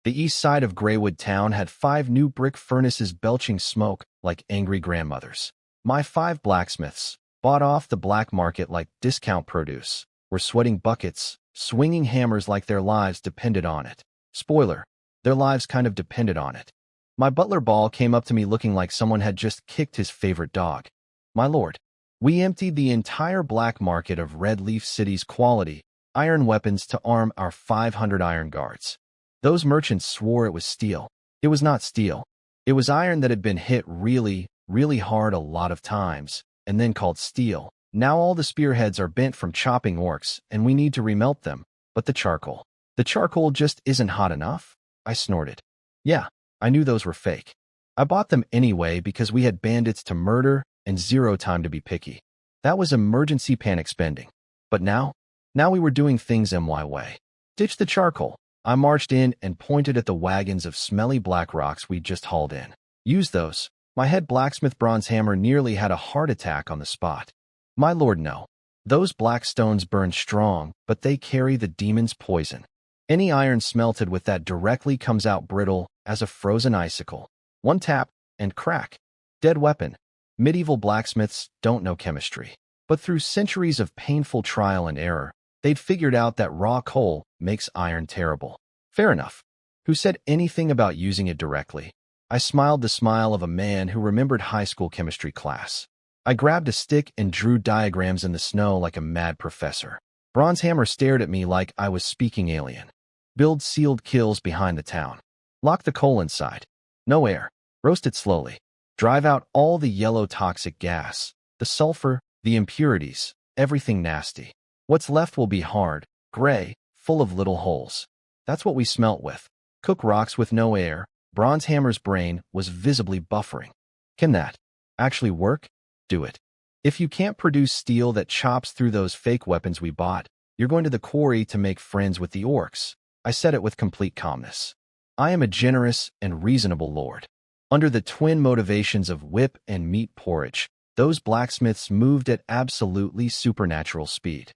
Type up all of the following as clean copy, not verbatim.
The east side of Greywood Town had 5 new brick furnaces belching smoke like angry grandmothers. My 5 blacksmiths, bought off the black market like discount produce, were sweating buckets, swinging hammers like their lives depended on it. Spoiler, their lives kind of depended on it. My butler Ball came up to me looking like someone had just kicked his favorite dog. My lord, we emptied the entire black market of Red Leaf City's quality iron weapons to arm our 500 iron guards. Those merchants swore it was steel. It was not steel. It was iron that had been hit really, really hard a lot of times, and then called steel. Now all the spearheads are bent from chopping orcs, and we need to remelt them. But the charcoal just isn't hot enough? I snorted. Yeah, I knew those were fake. I bought them anyway because we had bandits to murder and zero time to be picky. That was emergency panic spending. But now we were doing things my way. Ditch the charcoal. I marched in and pointed at the wagons of smelly black rocks we'd just hauled in. Use those. My head blacksmith bronze hammer nearly had a heart attack on the spot. My lord, no. Those black stones burn strong, but they carry the demon's poison. Any iron smelted with that directly comes out brittle as a frozen icicle. One tap, and crack. Dead weapon. Medieval blacksmiths don't know chemistry. But through centuries of painful trial and error, they'd figured out that raw coal makes iron terrible. Fair enough. Who said anything about using it directly? I smiled the smile of a man who remembered high school chemistry class. I grabbed a stick and drew diagrams in the snow like a mad professor. Bronze Hammer stared at me like I was speaking alien. Build sealed kills behind the town. Lock the coal inside. No air. Roast it slowly. Drive out all the yellow toxic gas, the sulfur, the impurities, everything nasty. What's left will be hard, gray, full of little holes. That's what we smelt with. Cook rocks with no air. Bronze Hammer's brain was visibly buffering. Can that actually work? Do it. If you can't produce steel that chops through those fake weapons we bought, you're going to the quarry to make friends with the orcs. I said it with complete calmness. I am a generous and reasonable lord. Under the twin motivations of whip and meat porridge, those blacksmiths moved at absolutely supernatural speed.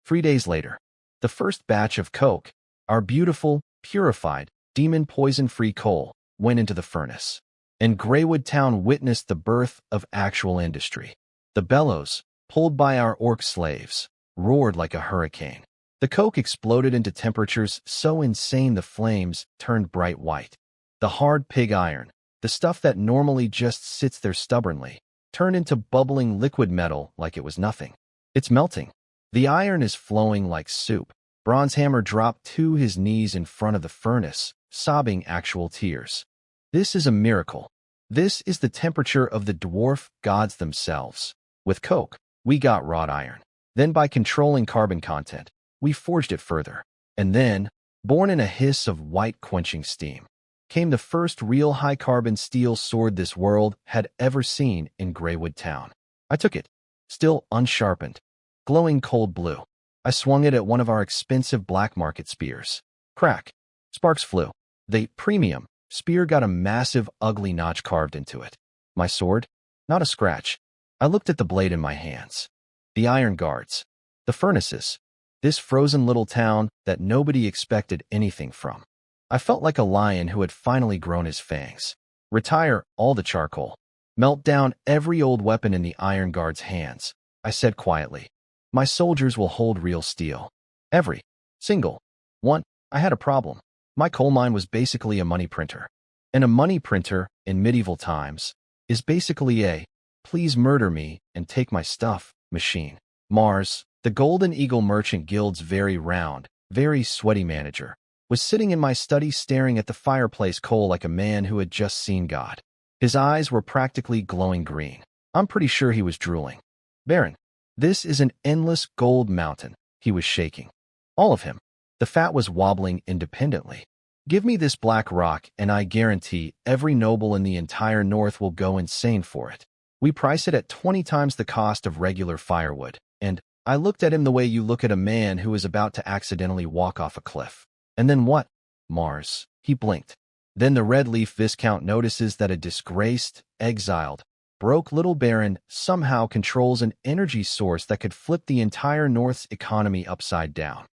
3 days later, the first batch of coke, our beautiful, purified, demon poison-free coal, went into the furnace. And Greywood Town witnessed the birth of actual industry. The bellows, pulled by our orc slaves, roared like a hurricane. The coke exploded into temperatures so insane the flames turned bright white. The hard pig iron, the stuff that normally just sits there stubbornly, turned into bubbling liquid metal like it was nothing. It's melting. The iron is flowing like soup. Bronze Hammer dropped to his knees in front of the furnace, sobbing actual tears. This is a miracle. This is the temperature of the dwarf gods themselves. With coke, we got wrought iron. Then by controlling carbon content, we forged it further. And then, born in a hiss of white quenching steam, came the first real high-carbon steel sword this world had ever seen in Greywood Town. I took it, still unsharpened, glowing cold blue. I swung it at one of our expensive black market spears. Crack. Sparks flew. The premium spear got a massive, ugly notch carved into it. My sword? Not a scratch. I looked at the blade in my hands. The iron guards. The furnaces. This frozen little town that nobody expected anything from. I felt like a lion who had finally grown his fangs. Retire all the charcoal. Melt down every old weapon in the iron guards' hands, I said quietly. My soldiers will hold real steel. Every single one. I had a problem. My coal mine was basically a money printer. And a money printer, in medieval times, is basically a please murder me and take my stuff machine. Mars, the Golden Eagle Merchant Guild's very round, very sweaty manager, was sitting in my study staring at the fireplace coal like a man who had just seen God. His eyes were practically glowing green. I'm pretty sure he was drooling. Baron, this is an endless gold mountain. He was shaking. All of him. The fat was wobbling independently. Give me this black rock and I guarantee every noble in the entire north will go insane for it. We price it at 20 times the cost of regular firewood. And I looked at him the way you look at a man who is about to accidentally walk off a cliff. And then what? Mars. He blinked. Then the Red Leaf Viscount notices that a disgraced, exiled, broke little baron somehow controls an energy source that could flip the entire North's economy upside down.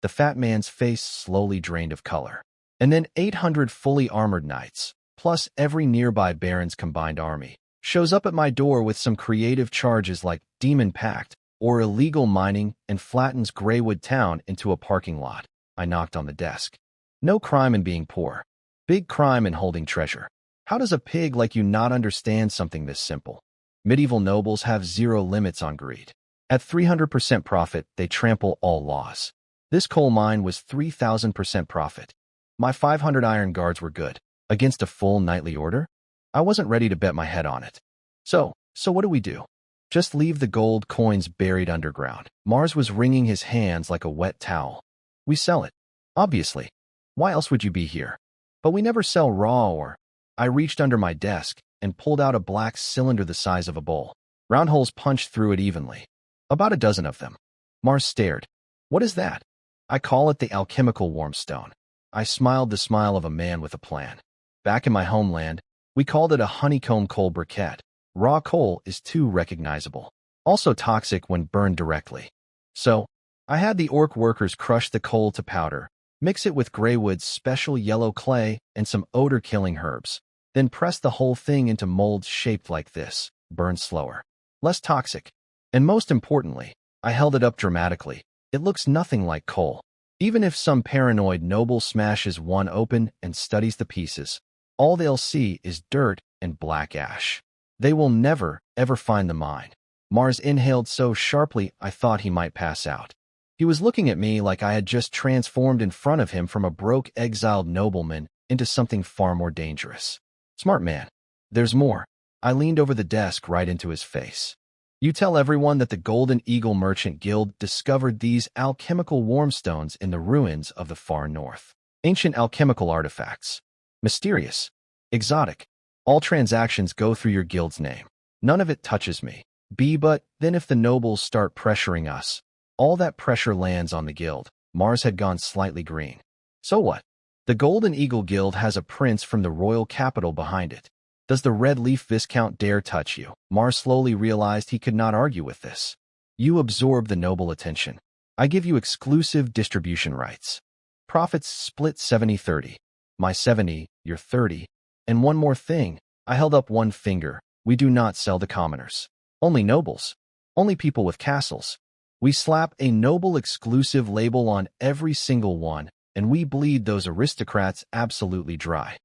The fat man's face slowly drained of color. And then 800 fully armored knights, plus every nearby baron's combined army, shows up at my door with some creative charges like Demon Pact or illegal mining and flattens Greywood Town into a parking lot. I knocked on the desk. No crime in being poor. Big crime in holding treasure. How does a pig like you not understand something this simple? Medieval nobles have zero limits on greed. At 300% profit, they trample all laws. This coal mine was 3,000% profit. My 500 iron guards were good. Against a full nightly order? I wasn't ready to bet my head on it. So what do we do? Just leave the gold coins buried underground. Mars was wringing his hands like a wet towel. We sell it. Obviously. Why else would you be here? But we never sell raw or... I reached under my desk and pulled out a black cylinder the size of a bowl. Round holes punched through it evenly. About a dozen of them. Mars stared. What is that? I call it the alchemical warmstone. I smiled the smile of a man with a plan. Back in my homeland, we called it a honeycomb coal briquette. Raw coal is too recognizable. Also toxic when burned directly. So, I had the orc workers crush the coal to powder, mix it with Greywood's special yellow clay and some odor-killing herbs, then press the whole thing into molds shaped like this, burn slower, less toxic. And most importantly, I held it up dramatically. It looks nothing like coal. Even if some paranoid noble smashes one open and studies the pieces, all they'll see is dirt and black ash. They will never, ever find the mine. Mars inhaled so sharply I thought he might pass out. He was looking at me like I had just transformed in front of him from a broke exiled nobleman into something far more dangerous. Smart man. There's more. I leaned over the desk right into his face. You tell everyone that the Golden Eagle Merchant Guild discovered these alchemical warmstones in the ruins of the far north. Ancient alchemical artifacts. Mysterious. Exotic. All transactions go through your guild's name. None of it touches me. But then if the nobles start pressuring us, all that pressure lands on the guild. Mars had gone slightly green. So what? The Golden Eagle Guild has a prince from the royal capital behind it. Does the Red Leaf Viscount dare touch you? Mars slowly realized he could not argue with this. You absorb the noble attention. I give you exclusive distribution rights. Profits split 70-30. My 70, your 30. And one more thing. I held up one finger. We do not sell to commoners. Only nobles. Only people with castles. We slap a noble exclusive label on every single one, and we bleed those aristocrats absolutely dry.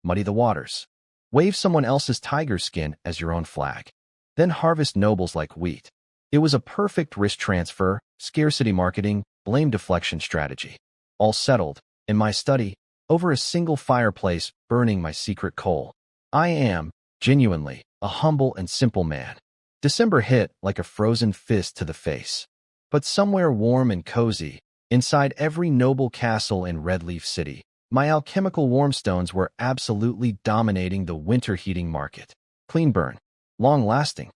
Muddy the waters. Wave someone else's tiger skin as your own flag. Then harvest nobles like wheat. It was a perfect risk transfer, scarcity marketing, blame deflection strategy. All settled, in my study, over a single fireplace burning my secret coal. I am, genuinely, a humble and simple man. December hit like a frozen fist to the face. But somewhere warm and cozy, inside every noble castle in Red Leaf City, my alchemical warmstones were absolutely dominating the winter heating market. Clean burn. Long-lasting.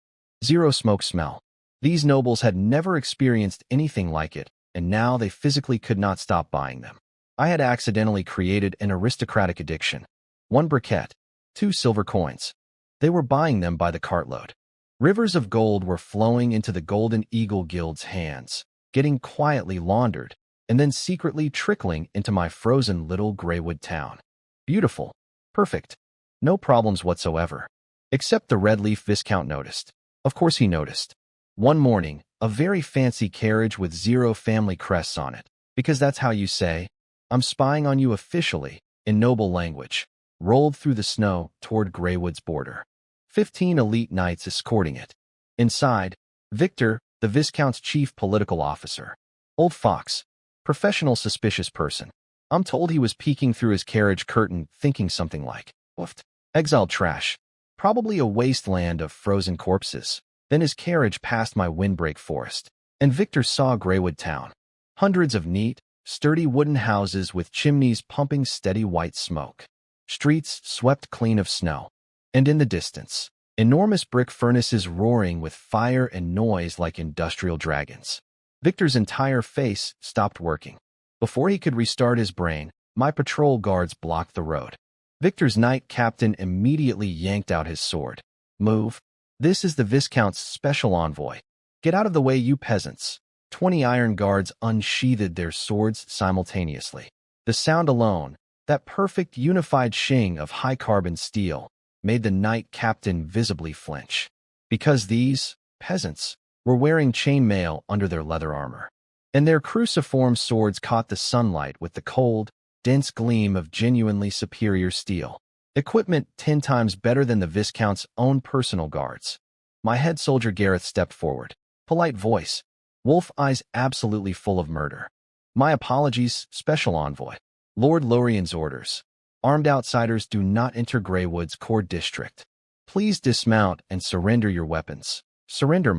Zero smoke smell. These nobles had never experienced anything like it, and now they physically could not stop buying them. I had accidentally created an aristocratic addiction. 1 briquette, 2 silver coins. They were buying them by the cartload. Rivers of gold were flowing into the Golden Eagle Guild's hands, getting quietly laundered, and then secretly trickling into my frozen little Greywood town. Beautiful. Perfect. No problems whatsoever. Except the Red Leaf Viscount noticed. Of course he noticed. One morning, a very fancy carriage with 0 family crests on it, because that's how you say, I'm spying on you officially, in noble language, rolled through the snow toward Greywood's border. 15 elite knights escorting it. Inside, Victor, the Viscount's chief political officer. Old fox. Professional suspicious person. I'm told he was peeking through his carriage curtain thinking something like, woofed. Exiled trash. Probably a wasteland of frozen corpses. Then his carriage passed my windbreak forest, and Victor saw Greywood Town. Hundreds of neat, sturdy wooden houses with chimneys pumping steady white smoke. Streets swept clean of snow. And in the distance, enormous brick furnaces roaring with fire and noise like industrial dragons. Victor's entire face stopped working. Before he could restart his brain, my patrol guards blocked the road. Victor's knight captain immediately yanked out his sword. Move. This is the Viscount's special envoy. Get out of the way, you peasants. 20 iron guards unsheathed their swords simultaneously. The sound alone, That perfect unified shing of high-carbon steel made the knight captain visibly flinch, because these peasants were wearing chainmail under their leather armor, and their cruciform swords caught the sunlight with the cold, dense gleam of genuinely superior steel. Equipment 10 times better than the Viscount's own personal guards. My head soldier Gareth stepped forward. Polite voice. Wolf eyes absolutely full of murder. My apologies, Special Envoy. Lord Lorian's orders. Armed outsiders do not enter Greywood's core district. Please dismount and surrender your weapons. Surrender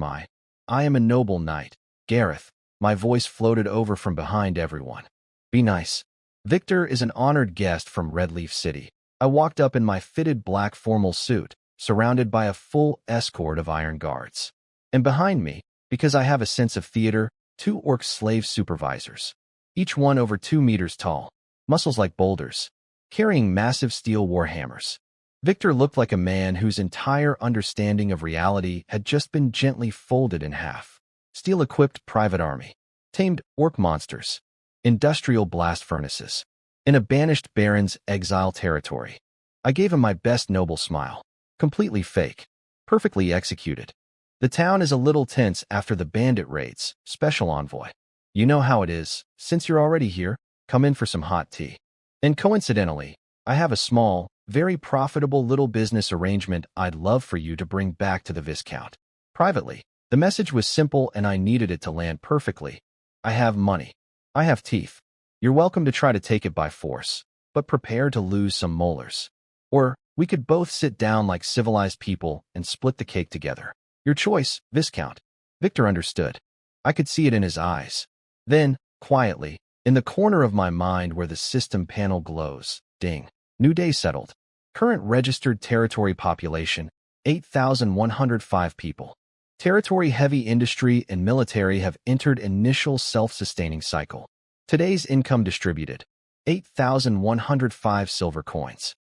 I am a noble knight. Gareth. My voice floated over from behind everyone. Be nice. Victor is an honored guest from Redleaf City. I walked up in my fitted black formal suit, surrounded by a full escort of iron guards. And behind me, because I have a sense of theater, 2 orc slave supervisors. Each one over 2 meters tall, muscles like boulders, carrying massive steel warhammers. Victor looked like a man whose entire understanding of reality had just been gently folded in half. Steel-equipped private army, tamed orc monsters, industrial blast furnaces, in a banished baron's exile territory. I gave him my best noble smile. Completely fake. Perfectly executed. The town is a little tense after the bandit raids, Special Envoy. You know how it is. Since you're already here, come in for some hot tea. And coincidentally, I have a small, very profitable little business arrangement I'd love for you to bring back to the Viscount. Privately, the message was simple and I needed it to land perfectly. I have money. I have teeth. You're welcome to try to take it by force, but prepare to lose some molars. Or, we could both sit down like civilized people and split the cake together. Your choice, Viscount. Victor understood. I could see it in his eyes. Then, quietly, in the corner of my mind where the system panel glows, ding. New day settled. Current registered territory population, 8,105 people. Territory heavy industry and military have entered initial self-sustaining cycle. Today's income distributed, 8,105 silver coins.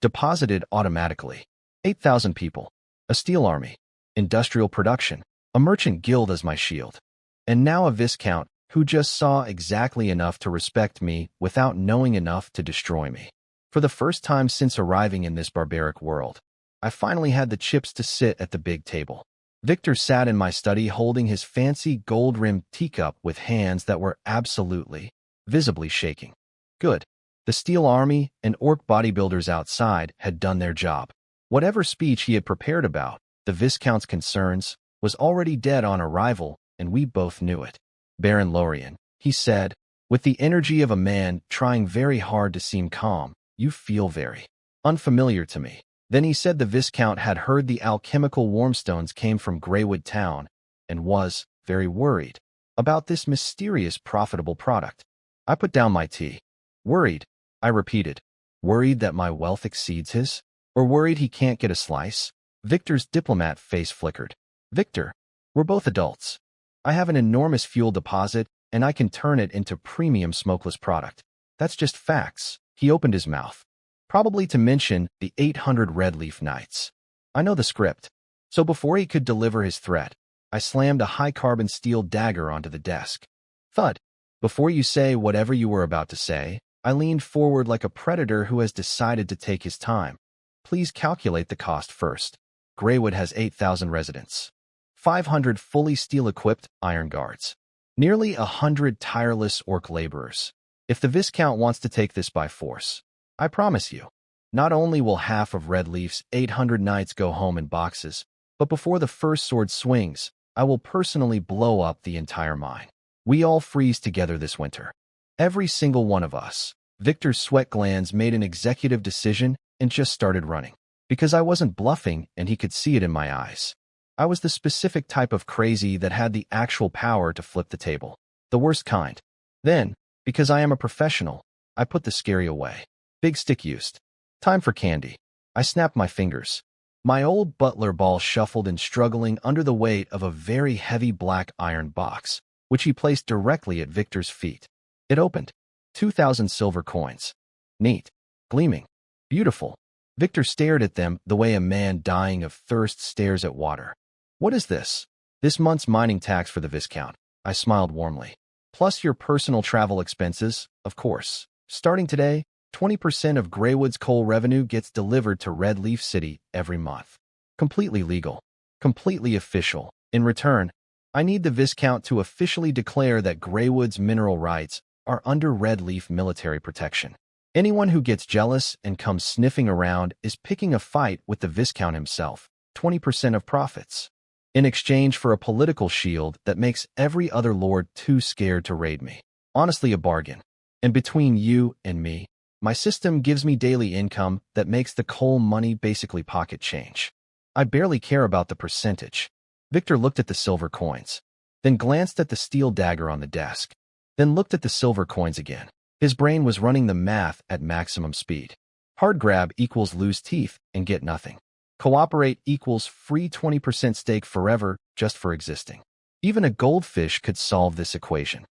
Deposited automatically, 8,000 people. A steel army. Industrial production. A merchant guild as my shield. And now a Viscount who just saw exactly enough to respect me without knowing enough to destroy me. For the first time since arriving in this barbaric world, I finally had the chips to sit at the big table. Victor sat in my study holding his fancy gold-rimmed teacup with hands that were absolutely, visibly shaking. Good. The steel army and orc bodybuilders outside had done their job. Whatever speech he had prepared about the Viscount's concerns was already dead on arrival, and we both knew it. Baron Lorian, he said, with the energy of a man trying very hard to seem calm, you feel very unfamiliar to me. Then he said the Viscount had heard the alchemical warmstones came from Greywood Town and was very worried about this mysterious profitable product. I put down my tea. Worried, I repeated. Worried that my wealth exceeds his? Or worried he can't get a slice? Victor's diplomat face flickered. Victor, we're both adults. I have an enormous fuel deposit, and I can turn it into premium smokeless product. That's just facts. He opened his mouth. Probably to mention the 800 Redleaf Knights. I know the script. So before he could deliver his threat, I slammed a high-carbon steel dagger onto the desk. Thud. Before you say whatever you were about to say, I leaned forward like a predator who has decided to take his time. Please calculate the cost first. Greywood has 8,000 residents. 500 fully steel-equipped iron guards. Nearly 100 tireless orc laborers. If the Viscount wants to take this by force, I promise you, not only will half of Redleaf's 800 knights go home in boxes, but before the first sword swings, I will personally blow up the entire mine. We all freeze together this winter. Every single one of us. Victor's sweat glands made an executive decision and just started running. Because I wasn't bluffing and he could see it in my eyes. I was the specific type of crazy that had the actual power to flip the table. The worst kind. Then, because I am a professional, I put the scary away. Big stick used. Time for candy. I snapped my fingers. My old butler ball shuffled and struggling under the weight of a very heavy black iron box, which he placed directly at Victor's feet. It opened. 2,000 silver coins. Neat. Gleaming. Beautiful. Victor stared at them the way a man dying of thirst stares at water. What is this? This month's mining tax for the Viscount. I smiled warmly. Plus your personal travel expenses, of course. Starting today, 20% of Greywood's coal revenue gets delivered to Red Leaf City every month. Completely legal. Completely official. In return, I need the Viscount to officially declare that Greywood's mineral rights are under Red Leaf military protection. Anyone who gets jealous and comes sniffing around is picking a fight with the Viscount himself. 20% of profits. In exchange for a political shield that makes every other lord too scared to raid me. Honestly, a bargain. And between you and me, my system gives me daily income that makes the coal money basically pocket change. I barely care about the percentage. Victor looked at the silver coins, then glanced at the steel dagger on the desk, then looked at the silver coins again. His brain was running the math at maximum speed. Hard grab equals lose teeth and get nothing. Cooperate equals free 20% stake forever just for existing. Even a goldfish could solve this equation.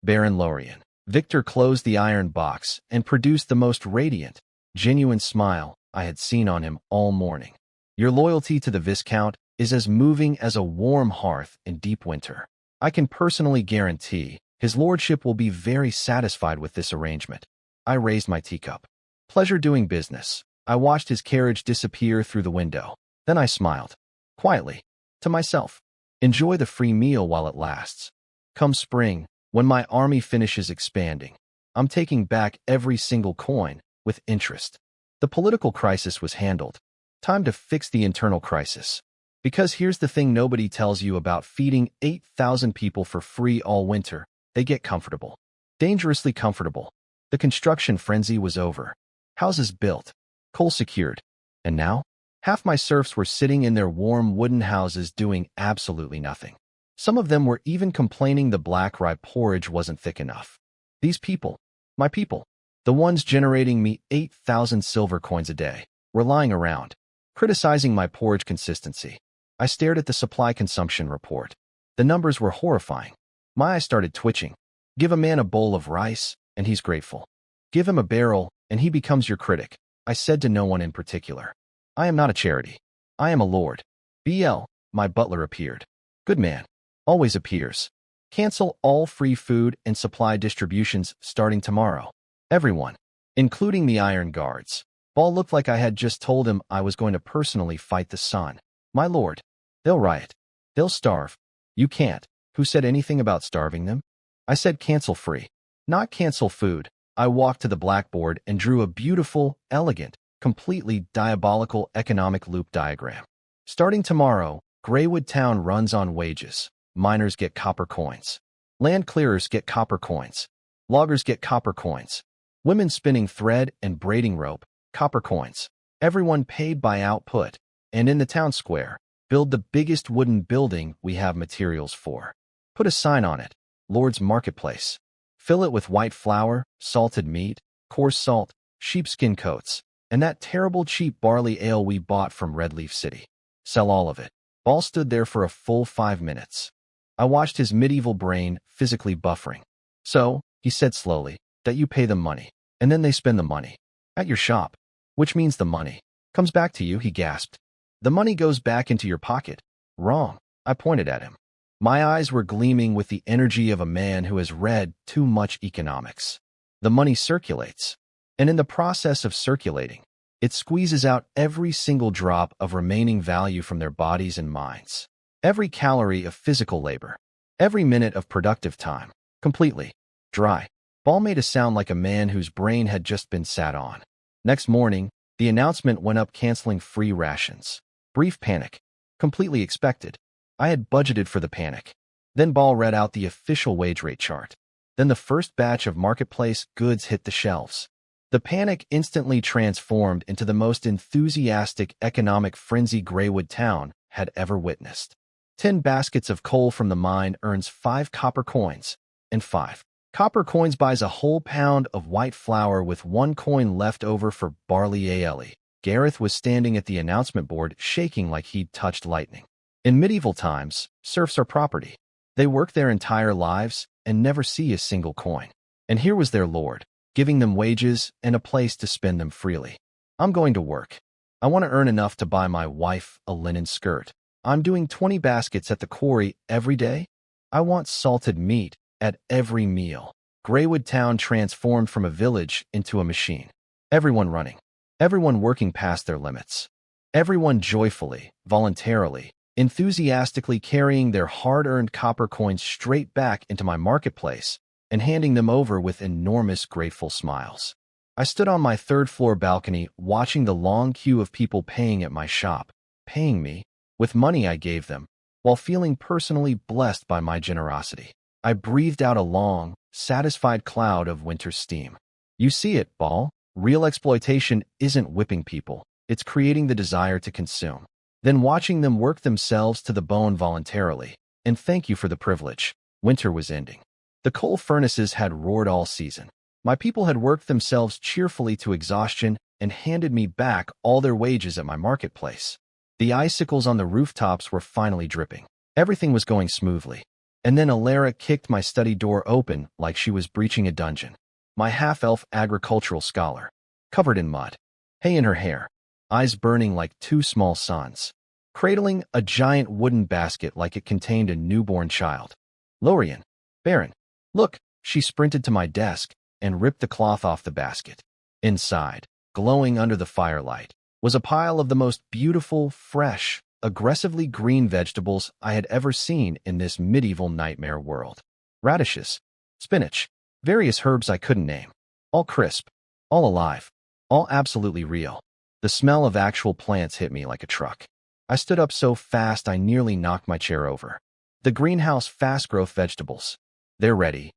Baron Lorian. Victor closed the iron box and produced the most radiant, genuine smile I had seen on him all morning. Your loyalty to the Viscount is as moving as a warm hearth in deep winter. I can personally guarantee his lordship will be very satisfied with this arrangement. I raised my teacup. Pleasure doing business. I watched his carriage disappear through the window. Then I smiled, quietly, to myself. Enjoy the free meal while it lasts. Come spring, when my army finishes expanding, I'm taking back every single coin with interest. The political crisis was handled. Time to fix the internal crisis. Because here's the thing nobody tells you about feeding 8,000 people for free all winter. They get comfortable. Dangerously comfortable. The construction frenzy was over. Houses built. Coal secured. And now? Half my serfs were sitting in their warm wooden houses doing absolutely nothing. Some of them were even complaining the black rye porridge wasn't thick enough. These people, my people, the ones generating me 8,000 silver coins a day, were lying around, criticizing my porridge consistency. I stared at the supply consumption report. The numbers were horrifying. My eyes started twitching. Give a man a bowl of rice, and he's grateful. Give him a barrel, and he becomes your critic. I said to no one in particular. I am not a charity. I am a lord. BL, my butler appeared. Good man. Always appears. Cancel all free food and supply distributions starting tomorrow. Everyone, including the Iron Guards. Ball looked like I had just told him I was going to personally fight the sun. My lord, they'll riot. They'll starve. You can't. Who said anything about starving them? I said cancel free, not cancel food. I walked to the blackboard and drew a beautiful, elegant, completely diabolical economic loop diagram. Starting tomorrow, Greywood Town runs on wages. Miners get copper coins. Land clearers get copper coins. Loggers get copper coins. Women spinning thread and braiding rope, copper coins. Everyone paid by output. And in the town square, build the biggest wooden building we have materials for. Put a sign on it, Lord's Marketplace. Fill it with white flour, salted meat, coarse salt, sheepskin coats, and that terrible cheap barley ale we bought from Red Leaf City. Sell all of it. Ball stood there for a full 5 minutes. I watched his medieval brain physically buffering. So, he said slowly, that you pay them money, and then they spend the money. At your shop. Which means the money comes back to you, he gasped. The money goes back into your pocket. Wrong. I pointed at him. My eyes were gleaming with the energy of a man who has read too much economics. The money circulates. And in the process of circulating, it squeezes out every single drop of remaining value from their bodies and minds. Every calorie of physical labor. Every minute of productive time. Completely. Dry. Ball made a sound like a man whose brain had just been sat on. Next morning, the announcement went up canceling free rations. Brief panic. Completely expected. I had budgeted for the panic. Then Ball read out the official wage rate chart. Then the first batch of marketplace goods hit the shelves. The panic instantly transformed into the most enthusiastic economic frenzy Greywood Town had ever witnessed. 10 baskets of coal from the mine earns 5 copper coins, and 5 copper coins buys a whole pound of white flour with 1 coin left over for barley ale. Gareth was standing at the announcement board shaking like he'd touched lightning. In medieval times, serfs are property. They work their entire lives and never see a single coin. And here was their lord, giving them wages and a place to spend them freely. I'm going to work. I want to earn enough to buy my wife a linen skirt. I'm doing 20 baskets at the quarry every day. I want salted meat at every meal. Greywood Town transformed from a village into a machine. Everyone running. Everyone working past their limits. Everyone joyfully, voluntarily, enthusiastically carrying their hard-earned copper coins straight back into my marketplace and handing them over with enormous grateful smiles. I stood on my third-floor balcony watching the long queue of people paying at my shop, paying me, with money I gave them, while feeling personally blessed by my generosity. I breathed out a long, satisfied cloud of winter steam. You see it, Ball. Real exploitation isn't whipping people. It's creating the desire to consume, then watching them work themselves to the bone voluntarily. And thank you for the privilege. Winter was ending. The coal furnaces had roared all season. My people had worked themselves cheerfully to exhaustion and handed me back all their wages at my marketplace. The icicles on the rooftops were finally dripping. Everything was going smoothly. And then Alara kicked my study door open like she was breaching a dungeon. My half-elf agricultural scholar, covered in mud, hay in her hair, eyes burning like two small suns, cradling a giant wooden basket like it contained a newborn child. Lorian, Baron, look, she sprinted to my desk and ripped the cloth off the basket. Inside, glowing under the firelight, was a pile of the most beautiful, fresh, aggressively green vegetables I had ever seen in this medieval nightmare world. Radishes, spinach, various herbs I couldn't name, all crisp, all alive, all absolutely real. The smell of actual plants hit me like a truck. I stood up so fast I nearly knocked my chair over. The greenhouse fast-growth vegetables. They're ready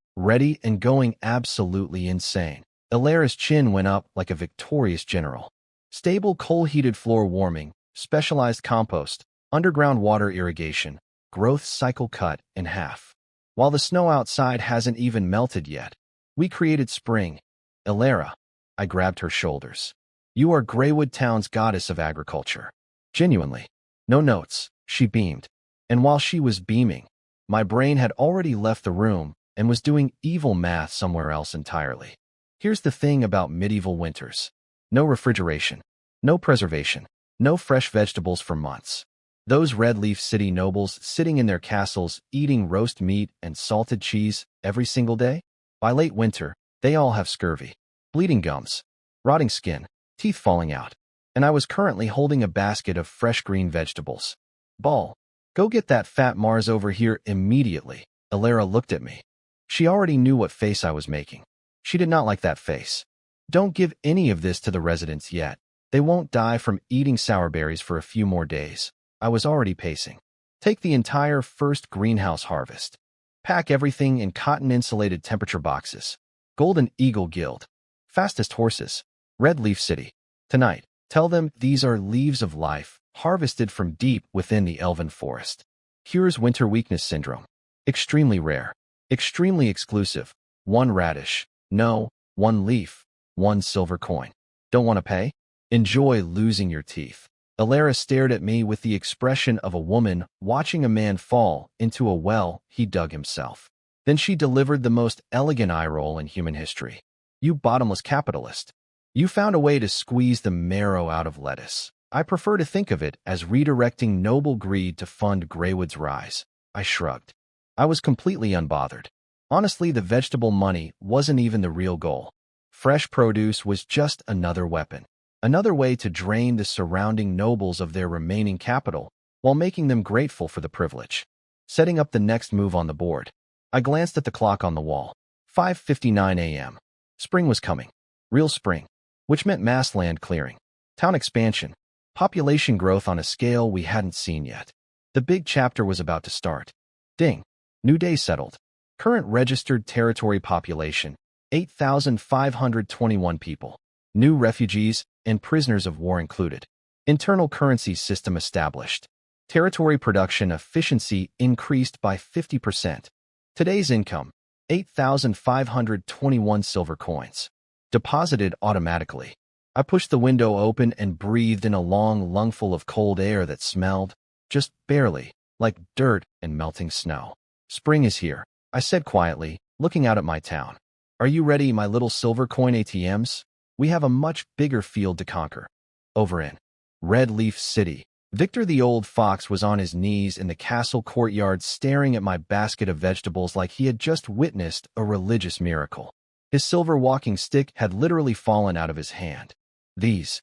and going absolutely insane. Alara's chin went up like a victorious general. Stable coal-heated floor warming, specialized compost, underground water irrigation, growth cycle cut in half. While the snow outside hasn't even melted yet, we created spring. Alara, I grabbed her shoulders. You are Greywood Town's goddess of agriculture. Genuinely. No notes, she beamed. And while she was beaming, my brain had already left the room and was doing evil math somewhere else entirely. Here's the thing about medieval winters. No refrigeration, no preservation, no fresh vegetables for months. Those red-leaf city nobles sitting in their castles eating roast meat and salted cheese every single day? By late winter, they all have scurvy, bleeding gums, rotting skin, teeth falling out. And I was currently holding a basket of fresh green vegetables. Ball, go get that fat Mars over here immediately. Alara looked at me. She already knew what face I was making. She did not like that face. Don't give any of this to the residents yet. They won't die from eating sour berries for a few more days. I was already pacing. Take the entire first greenhouse harvest. Pack everything in cotton-insulated temperature boxes. Golden Eagle Guild. Fastest horses. Red Leaf City. Tonight, tell them these are leaves of life, harvested from deep within the elven forest. Cures winter weakness syndrome. Extremely rare. Extremely exclusive. 1 radish. No, 1 leaf. 1 silver coin. Don't want to pay? Enjoy losing your teeth. Alara stared at me with the expression of a woman watching a man fall into a well he dug himself. Then she delivered the most elegant eye roll in human history. You bottomless capitalist. You found a way to squeeze the marrow out of lettuce. I prefer to think of it as redirecting noble greed to fund Greywood's rise. I shrugged. I was completely unbothered. Honestly, the vegetable money wasn't even the real goal. Fresh produce was just another weapon. Another way to drain the surrounding nobles of their remaining capital while making them grateful for the privilege. Setting up the next move on the board. I glanced at the clock on the wall. 5:59 a.m. Spring was coming. Real spring. Which meant mass land clearing. Town expansion. Population growth on a scale we hadn't seen yet. The big chapter was about to start. Ding. New day settled. Current registered territory population, 8,521 people. New refugees and prisoners of war included. Internal currency system established. Territory production efficiency increased by 50%. Today's income, 8,521 silver coins. Deposited automatically. I pushed the window open and breathed in a long lungful of cold air that smelled, just barely, like dirt and melting snow. Spring is here, I said quietly, looking out at my town. Are you ready, my little silver coin ATMs? We have a much bigger field to conquer. Over in Red Leaf City, Victor the old fox was on his knees in the castle courtyard staring at my basket of vegetables like he had just witnessed a religious miracle. His silver walking stick had literally fallen out of his hand. These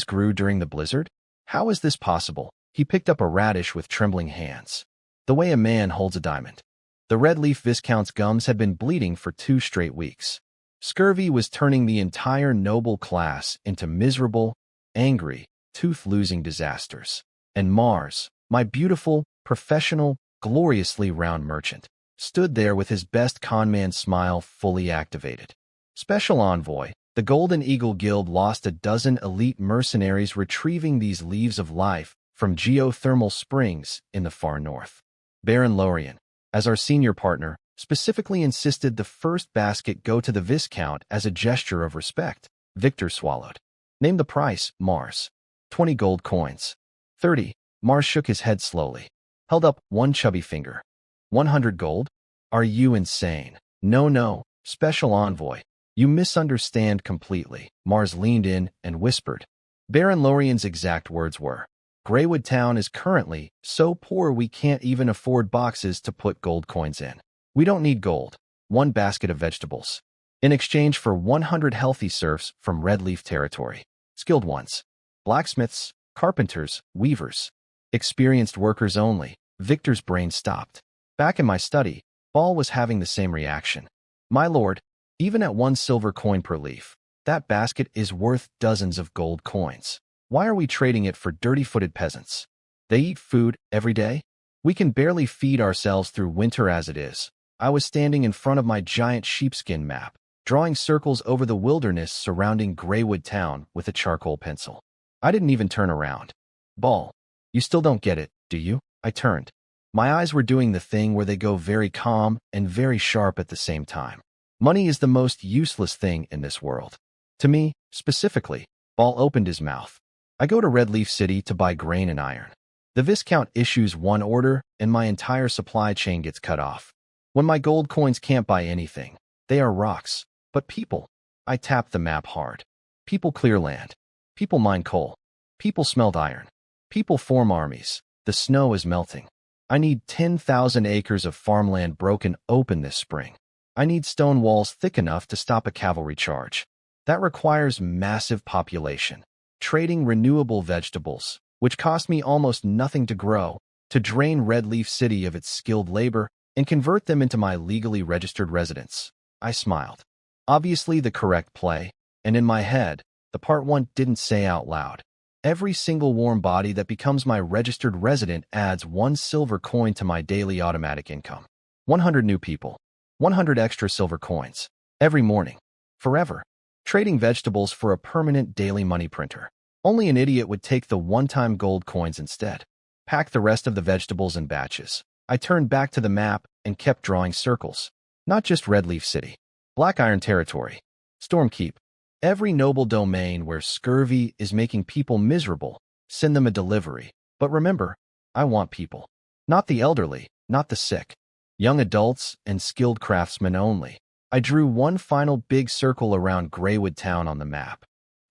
grew during the blizzard? How is this possible? He picked up a radish with trembling hands. The way a man holds a diamond. The red leaf Viscount's gums had been bleeding for 2 straight weeks. Scurvy was turning the entire noble class into miserable, angry, tooth-losing disasters. And Mars, my beautiful, professional, gloriously round merchant, stood there with his best conman smile fully activated. Special envoy, the Golden Eagle Guild lost a dozen elite mercenaries retrieving these leaves of life from geothermal springs in the far north. Baron Lorian, as our senior partner, specifically insisted the first basket go to the Viscount as a gesture of respect. Victor swallowed. Name the price, Mars. 20 gold coins. 30. Mars shook his head slowly. Held up one chubby finger. 100 gold? Are you insane? No, special envoy. You misunderstand completely. Mars leaned in and whispered. Baron Lorian's exact words were, Greywood Town is currently so poor we can't even afford boxes to put gold coins in. We don't need gold. 1 basket of vegetables. In exchange for 100 healthy serfs from Red Leaf territory. Skilled ones. Blacksmiths, carpenters, weavers. Experienced workers only. Victor's brain stopped. Back in my study, Ball was having the same reaction. My lord, even at 1 silver coin per leaf, that basket is worth dozens of gold coins. Why are we trading it for dirty-footed peasants? They eat food every day? We can barely feed ourselves through winter as it is. I was standing in front of my giant sheepskin map, drawing circles over the wilderness surrounding Greywood Town with a charcoal pencil. I didn't even turn around. Ball, you still don't get it, do you? I turned. My eyes were doing the thing where they go very calm and very sharp at the same time. Money is the most useless thing in this world. To me, specifically, Ball opened his mouth. I go to Red Leaf City to buy grain and iron. The Viscount issues 1 order and my entire supply chain gets cut off. When my gold coins can't buy anything, they are rocks. But people. I tapped the map hard. People clear land. People mine coal. People smelt iron. People form armies. The snow is melting. I need 10,000 acres of farmland broken open this spring. I need stone walls thick enough to stop a cavalry charge. That requires massive population. Trading renewable vegetables, which cost me almost nothing to grow, to drain Red Leaf City of its skilled labor and convert them into my legally registered residents. I smiled. Obviously the correct play, and in my head, the part 1 didn't say out loud. Every single warm body that becomes my registered resident adds 1 silver coin to my daily automatic income. 100 new people. 100 extra silver coins. Every morning. Forever. Trading vegetables for a permanent daily money printer. Only an idiot would take the one-time gold coins instead. Pack the rest of the vegetables in batches. I turned back to the map and kept drawing circles. Not just Red Leaf City. Black Iron Territory. Stormkeep. Every noble domain where scurvy is making people miserable. Send them a delivery. But remember, I want people. Not the elderly, not the sick. Young adults and skilled craftsmen only. I drew 1 final big circle around Greywood Town on the map.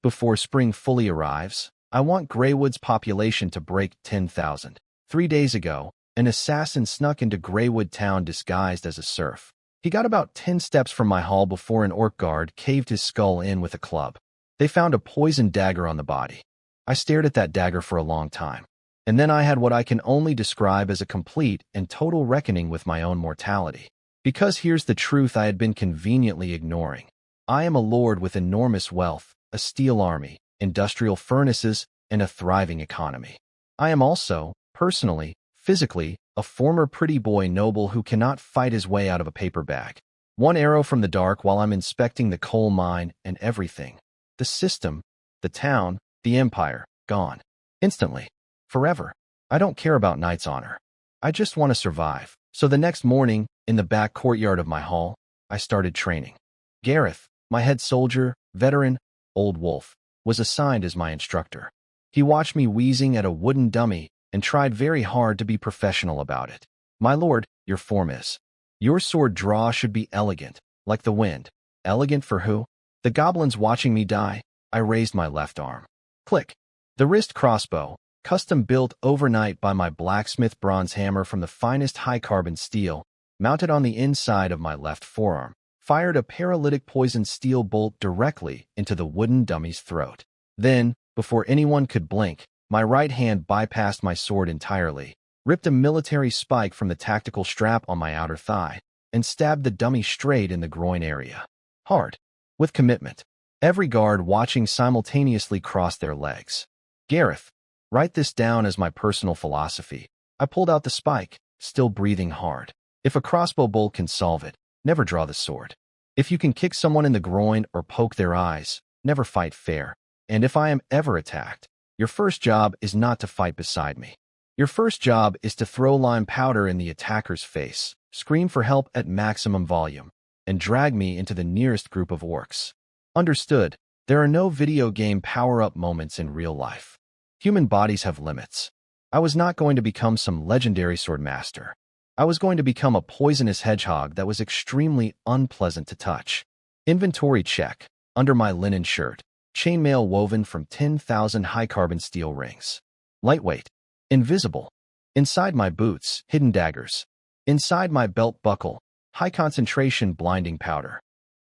Before spring fully arrives, I want Greywood's population to break 10,000. 3 days ago, an assassin snuck into Greywood Town disguised as a serf. He got about 10 steps from my hall before an orc guard caved his skull in with a club. They found a poisoned dagger on the body. I stared at that dagger for a long time. And then I had what I can only describe as a complete and total reckoning with my own mortality. Because here's the truth I had been conveniently ignoring. I am a lord with enormous wealth, a steel army, industrial furnaces, and a thriving economy. I am also, personally, physically, a former pretty boy noble who cannot fight his way out of a paper bag. 1 arrow from the dark while I'm inspecting the coal mine and everything. The system, the town, the empire, gone. Instantly. Forever. I don't care about knight's honor. I just want to survive. So the next morning, in the back courtyard of my hall, I started training. Gareth, my head soldier, veteran, old wolf, was assigned as my instructor. He watched me wheezing at a wooden dummy and tried very hard to be professional about it. My lord, your form is. Your sword draw should be elegant, like the wind. Elegant for who? The goblins watching me die. I raised my left arm. Click. The wrist crossbow, custom built overnight by my blacksmith bronze hammer from the finest high-carbon steel, mounted on the inside of my left forearm, fired a paralytic poison steel bolt directly into the wooden dummy's throat. Then, before anyone could blink, my right hand bypassed my sword entirely, ripped a military spike from the tactical strap on my outer thigh, and stabbed the dummy straight in the groin area. Hard. With commitment. Every guard watching simultaneously crossed their legs. Gareth, write this down as my personal philosophy. I pulled out the spike, still breathing hard. If a crossbow bolt can solve it, never draw the sword. If you can kick someone in the groin or poke their eyes, never fight fair. And if I am ever attacked, your first job is not to fight beside me. Your first job is to throw lime powder in the attacker's face, scream for help at maximum volume, and drag me into the nearest group of orcs. Understood, there are no video game power-up moments in real life. Human bodies have limits. I was not going to become some legendary swordmaster. I was going to become a poisonous hedgehog that was extremely unpleasant to touch. Inventory check. Under my linen shirt, chainmail woven from 10,000 high-carbon steel rings. Lightweight. Invisible. Inside my boots, hidden daggers. Inside my belt buckle, high-concentration blinding powder.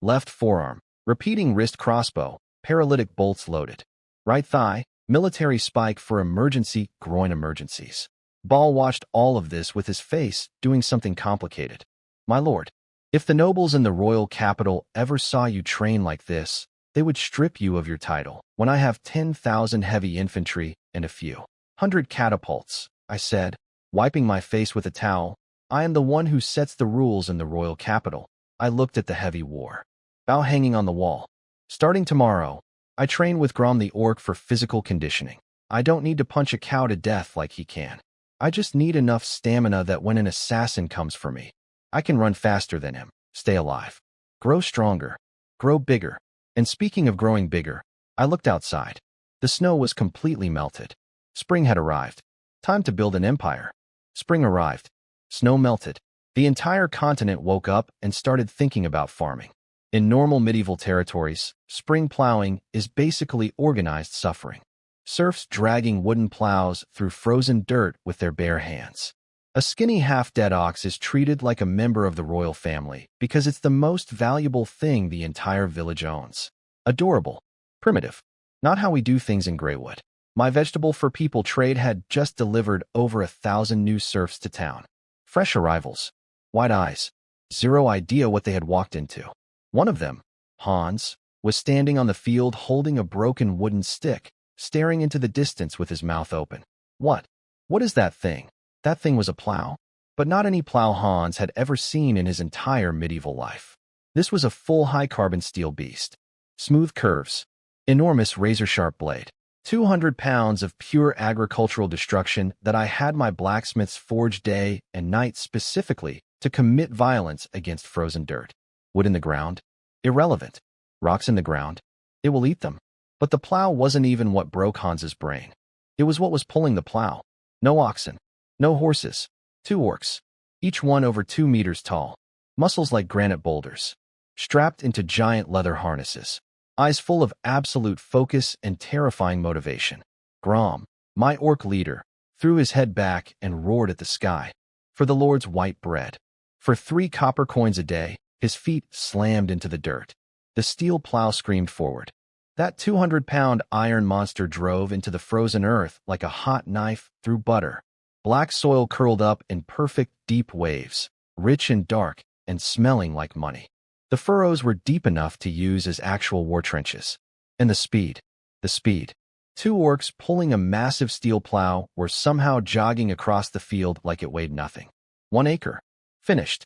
Left forearm, repeating wrist crossbow, paralytic bolts loaded. Right thigh, military spike for emergency groin emergencies. Ball watched all of this with his face doing something complicated. My lord, if the nobles in the royal capital ever saw you train like this, they would strip you of your title. When I have 10,000 heavy infantry and a few hundred catapults, I said, wiping my face with a towel, I am the one who sets the rules in the royal capital. I looked at the heavy war bow hanging on the wall. Starting tomorrow, I train with Grom the orc for physical conditioning. I don't need to punch a cow to death like he can. I just need enough stamina that when an assassin comes for me, I can run faster than him, stay alive, grow stronger, grow bigger. And speaking of growing bigger, I looked outside. The snow was completely melted. Spring had arrived. Time to build an empire. Spring arrived. Snow melted. The entire continent woke up and started thinking about farming. In normal medieval territories, spring plowing is basically organized suffering. Serfs dragging wooden plows through frozen dirt with their bare hands. A skinny half-dead ox is treated like a member of the royal family because it's the most valuable thing the entire village owns. Adorable. Primitive. Not how we do things in Greywood. My vegetable for people trade had just delivered over 1,000 new serfs to town. Fresh arrivals. Wide eyes. Zero idea what they had walked into. One of them, Hans, was standing on the field holding a broken wooden stick, staring into the distance with his mouth open. What? What is that thing? That thing was a plow? But not any plow Hans had ever seen in his entire medieval life. This was a full high-carbon steel beast. Smooth curves. Enormous razor-sharp blade. 200 pounds of pure agricultural destruction that I had my blacksmiths forge day and night specifically to commit violence against frozen dirt. Wood in the ground? Irrelevant. Rocks in the ground? It will eat them. But the plow wasn't even what broke Hans's brain. It was what was pulling the plow. No oxen. No horses. 2 orcs. Each one over 2 meters tall. Muscles like granite boulders. Strapped into giant leather harnesses. Eyes full of absolute focus and terrifying motivation. Grom, my orc leader, threw his head back and roared at the sky. For the Lord's white bread. For 3 copper coins a day, his feet slammed into the dirt. The steel plow screamed forward. That 200-pound iron monster drove into the frozen earth like a hot knife through butter. Black soil curled up in perfect, deep waves, rich and dark, and smelling like money. The furrows were deep enough to use as actual war trenches. And the speed. 2 orcs pulling a massive steel plow were somehow jogging across the field like it weighed nothing. 1 acre. Finished.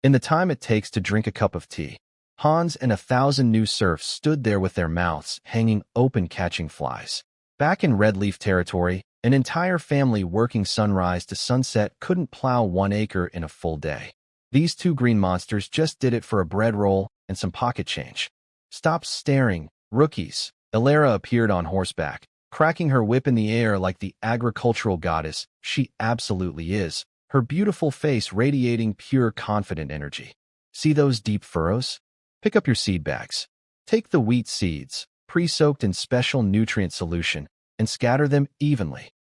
In the time it takes to drink a cup of tea, Hans and 1,000 new serfs stood there with their mouths hanging open catching flies. Back in Red Leaf territory, an entire family working sunrise to sunset couldn't plow 1 acre in a full day. These 2 green monsters just did it for a bread roll and some pocket change. Stop staring, rookies. Elara appeared on horseback, cracking her whip in the air like the agricultural goddess she absolutely is, her beautiful face radiating pure confident energy. See those deep furrows? Pick up your seed bags. Take the wheat seeds, pre-soaked in special nutrient solution, and scatter them evenly.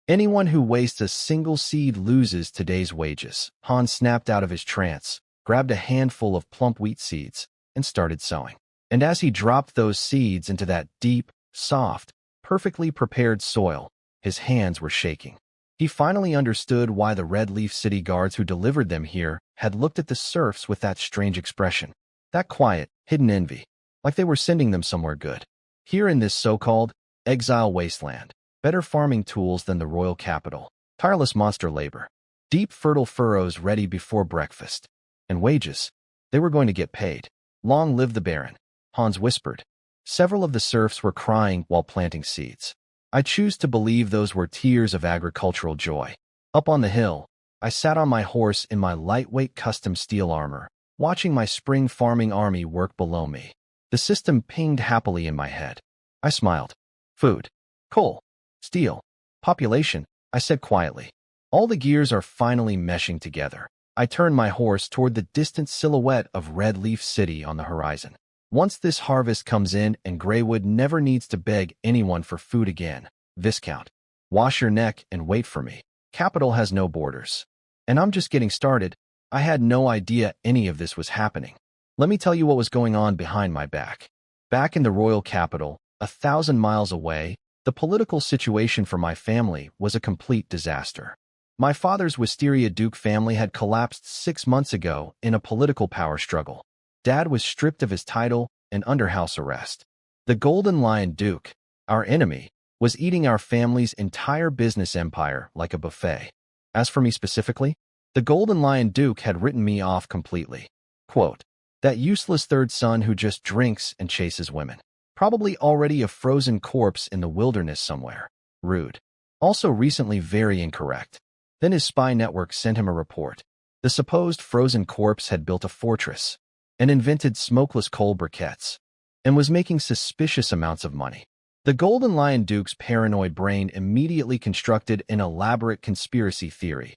Anyone who wastes a single seed loses today's wages. Hans snapped out of his trance, grabbed a handful of plump wheat seeds, and started sowing. And as he dropped those seeds into that deep, soft, perfectly prepared soil, his hands were shaking. He finally understood why the Red Leaf City guards who delivered them here had looked at the serfs with that strange expression, that quiet, hidden envy, like they were sending them somewhere good. Here in this so-called exile wasteland, better farming tools than the royal capital, tireless monster labor, deep fertile furrows ready before breakfast, and wages. They were going to get paid. Long live the Baron, Hans whispered. Several of the serfs were crying while planting seeds. I choose to believe those were tears of agricultural joy. Up on the hill, I sat on my horse in my lightweight custom steel armor, watching my spring farming army work below me. The system pinged happily in my head. I smiled. Food, coal, steel, population, I said quietly. All the gears are finally meshing together. I turned my horse toward the distant silhouette of Red Leaf City on the horizon. Once this harvest comes in and Greywood never needs to beg anyone for food again, Viscount, wash your neck and wait for me. Capital has no borders. And I'm just getting started. I had no idea any of this was happening. Let me tell you what was going on behind my back. Back in the royal capital, 1,000 miles away, the political situation for my family was a complete disaster. My father's Wisteria Duke family had collapsed 6 months ago in a political power struggle. Dad was stripped of his title and under house arrest. The Golden Lion Duke, our enemy, was eating our family's entire business empire like a buffet. As for me specifically, the Golden Lion Duke had written me off completely. Quote, that useless third son who just drinks and chases women. Probably already a frozen corpse in the wilderness somewhere. Rude. Also recently very incorrect. Then his spy network sent him a report. The supposed frozen corpse had built a fortress and invented smokeless coal briquettes and was making suspicious amounts of money. The Golden Lion Duke's paranoid brain immediately constructed an elaborate conspiracy theory.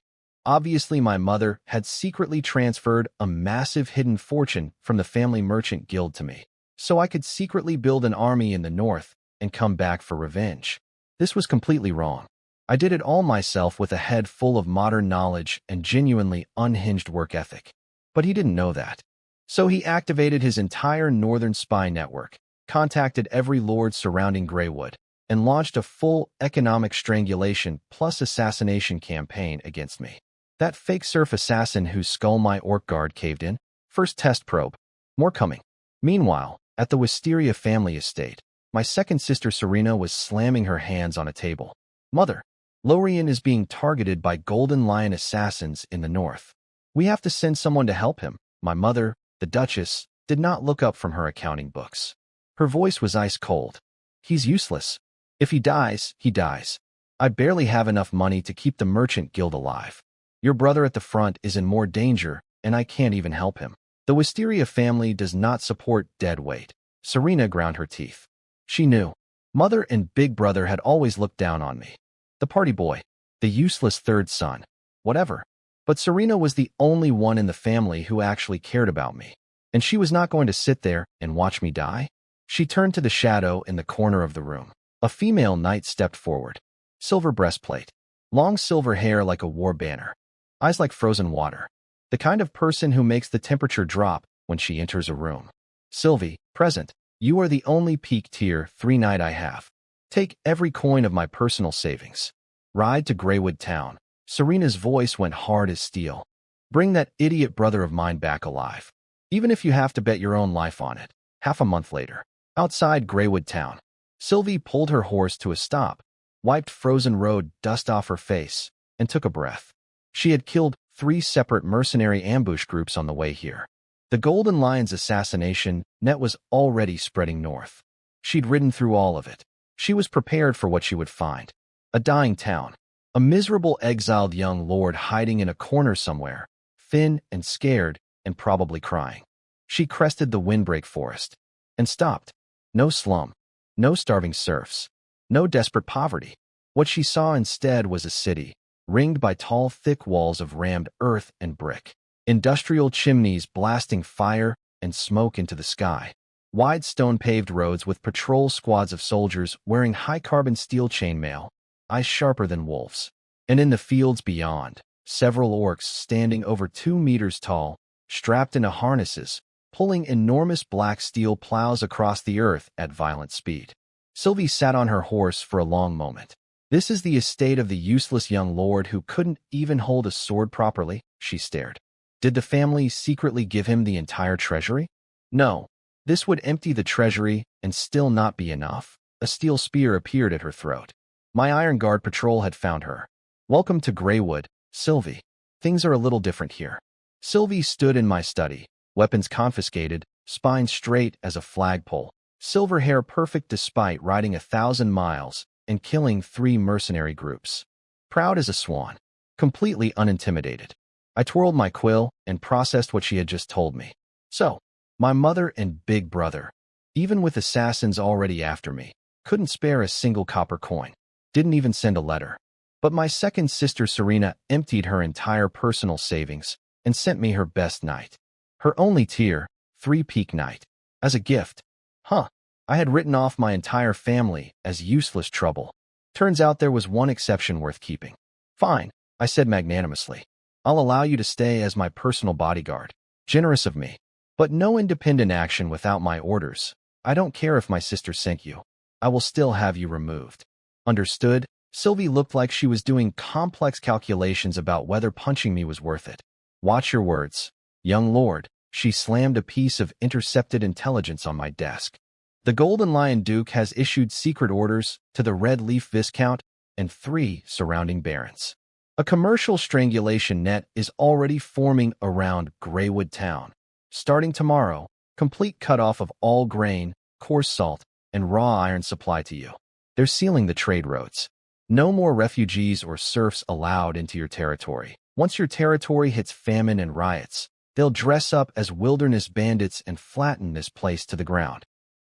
Obviously, my mother had secretly transferred a massive hidden fortune from the family merchant guild to me, so I could secretly build an army in the north and come back for revenge. This was completely wrong. I did it all myself with a head full of modern knowledge and genuinely unhinged work ethic. But he didn't know that. So he activated his entire northern spy network, contacted every lord surrounding Greywood, and launched a full economic strangulation plus assassination campaign against me. That fake serf assassin whose skull my orc guard caved in. First test probe. More coming. Meanwhile, at the Wisteria family estate, my second sister Serena was slamming her hands on a table. Mother, Lorian is being targeted by Golden Lion assassins in the north. We have to send someone to help him. My mother, the Duchess, did not look up from her accounting books. Her voice was ice cold. He's useless. If he dies, he dies. I barely have enough money to keep the merchant guild alive. Your brother at the front is in more danger, and I can't even help him. The Wisteria family does not support dead weight. Serena ground her teeth. She knew. Mother and big brother had always looked down on me. The party boy. The useless third son. Whatever. But Serena was the only one in the family who actually cared about me. And she was not going to sit there and watch me die. She turned to the shadow in the corner of the room. A female knight stepped forward. Silver breastplate. Long silver hair like a war banner. Eyes like frozen water. The kind of person who makes the temperature drop when she enters a room. Sylvie, present. You are the only peak tier 3 knight I have. Take every coin of my personal savings. Ride to Greywood Town. Serena's voice went hard as steel. Bring that idiot brother of mine back alive. Even if you have to bet your own life on it. Half a month later. Outside Greywood Town. Sylvie pulled her horse to a stop, wiped frozen road dust off her face, and took a breath. She had killed 3 separate mercenary ambush groups on the way here. The Golden Lion's assassination net was already spreading north. She'd ridden through all of it. She was prepared for what she would find. A dying town. A miserable exiled young lord hiding in a corner somewhere, thin and scared and probably crying. She crested the windbreak forest and stopped. No slum. No starving serfs. No desperate poverty. What she saw instead was a city, ringed by tall, thick walls of rammed earth and brick. Industrial chimneys blasting fire and smoke into the sky. Wide stone-paved roads with patrol squads of soldiers wearing high-carbon steel chainmail, eyes sharper than wolves. And in the fields beyond, several orcs standing over 2 meters tall, strapped into harnesses, pulling enormous black steel plows across the earth at violent speed. Sylvie sat on her horse for a long moment. "This is the estate of the useless young lord who couldn't even hold a sword properly," she stared. "Did the family secretly give him the entire treasury?" "No. This would empty the treasury and still not be enough." A steel spear appeared at her throat. My Iron Guard patrol had found her. "Welcome to Greywood, Sylvie. Things are a little different here." Sylvie stood in my study, weapons confiscated, spine straight as a flagpole, silver hair perfect despite riding 1,000 miles and killing 3 mercenary groups. Proud as a swan, completely unintimidated. I twirled my quill and processed what she had just told me. So, my mother and big brother, even with assassins already after me, couldn't spare a single copper coin, didn't even send a letter. But my second sister Serena emptied her entire personal savings and sent me her best knight. Her only tier, 3 peak knight. As a gift. Huh. I had written off my entire family as useless trouble. Turns out there was one exception worth keeping. "Fine," I said magnanimously. "I'll allow you to stay as my personal bodyguard." Generous of me. But no independent action without my orders. I don't care if my sister sent you. I will still have you removed. Understood? Sylvie looked like she was doing complex calculations about whether punching me was worth it. "Watch your words, young lord." She slammed a piece of intercepted intelligence on my desk. "The Golden Lion Duke has issued secret orders to the Red Leaf Viscount and 3 surrounding barons. A commercial strangulation net is already forming around Greywood Town. Starting tomorrow, complete cutoff of all grain, coarse salt, and raw iron supply to you. They're sealing the trade roads. No more refugees or serfs allowed into your territory. Once your territory hits famine and riots, they'll dress up as wilderness bandits and flatten this place to the ground."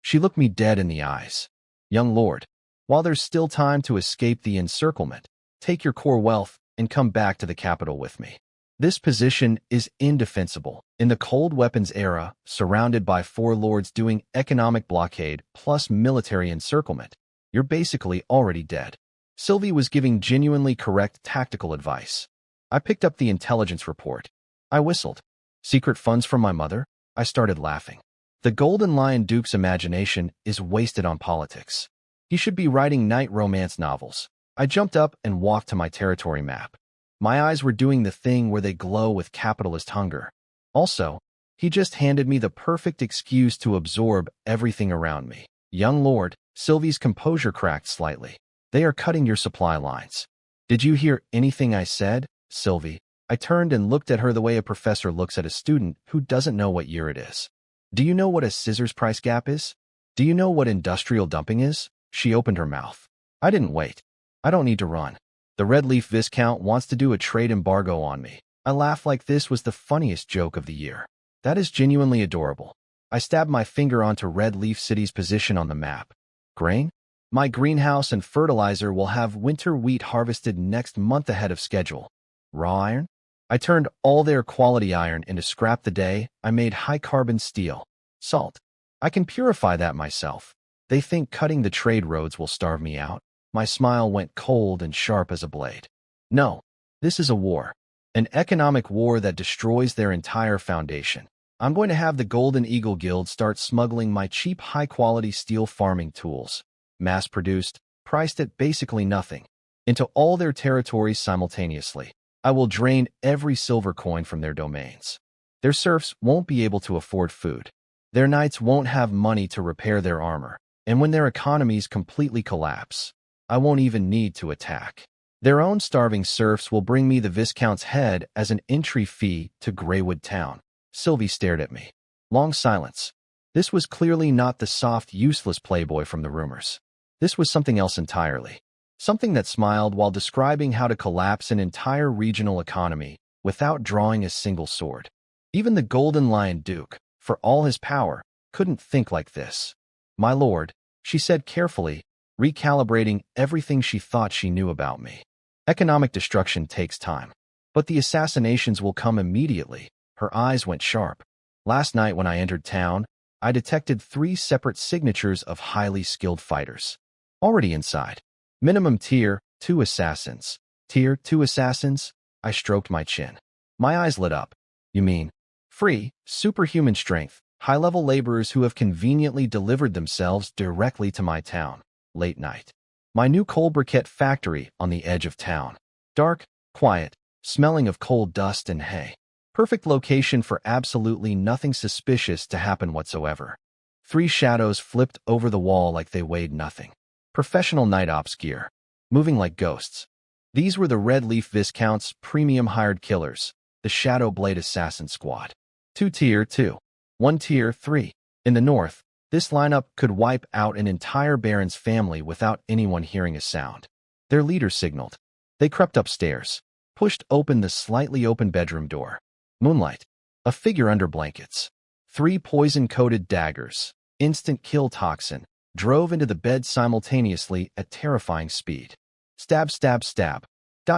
She looked me dead in the eyes. "Young lord, while there's still time to escape the encirclement, take your core wealth and come back to the capital with me. This position is indefensible. In the cold weapons era, surrounded by 4 lords doing economic blockade plus military encirclement, you're basically already dead." Sylvie was giving genuinely correct tactical advice. I picked up the intelligence report. I whistled. "Secret funds from my mother?" I started laughing. The Golden Lion Duke's imagination is wasted on politics. He should be writing knight romance novels. I jumped up and walked to my territory map. My eyes were doing the thing where they glow with capitalist hunger. Also, he just handed me the perfect excuse to absorb everything around me. "Young lord," Sylvie's composure cracked slightly. "They are cutting your supply lines." "Did you hear anything I said, Sylvie?" I turned and looked at her the way a professor looks at a student who doesn't know what year it is. "Do you know what a scissors price gap is? Do you know what industrial dumping is?" She opened her mouth. I didn't wait. "I don't need to run. The Red Leaf Viscount wants to do a trade embargo on me." I laughed like this was the funniest joke of the year. "That is genuinely adorable." I stabbed my finger onto Red Leaf City's position on the map. "Grain? My greenhouse and fertilizer will have winter wheat harvested next month ahead of schedule. Raw iron? I turned all their quality iron into scrap the day I made high-carbon steel. Salt. I can purify that myself. They think cutting the trade roads will starve me out." My smile went cold and sharp as a blade. "No, this is a war. An economic war that destroys their entire foundation. I'm going to have the Golden Eagle Guild start smuggling my cheap high-quality steel farming tools, mass-produced, priced at basically nothing, into all their territories simultaneously. I will drain every silver coin from their domains. Their serfs won't be able to afford food. Their knights won't have money to repair their armor. And when their economies completely collapse, I won't even need to attack. Their own starving serfs will bring me the Viscount's head as an entry fee to Greywood Town." Sylvie stared at me. Long silence. This was clearly not the soft, useless playboy from the rumors. This was something else entirely. Something that smiled while describing how to collapse an entire regional economy without drawing a single sword. Even the Golden Lion Duke, for all his power, couldn't think like this. "My lord," she said carefully, recalibrating everything she thought she knew about me. "Economic destruction takes time, but the assassinations will come immediately." Her eyes went sharp. "Last night when I entered town, I detected 3 separate signatures of highly skilled fighters. Already inside. Minimum tier, 2 assassins. Tier 2 assassins?" I stroked my chin. My eyes lit up. "You mean Free, superhuman strength, high-level laborers who have conveniently delivered themselves directly to my town. Late night. My new coal briquette factory on the edge of town. Dark, quiet, smelling of coal dust and hay. Perfect location for absolutely nothing suspicious to happen whatsoever. 3 shadows flipped over the wall like they weighed nothing. Professional night ops gear. Moving like ghosts. These were the Red Leaf Viscounts premium hired killers, the Shadow Blade Assassin Squad. 2 Tier 2. 1 Tier 3. In the north, this lineup could wipe out an entire baron's family without anyone hearing a sound. Their leader signaled. They crept upstairs, pushed open the slightly open bedroom door. Moonlight. A figure under blankets. 3 poison-coated daggers, instant kill toxin, drove into the bed simultaneously at terrifying speed. Stab, stab, stab.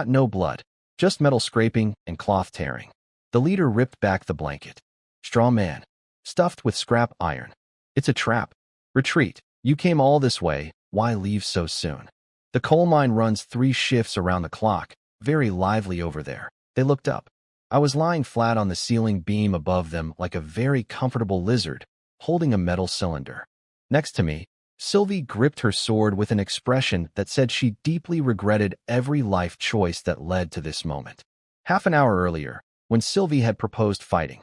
No blood, just metal scraping and cloth tearing. The leader ripped back the blanket. Straw man. Stuffed with scrap iron. It's a trap. Retreat. You came all this way, why leave so soon? The coal mine runs 3 shifts around the clock, very lively over there. They looked up. I was lying flat on the ceiling beam above them like a very comfortable lizard, holding a metal cylinder. Next to me, Sylvie gripped her sword with an expression that said she deeply regretted every life choice that led to this moment. Half an hour earlier, when Sylvie had proposed fighting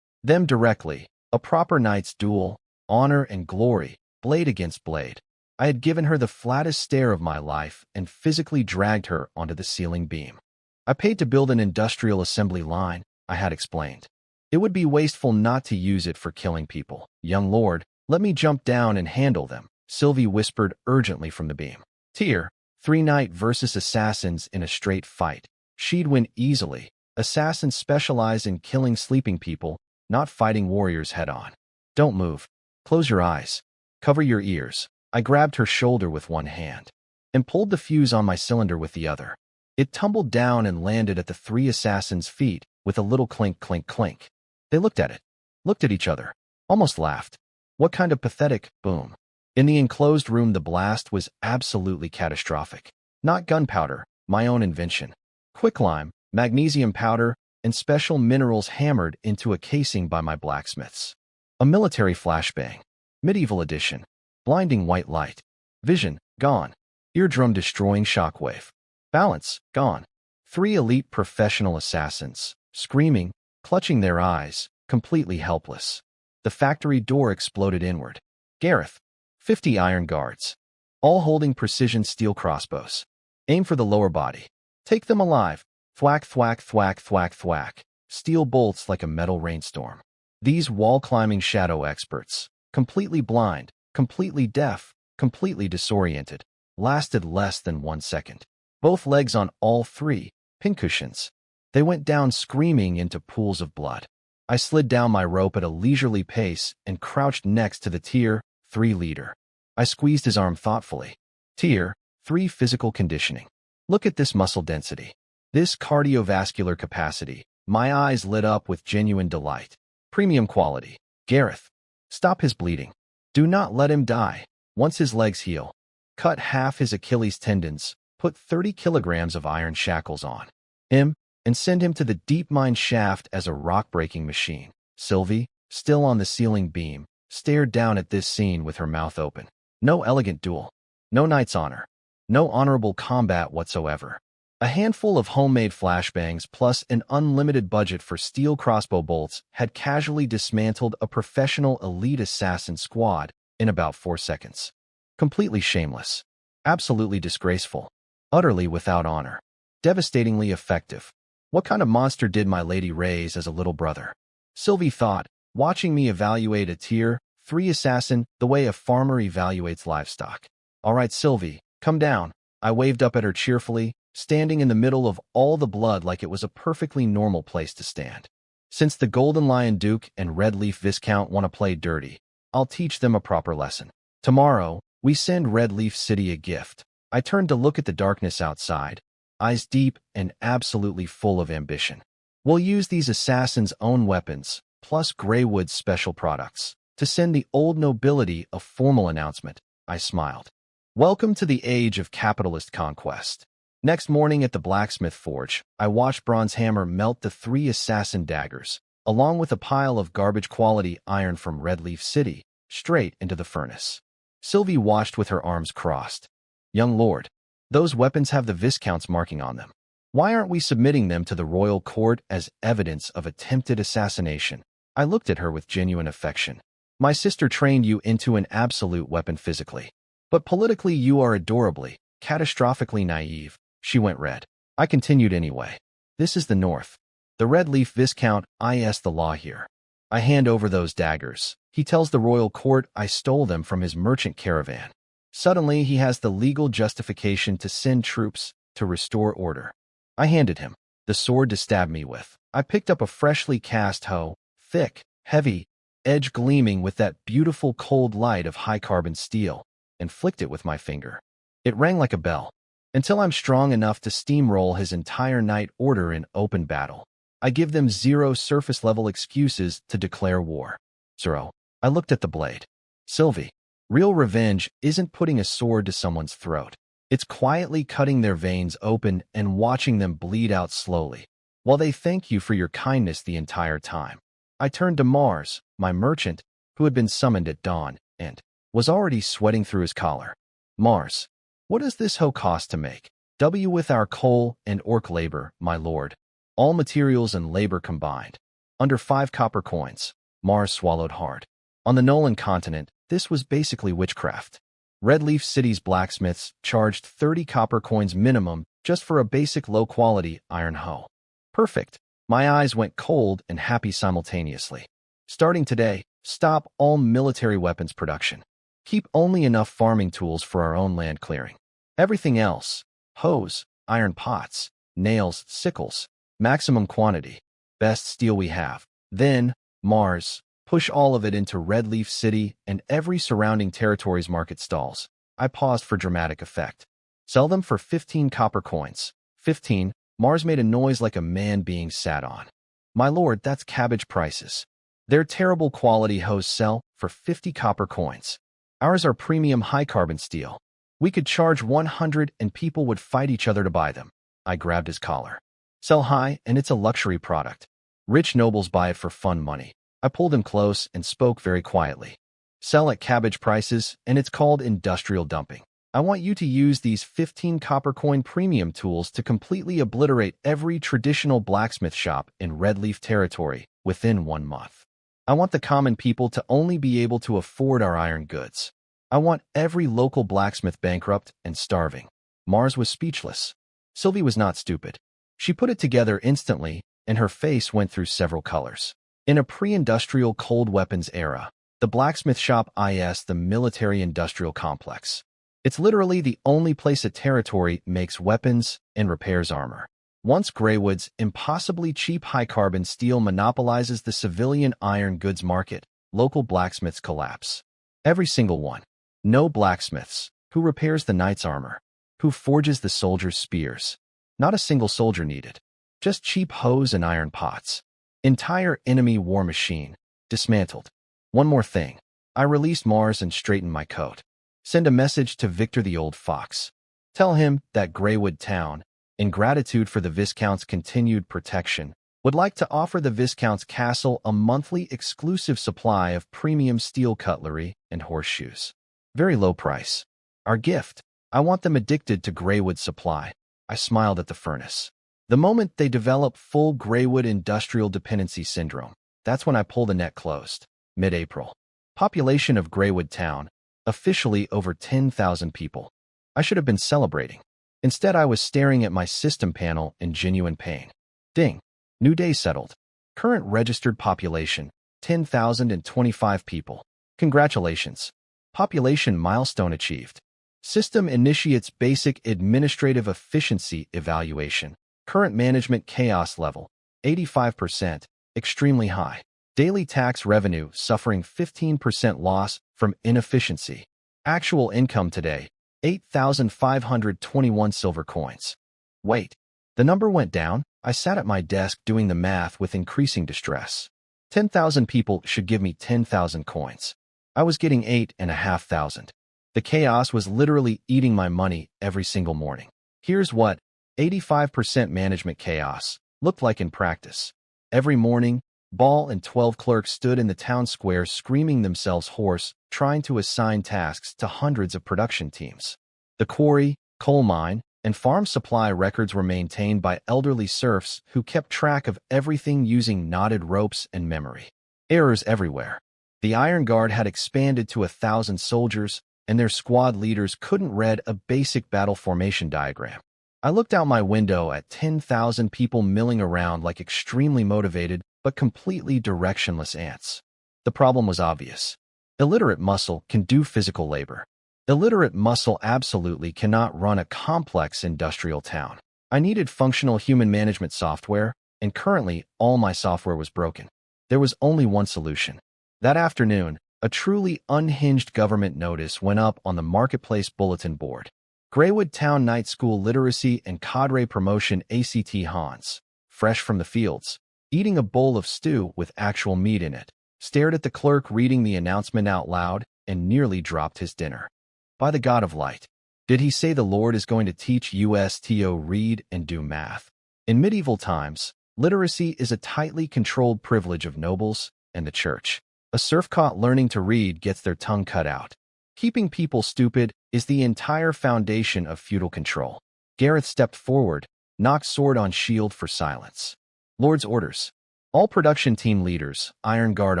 them directly, a proper knight's duel, honor and glory, blade against blade, I had given her the flattest stare of my life and physically dragged her onto the ceiling beam. I paid to build an industrial assembly line, I had explained. It would be wasteful not to use it for killing people. Young lord, let me jump down and handle them, Sylvie whispered urgently from the beam. Tier 3 knight versus assassins in a straight fight. She'd win easily. Assassins specialize in killing sleeping people, not fighting warriors head-on. Don't move. Close your eyes. Cover your ears. I grabbed her shoulder with one hand and pulled the fuse on my cylinder with the other. It tumbled down and landed at the 3 assassins' feet with a little clink, clink, clink. They looked at it, looked at each other, almost laughed. What kind of pathetic boom? In the enclosed room, the blast was absolutely catastrophic. Not gunpowder, my own invention. Quicklime, magnesium powder, and special minerals hammered into a casing by my blacksmiths. A military flashbang. Medieval edition. Blinding white light. Vision, gone. Eardrum-destroying shockwave. Balance, gone. 3 elite professional assassins, screaming, clutching their eyes, completely helpless. The factory door exploded inward. Gareth. 50 iron guards. All holding precision steel crossbows. Aim for the lower body. Take them alive. Thwack, thwack, thwack, thwack, thwack. Steel bolts like a metal rainstorm. These wall-climbing shadow experts, completely blind, completely deaf, completely disoriented, lasted less than 1 second. Both legs on all 3, pincushions. They went down screaming into pools of blood. I slid down my rope at a leisurely pace and crouched next to the Tier 3 leader. I squeezed his arm thoughtfully. Tier 3 physical conditioning. Look at this muscle density. This cardiovascular capacity. My eyes lit up with genuine delight. Premium quality. Gareth. Stop his bleeding. Do not let him die. Once his legs heal, cut half his Achilles tendons, put 30 kilograms of iron shackles on him, and send him to the deep mine shaft as a rock-breaking machine. Sylvie, still on the ceiling beam, stared down at this scene with her mouth open. No elegant duel. No knight's honor. No honorable combat whatsoever. A handful of homemade flashbangs plus an unlimited budget for steel crossbow bolts had casually dismantled a professional elite assassin squad in about 4 seconds. Completely shameless. Absolutely disgraceful. Utterly without honor. Devastatingly effective. What kind of monster did my lady raise as a little brother? Sylvie thought, watching me evaluate a Tier 3 assassin the way a farmer evaluates livestock. All right, Sylvie, come down. I waved up at her cheerfully, standing in the middle of all the blood like it was a perfectly normal place to stand. Since the Golden Lion Duke and Red Leaf Viscount want to play dirty, I'll teach them a proper lesson. Tomorrow, we send Red Leaf City a gift. I turned to look at the darkness outside, eyes deep and absolutely full of ambition. We'll use these assassins' own weapons, plus Greywood's special products, to send the old nobility a formal announcement. I smiled. Welcome to the age of capitalist conquest. Next morning at the blacksmith forge, I watched Bronze Hammer melt the 3 assassin daggers, along with a pile of garbage-quality iron from Red Leaf City, straight into the furnace. Sylvie watched with her arms crossed. Young lord, those weapons have the Viscount's marking on them. Why aren't we submitting them to the royal court as evidence of attempted assassination? I looked at her with genuine affection. My sister trained you into an absolute weapon physically. But politically you are adorably, catastrophically naive. She went red. I continued anyway. This is the North. The Red Leaf Viscount is the law here. I hand over those daggers. He tells the royal court I stole them from his merchant caravan. Suddenly he has the legal justification to send troops to restore order. I handed him the sword to stab me with. I picked up a freshly cast hoe, thick, heavy, edge gleaming with that beautiful cold light of high-carbon steel, and flicked it with my finger. It rang like a bell. Until I'm strong enough to steamroll his entire night order in open battle, I give them zero surface-level excuses to declare war. Zero. I looked at the blade. Sylvie, real revenge isn't putting a sword to someone's throat. It's quietly cutting their veins open and watching them bleed out slowly, while they thank you for your kindness the entire time. I turned to Mars, my merchant, who had been summoned at dawn, and was already sweating through his collar. Mars, what does this hoe cost to make? With our coal and orc labor, my lord. All materials and labor combined. Under 5 copper coins. Mars swallowed hard. On the Nolan continent, this was basically witchcraft. Red Leaf City's blacksmiths charged 30 copper coins minimum just for a basic low-quality iron hoe. Perfect. My eyes went cold and happy simultaneously. Starting today, stop all military weapons production. Keep only enough farming tools for our own land clearing. Everything else, hoes, iron pots, nails, sickles, maximum quantity, best steel we have. Then, Mars, push all of it into Red Leaf City and every surrounding territory's market stalls. I paused for dramatic effect. Sell them for 15 copper coins. 15. Mars made a noise like a man being sat on. My lord, that's cabbage prices. Their terrible quality hoes sell for 50 copper coins. Ours are premium high-carbon steel. We could charge 100 and people would fight each other to buy them. I grabbed his collar. Sell high and it's a luxury product. Rich nobles buy it for fun money. I pulled him close and spoke very quietly. Sell at cabbage prices and it's called industrial dumping. I want you to use these 15 copper coin premium tools to completely obliterate every traditional blacksmith shop in Red Leaf territory within 1 month. I want the common people to only be able to afford our iron goods. I want every local blacksmith bankrupt and starving. Mars was speechless. Sylvie was not stupid. She put it together instantly, and her face went through several colors. In a pre-industrial cold weapons era, the blacksmith shop is the military-industrial complex. It's literally the only place a territory makes weapons and repairs armor. Once Greywood's impossibly cheap high-carbon steel monopolizes the civilian iron goods market, local blacksmiths collapse. Every single one. No blacksmiths. Who repairs the knight's armor? Who forges the soldier's spears? Not a single soldier needed. Just cheap hoes and iron pots. Entire enemy war machine. Dismantled. One more thing. I released Mars and straightened my coat. Send a message to Victor the Old Fox. Tell him that Greywood Town, in gratitude for the Viscount's continued protection, would like to offer the Viscount's castle a monthly exclusive supply of premium steel cutlery and horseshoes. Very low price. Our gift. I want them addicted to Greywood supply. I smiled at the furnace. The moment they develop full Greywood industrial dependency syndrome, that's when I pull the net closed. Mid-April. Population of Greywood Town, officially over 10,000 people. I should have been celebrating. Instead, I was staring at my system panel in genuine pain. Ding. New day settled. Current registered population, 10,025 people. Congratulations. Population milestone achieved. System initiates basic administrative efficiency evaluation. Current management chaos level, 85%, extremely high. Daily tax revenue suffering 15% loss from inefficiency. Actual income today, 8,521 silver coins. Wait, the number went down? I sat at my desk doing the math with increasing distress. 10,000 people should give me 10,000 coins. I was getting 8,500. The chaos was literally eating my money every single morning. Here's what 85% management chaos looked like in practice. Every morning, Ball and 12 clerks stood in the town square screaming themselves hoarse, trying to assign tasks to hundreds of production teams. The quarry, coal mine, and farm supply records were maintained by elderly serfs who kept track of everything using knotted ropes and memory. Errors everywhere. The Iron Guard had expanded to 1,000 soldiers, and their squad leaders couldn't read a basic battle formation diagram. I looked out my window at 10,000 people milling around like extremely motivated but completely directionless ants. The problem was obvious. Illiterate muscle can do physical labor. Illiterate muscle absolutely cannot run a complex industrial town. I needed functional human management software, and currently all my software was broken. There was only one solution. That afternoon, a truly unhinged government notice went up on the marketplace bulletin board. Greywood Town Night School Literacy and Cadre Promotion ACT Hans, fresh from the fields, eating a bowl of stew with actual meat in it, stared at the clerk reading the announcement out loud and nearly dropped his dinner. By the God of light, did he say the Lord is going to teach us to read and do math? In medieval times, literacy is a tightly controlled privilege of nobles and the church. A serf caught learning to read gets their tongue cut out. Keeping people stupid is the entire foundation of feudal control. Gareth stepped forward, knocked sword on shield for silence. Lord's orders. All production team leaders, Iron Guard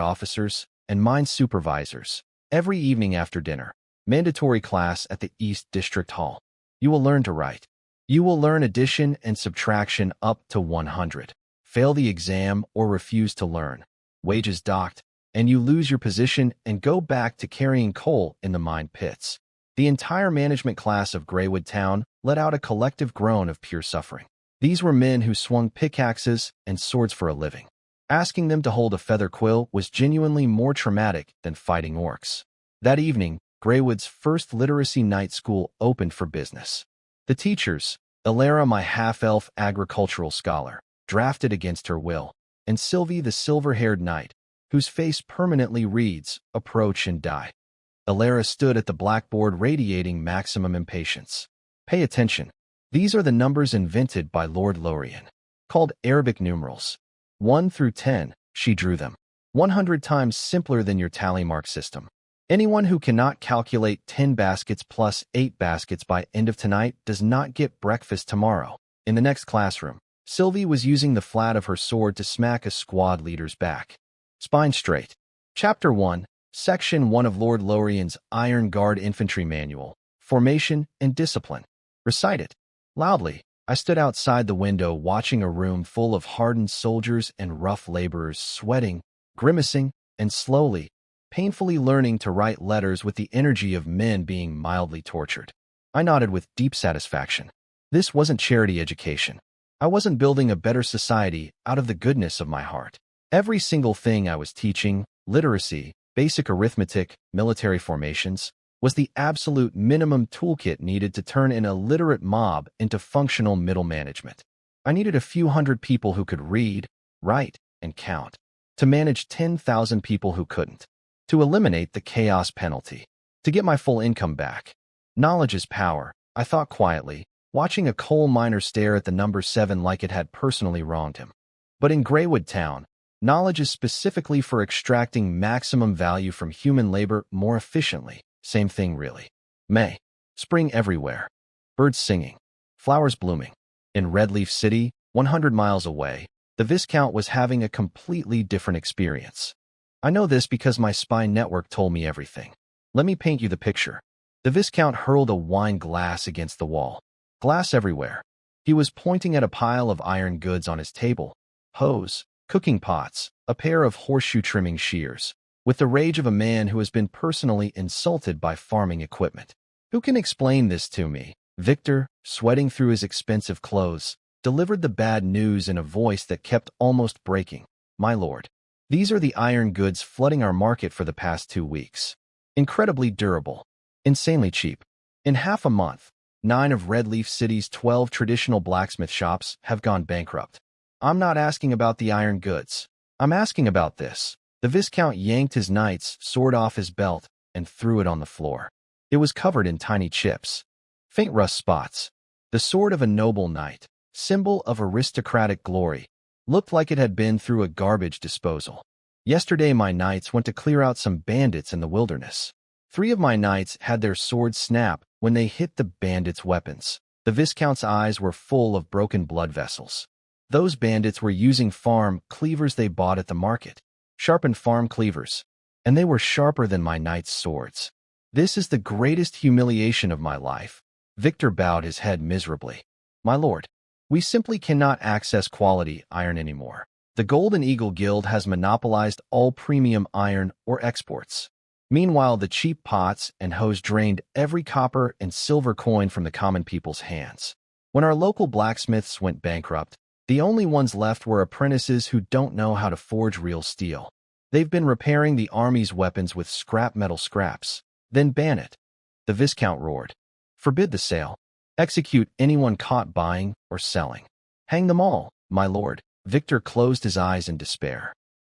officers, and mine supervisors, every evening after dinner. Mandatory class at the East District Hall. You will learn to write. You will learn addition and subtraction up to 100. Fail the exam or refuse to learn. Wages docked, and you lose your position and go back to carrying coal in the mine pits. The entire management class of Greywood Town let out a collective groan of pure suffering. These were men who swung pickaxes and swords for a living. Asking them to hold a feather quill was genuinely more traumatic than fighting orcs. That evening, Greywood's first literacy night school opened for business. The teachers, Ilara, my half-elf agricultural scholar, drafted against her will, and Sylvie, the silver-haired knight, whose face permanently reads, approach and die. Ilara stood at the blackboard radiating maximum impatience. Pay attention. These are the numbers invented by Lord Lorian. Called Arabic numerals. 1 through 10, she drew them. 100 times simpler than your tally mark system. Anyone who cannot calculate 10 baskets plus 8 baskets by end of tonight does not get breakfast tomorrow. In the next classroom, Sylvie was using the flat of her sword to smack a squad leader's back. Spine straight. Chapter 1, Section 1 of Lord Lorian's Iron Guard Infantry Manual, Formation and Discipline. Recite it. Loudly, I stood outside the window watching a room full of hardened soldiers and rough laborers sweating, grimacing, and slowly, painfully learning to write letters with the energy of men being mildly tortured. I nodded with deep satisfaction. This wasn't charity education. I wasn't building a better society out of the goodness of my heart. Every single thing I was teaching, literacy, basic arithmetic, military formations, was the absolute minimum toolkit needed to turn an illiterate mob into functional middle management. I needed a few hundred people who could read, write, and count, to manage 10,000 people who couldn't. To eliminate the chaos penalty. To get my full income back. Knowledge is power, I thought quietly, watching a coal miner stare at the number 7 like it had personally wronged him. But in Greywood Town, knowledge is specifically for extracting maximum value from human labor more efficiently. Same thing really. May. Spring everywhere. Birds singing. Flowers blooming. In Redleaf City, 100 miles away, the Viscount was having a completely different experience. I know this because my spine network told me everything. Let me paint you the picture. The Viscount hurled a wine glass against the wall. Glass everywhere. He was pointing at a pile of iron goods on his table. Hose, cooking pots, a pair of horseshoe trimming shears. With the rage of a man who has been personally insulted by farming equipment. Who can explain this to me? Victor, sweating through his expensive clothes, delivered the bad news in a voice that kept almost breaking. My lord. These are the iron goods flooding our market for the past 2 weeks. Incredibly durable. Insanely cheap. In half a month, 9 of Redleaf City's 12 traditional blacksmith shops have gone bankrupt. I'm not asking about the iron goods. I'm asking about this. The Viscount yanked his knight's sword off his belt and threw it on the floor. It was covered in tiny chips. Faint rust spots. The sword of a noble knight. Symbol of aristocratic glory. Looked like it had been through a garbage disposal. Yesterday my knights went to clear out some bandits in the wilderness. 3 of my knights had their swords snap when they hit the bandits' weapons. The Viscount's eyes were full of broken blood vessels. Those bandits were using farm cleavers they bought at the market. Sharpened farm cleavers. And they were sharper than my knights' swords. This is the greatest humiliation of my life. Victor bowed his head miserably. My lord, we simply cannot access quality iron anymore. The Golden Eagle Guild has monopolized all premium iron or exports. Meanwhile, the cheap pots and hoes drained every copper and silver coin from the common people's hands. When our local blacksmiths went bankrupt, the only ones left were apprentices who don't know how to forge real steel. They've been repairing the army's weapons with scrap metal scraps. Then ban it. The Viscount roared. Forbid the sale. Execute anyone caught buying or selling. Hang them all, my lord. Victor closed his eyes in despair.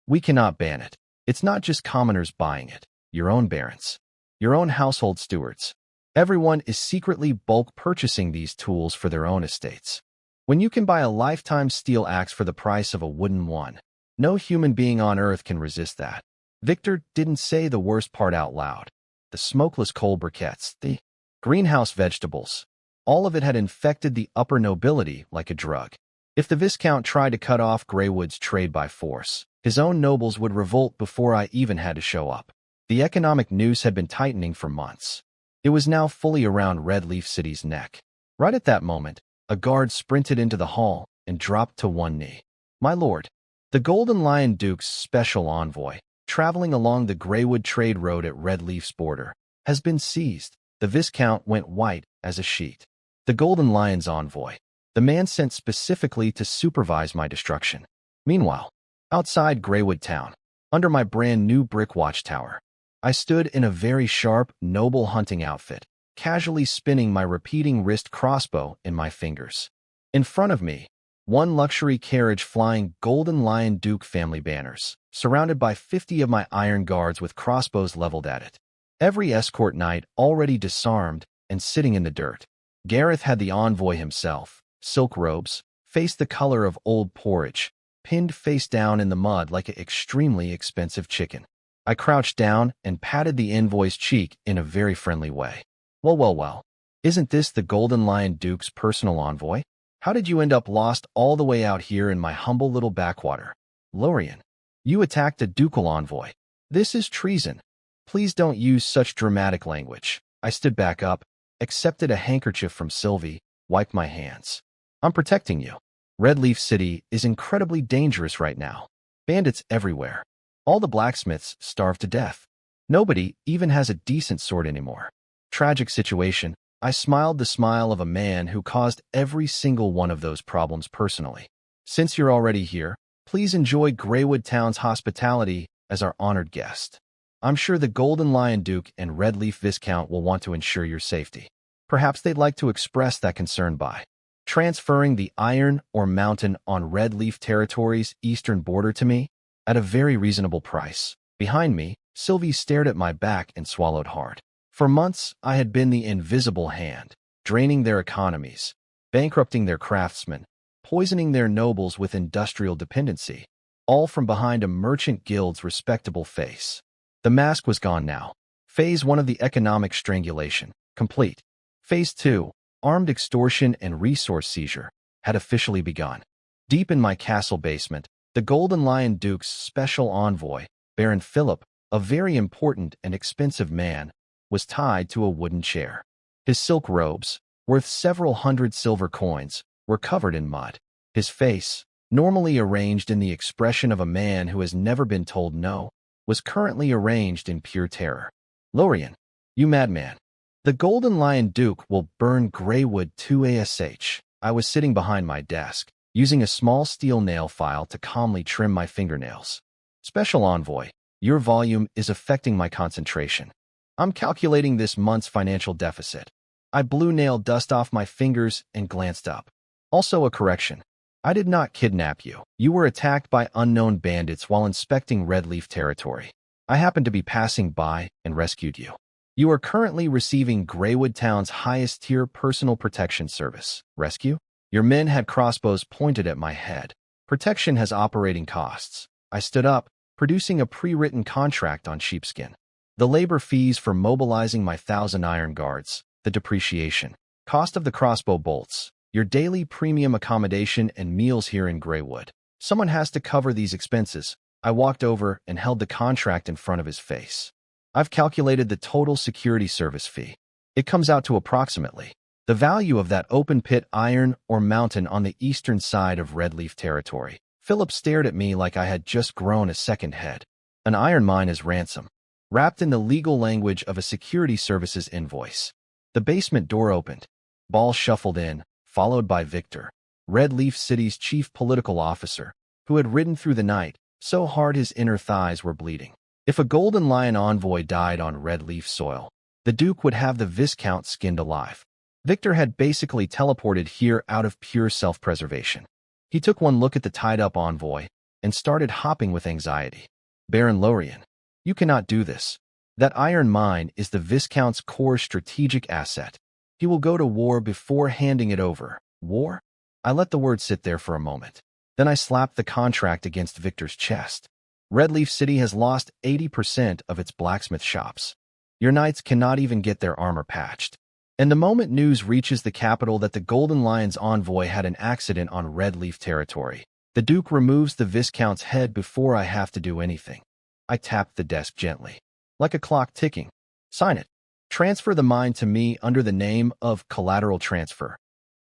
We cannot ban it. It's not just commoners buying it. Your own barons. Your own household stewards. Everyone is secretly bulk purchasing these tools for their own estates. When you can buy a lifetime steel axe for the price of a wooden one, no human being on earth can resist that. Victor didn't say the worst part out loud. The smokeless coal briquettes, the greenhouse vegetables, all of it had infected the upper nobility like a drug. If the Viscount tried to cut off Greywood's trade by force, his own nobles would revolt before I even had to show up. The economic noose had been tightening for months. It was now fully around Red Leaf City's neck. Right at that moment, a guard sprinted into the hall and dropped to one knee. My lord, the Golden Lion Duke's special envoy, traveling along the Greywood trade road at Red Leaf's border, has been seized. The Viscount went white as a sheet. The Golden Lion's envoy, the man sent specifically to supervise my destruction. Meanwhile, outside Greywood town, under my brand new brick watchtower, I stood in a very sharp, noble hunting outfit, casually spinning my repeating wrist crossbow in my fingers. In front of me, one luxury carriage flying Golden Lion Duke family banners, surrounded by 50 of my iron guards with crossbows leveled at it. Every escort knight already disarmed and sitting in the dirt. Gareth had the envoy himself, silk robes, face the color of old porridge, pinned face down in the mud like an extremely expensive chicken. I crouched down and patted the envoy's cheek in a very friendly way. Well. Isn't this the Golden Lion Duke's personal envoy? How did you end up lost all the way out here in my humble little backwater? Lorian, you attacked a ducal envoy. This is treason. Please don't use such dramatic language. I stood back up, accepted a handkerchief from Sylvie, wiped my hands. I'm protecting you. Red Leaf City is incredibly dangerous right now. Bandits everywhere. All the blacksmiths starved to death. Nobody even has a decent sword anymore. Tragic situation. I smiled the smile of a man who caused every single one of those problems personally. Since you're already here, please enjoy Greywood Town's hospitality as our honored guest. I'm sure the Golden Lion Duke and Red Leaf Viscount will want to ensure your safety. Perhaps they'd like to express that concern by transferring the Iron or Mountain on Red Leaf Territory's eastern border to me at a very reasonable price. Behind me, Sylvie stared at my back and swallowed hard. For months, I had been the invisible hand, draining their economies, bankrupting their craftsmen, poisoning their nobles with industrial dependency, all from behind a merchant guild's respectable face. The mask was gone now. Phase 1 of the economic strangulation, complete. Phase 2, armed extortion and resource seizure, had officially begun. Deep in my castle basement, the Golden Lion Duke's special envoy, Baron Philip, a very important and expensive man, was tied to a wooden chair. His silk robes, worth several hundred silver coins, were covered in mud. His face, normally arranged in the expression of a man who has never been told no, was currently arranged in pure terror. Lorian, you madman. The Golden Lion Duke will burn Greywood 2ASH. I was sitting behind my desk, using a small steel nail file to calmly trim my fingernails. Special Envoy, your volume is affecting my concentration. I'm calculating this month's financial deficit. I blew nail dust off my fingers and glanced up. Also a correction. I did not kidnap you. You were attacked by unknown bandits while inspecting Red Leaf territory. I happened to be passing by and rescued you. You are currently receiving Greywood Town's highest tier personal protection service. Rescue? Your men had crossbows pointed at my head. Protection has operating costs. I stood up, producing a pre-written contract on sheepskin. The labor fees for mobilizing my 1,000 iron guards, the depreciation, cost of the crossbow bolts, your daily premium accommodation and meals here in Greywood. Someone has to cover these expenses. I walked over and held the contract in front of his face. I've calculated the total security service fee. It comes out to approximately the value of that open pit iron ore mountain on the eastern side of Redleaf territory. Philip stared at me like I had just grown a second head. An iron mine is ransom, wrapped in the legal language of a security services invoice. The basement door opened. Ball shuffled in, followed by Victor, Redleaf City's chief political officer, who had ridden through the night so hard his inner thighs were bleeding. If a Golden Lion envoy died on Redleaf soil, the Duke would have the Viscount skinned alive. Victor had basically teleported here out of pure self-preservation. He took one look at the tied-up envoy and started hopping with anxiety. Baron Lorian, you cannot do this. That iron mine is the Viscount's core strategic asset. He will go to war before handing it over. War? I let the word sit there for a moment. Then I slapped the contract against Victor's chest. Redleaf City has lost 80% of its blacksmith shops. Your knights cannot even get their armor patched. And the moment news reaches the capital that the Golden Lion's envoy had an accident on Redleaf territory, the Duke removes the Viscount's head before I have to do anything. I tapped the desk gently, like a clock ticking. Sign it. Transfer the mine to me under the name of collateral transfer.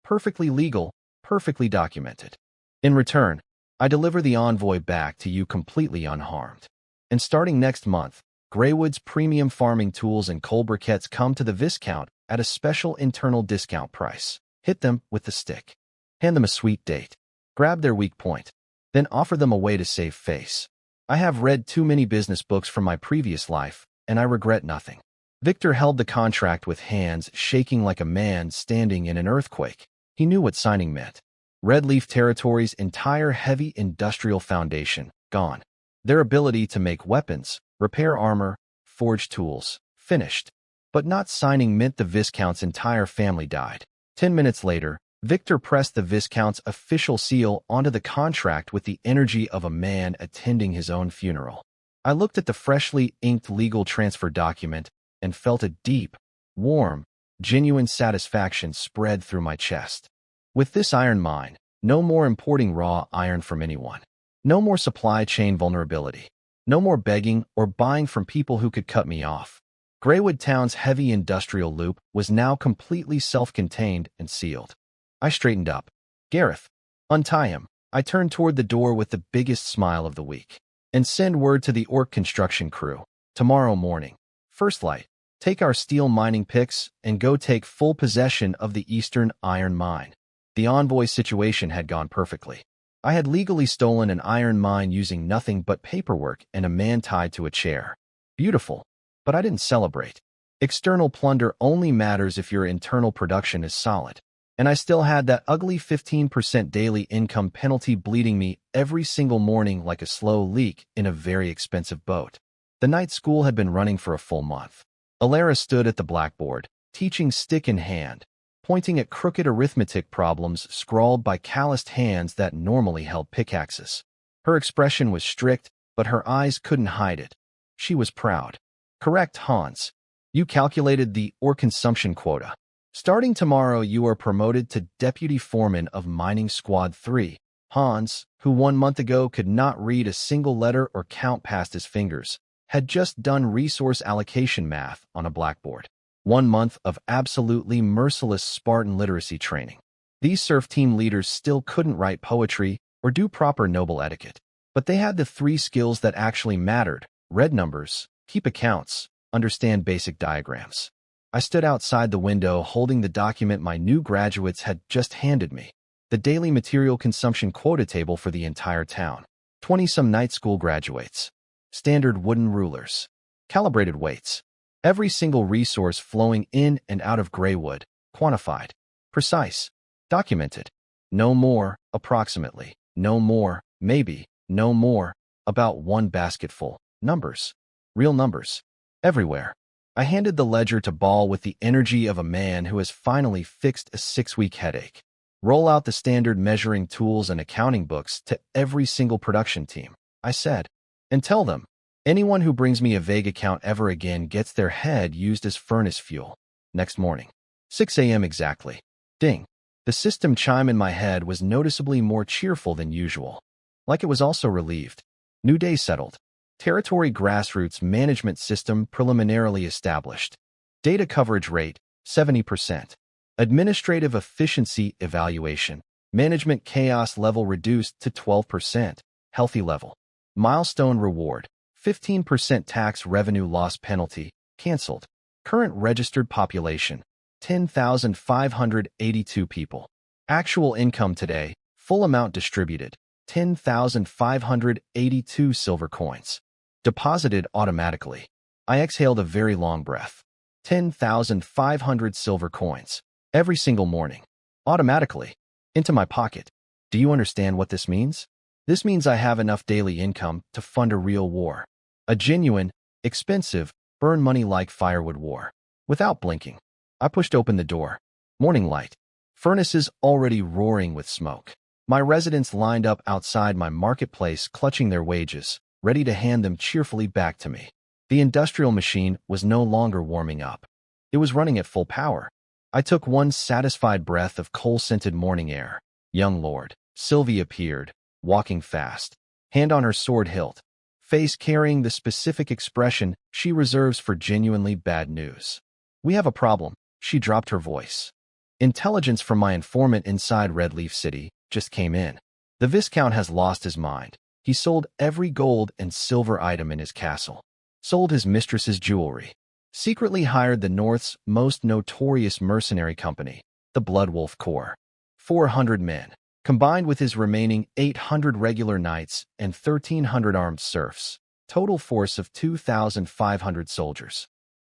Perfectly legal, perfectly documented. In return, I deliver the envoy back to you completely unharmed. And starting next month, Greywood's premium farming tools and coal briquettes come to the Viscount at a special internal discount price. Hit them with the stick. Hand them a sweet date. Grab their weak point. Then offer them a way to save face. I have read too many business books from my previous life, and I regret nothing. Victor held the contract with hands shaking like a man standing in an earthquake. He knew what signing meant. Redleaf Territory's entire heavy industrial foundation, gone. Their ability to make weapons, repair armor, forge tools, finished. But not signing meant the Viscount's entire family died. 10 minutes later, Victor pressed the Viscount's official seal onto the contract with the energy of a man attending his own funeral. I looked at the freshly inked legal transfer document and felt a deep, warm, genuine satisfaction spread through my chest. With this iron mine, no more importing raw iron from anyone. No more supply chain vulnerability. No more begging or buying from people who could cut me off. Greywood Town's heavy industrial loop was now completely self-contained and sealed. I straightened up. Gareth, untie him. I turned toward the door with the biggest smile of the week. And send word to the orc construction crew. Tomorrow morning, first light, take our steel mining picks and go take full possession of the eastern iron mine. The envoy situation had gone perfectly. I had legally stolen an iron mine using nothing but paperwork and a man tied to a chair. Beautiful, but I didn't celebrate. External plunder only matters if your internal production is solid. And I still had that ugly 15% daily income penalty bleeding me every single morning like a slow leak in a very expensive boat. The night school had been running for a full month. Alara stood at the blackboard, teaching stick in hand, pointing at crooked arithmetic problems scrawled by calloused hands that normally held pickaxes. Her expression was strict, but her eyes couldn't hide it. She was proud. Correct, Hans. You calculated the ore consumption quota. Starting tomorrow, you are promoted to Deputy Foreman of Mining Squad 3. Hans, who 1 month ago could not read a single letter or count past his fingers, had just done resource allocation math on a blackboard. 1 month of absolutely merciless Spartan literacy training. These serf team leaders still couldn't write poetry or do proper noble etiquette, but they had the 3 skills that actually mattered: read numbers, keep accounts, understand basic diagrams. I stood outside the window holding the document my new graduates had just handed me, the daily material consumption quota table for the entire town. 20-some night school graduates. Standard wooden rulers. Calibrated weights. Every single resource flowing in and out of Greywood, quantified, precise, documented. No more, approximately. No more, maybe. No more, about 1 basketful. Numbers. Real numbers. Everywhere. I handed the ledger to Ball with the energy of a man who has finally fixed a 6-week headache. Roll out the standard measuring tools and accounting books to every single production team, I said. And tell them, anyone who brings me a vague account ever again gets their head used as furnace fuel. Next morning, 6 a.m. exactly. Ding. The system chime in my head was noticeably more cheerful than usual. Like it was also relieved. New day settled. Territory grassroots management system preliminarily established. Data coverage rate, 70%. Administrative efficiency evaluation. Management chaos level reduced to 12%. Healthy level. Milestone reward. 15% tax revenue loss penalty. Cancelled. Current registered population. 10,582 people. Actual income today. Full amount distributed. 10,582 silver coins. Deposited automatically. I exhaled a very long breath. 10,500 silver coins. Every single morning. Automatically. Into my pocket. Do you understand what this means? This means I have enough daily income to fund a real war. A genuine, expensive, burn money like firewood war. Without blinking, I pushed open the door. Morning light. Furnaces already roaring with smoke. My residents lined up outside my marketplace clutching their wages, ready to hand them cheerfully back to me. The industrial machine was no longer warming up. It was running at full power. I took one satisfied breath of coal-scented morning air. Young lord, Sylvie appeared, walking fast, hand on her sword hilt, face carrying the specific expression she reserves for genuinely bad news. We have a problem, she dropped her voice. Intelligence from my informant inside Red Leaf City just came in. The Viscount has lost his mind. He sold every gold and silver item in his castle. Sold his mistress's jewelry. Secretly hired the North's most notorious mercenary company, the Bloodwolf Corps. 400 men, combined with his remaining 800 regular knights and 1,300 armed serfs. Total force of 2,500 soldiers.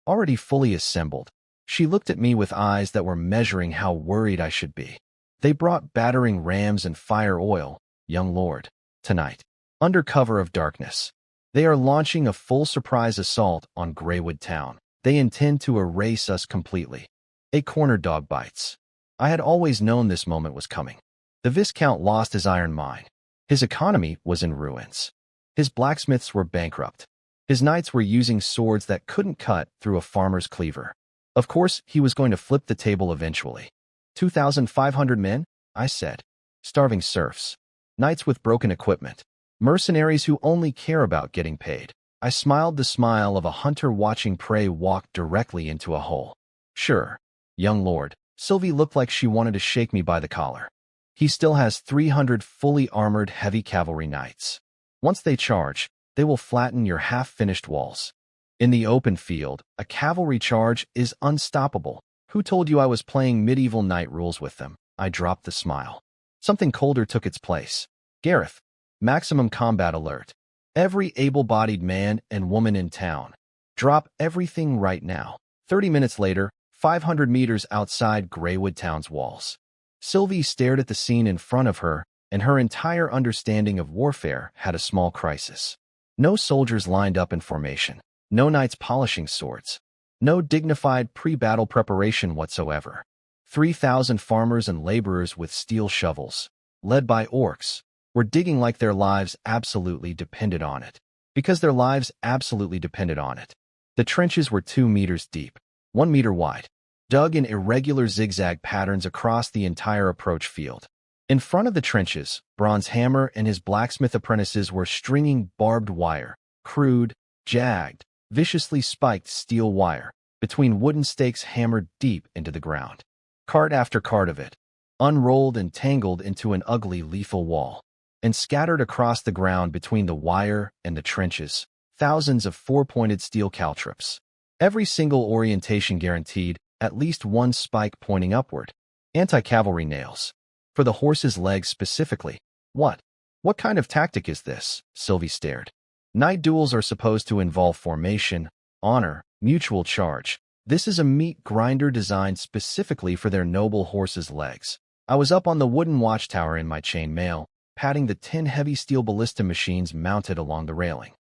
Already fully assembled. She looked at me with eyes that were measuring how worried I should be. They brought battering rams and fire oil, young lord, tonight. Under cover of darkness. They are launching a full surprise assault on Greywood Town. They intend to erase us completely. A corner dog bites. I had always known this moment was coming. The Viscount lost his iron mine. His economy was in ruins. His blacksmiths were bankrupt. His knights were using swords that couldn't cut through a farmer's cleaver. Of course, he was going to flip the table eventually. 2,500 men? I said. Starving serfs. Knights with broken equipment. Mercenaries who only care about getting paid. I smiled the smile of a hunter watching prey walk directly into a hole. Sure, young lord. Sylvie looked like she wanted to shake me by the collar. He still has 300 fully armored heavy cavalry knights. Once they charge, they will flatten your half-finished walls. In the open field, a cavalry charge is unstoppable. Who told you I was playing medieval knight rules with them? I dropped the smile. Something colder took its place. Gareth. Maximum combat alert. Every able-bodied man and woman in town. Drop everything right now. 30 minutes later, 500 meters outside Greywood Town's walls. Sylvie stared at the scene in front of her, and her entire understanding of warfare had a small crisis. No soldiers lined up in formation. No knights polishing swords. No dignified pre-battle preparation whatsoever. 3,000 farmers and laborers with steel shovels, led by orcs, were digging like their lives absolutely depended on it. Because their lives absolutely depended on it. The trenches were 2 meters deep, 1 meter wide, dug in irregular zigzag patterns across the entire approach field. In front of the trenches, Bronze Hammer and his blacksmith apprentices were stringing barbed wire, crude, jagged, viciously spiked steel wire, between wooden stakes hammered deep into the ground. Cart after cart of it, unrolled and tangled into an ugly lethal wall, and scattered across the ground between the wire and the trenches, thousands of four-pointed steel caltrops. Every single orientation guaranteed at least one spike pointing upward. Anti-cavalry nails. For the horse's legs specifically. What? What kind of tactic is this? Sylvie stared. Knight duels are supposed to involve formation, honor, mutual charge. This is a meat grinder designed specifically for their noble horse's legs. I was up on the wooden watchtower in my chain mail, patting the 10 heavy steel ballista machines mounted along the railing.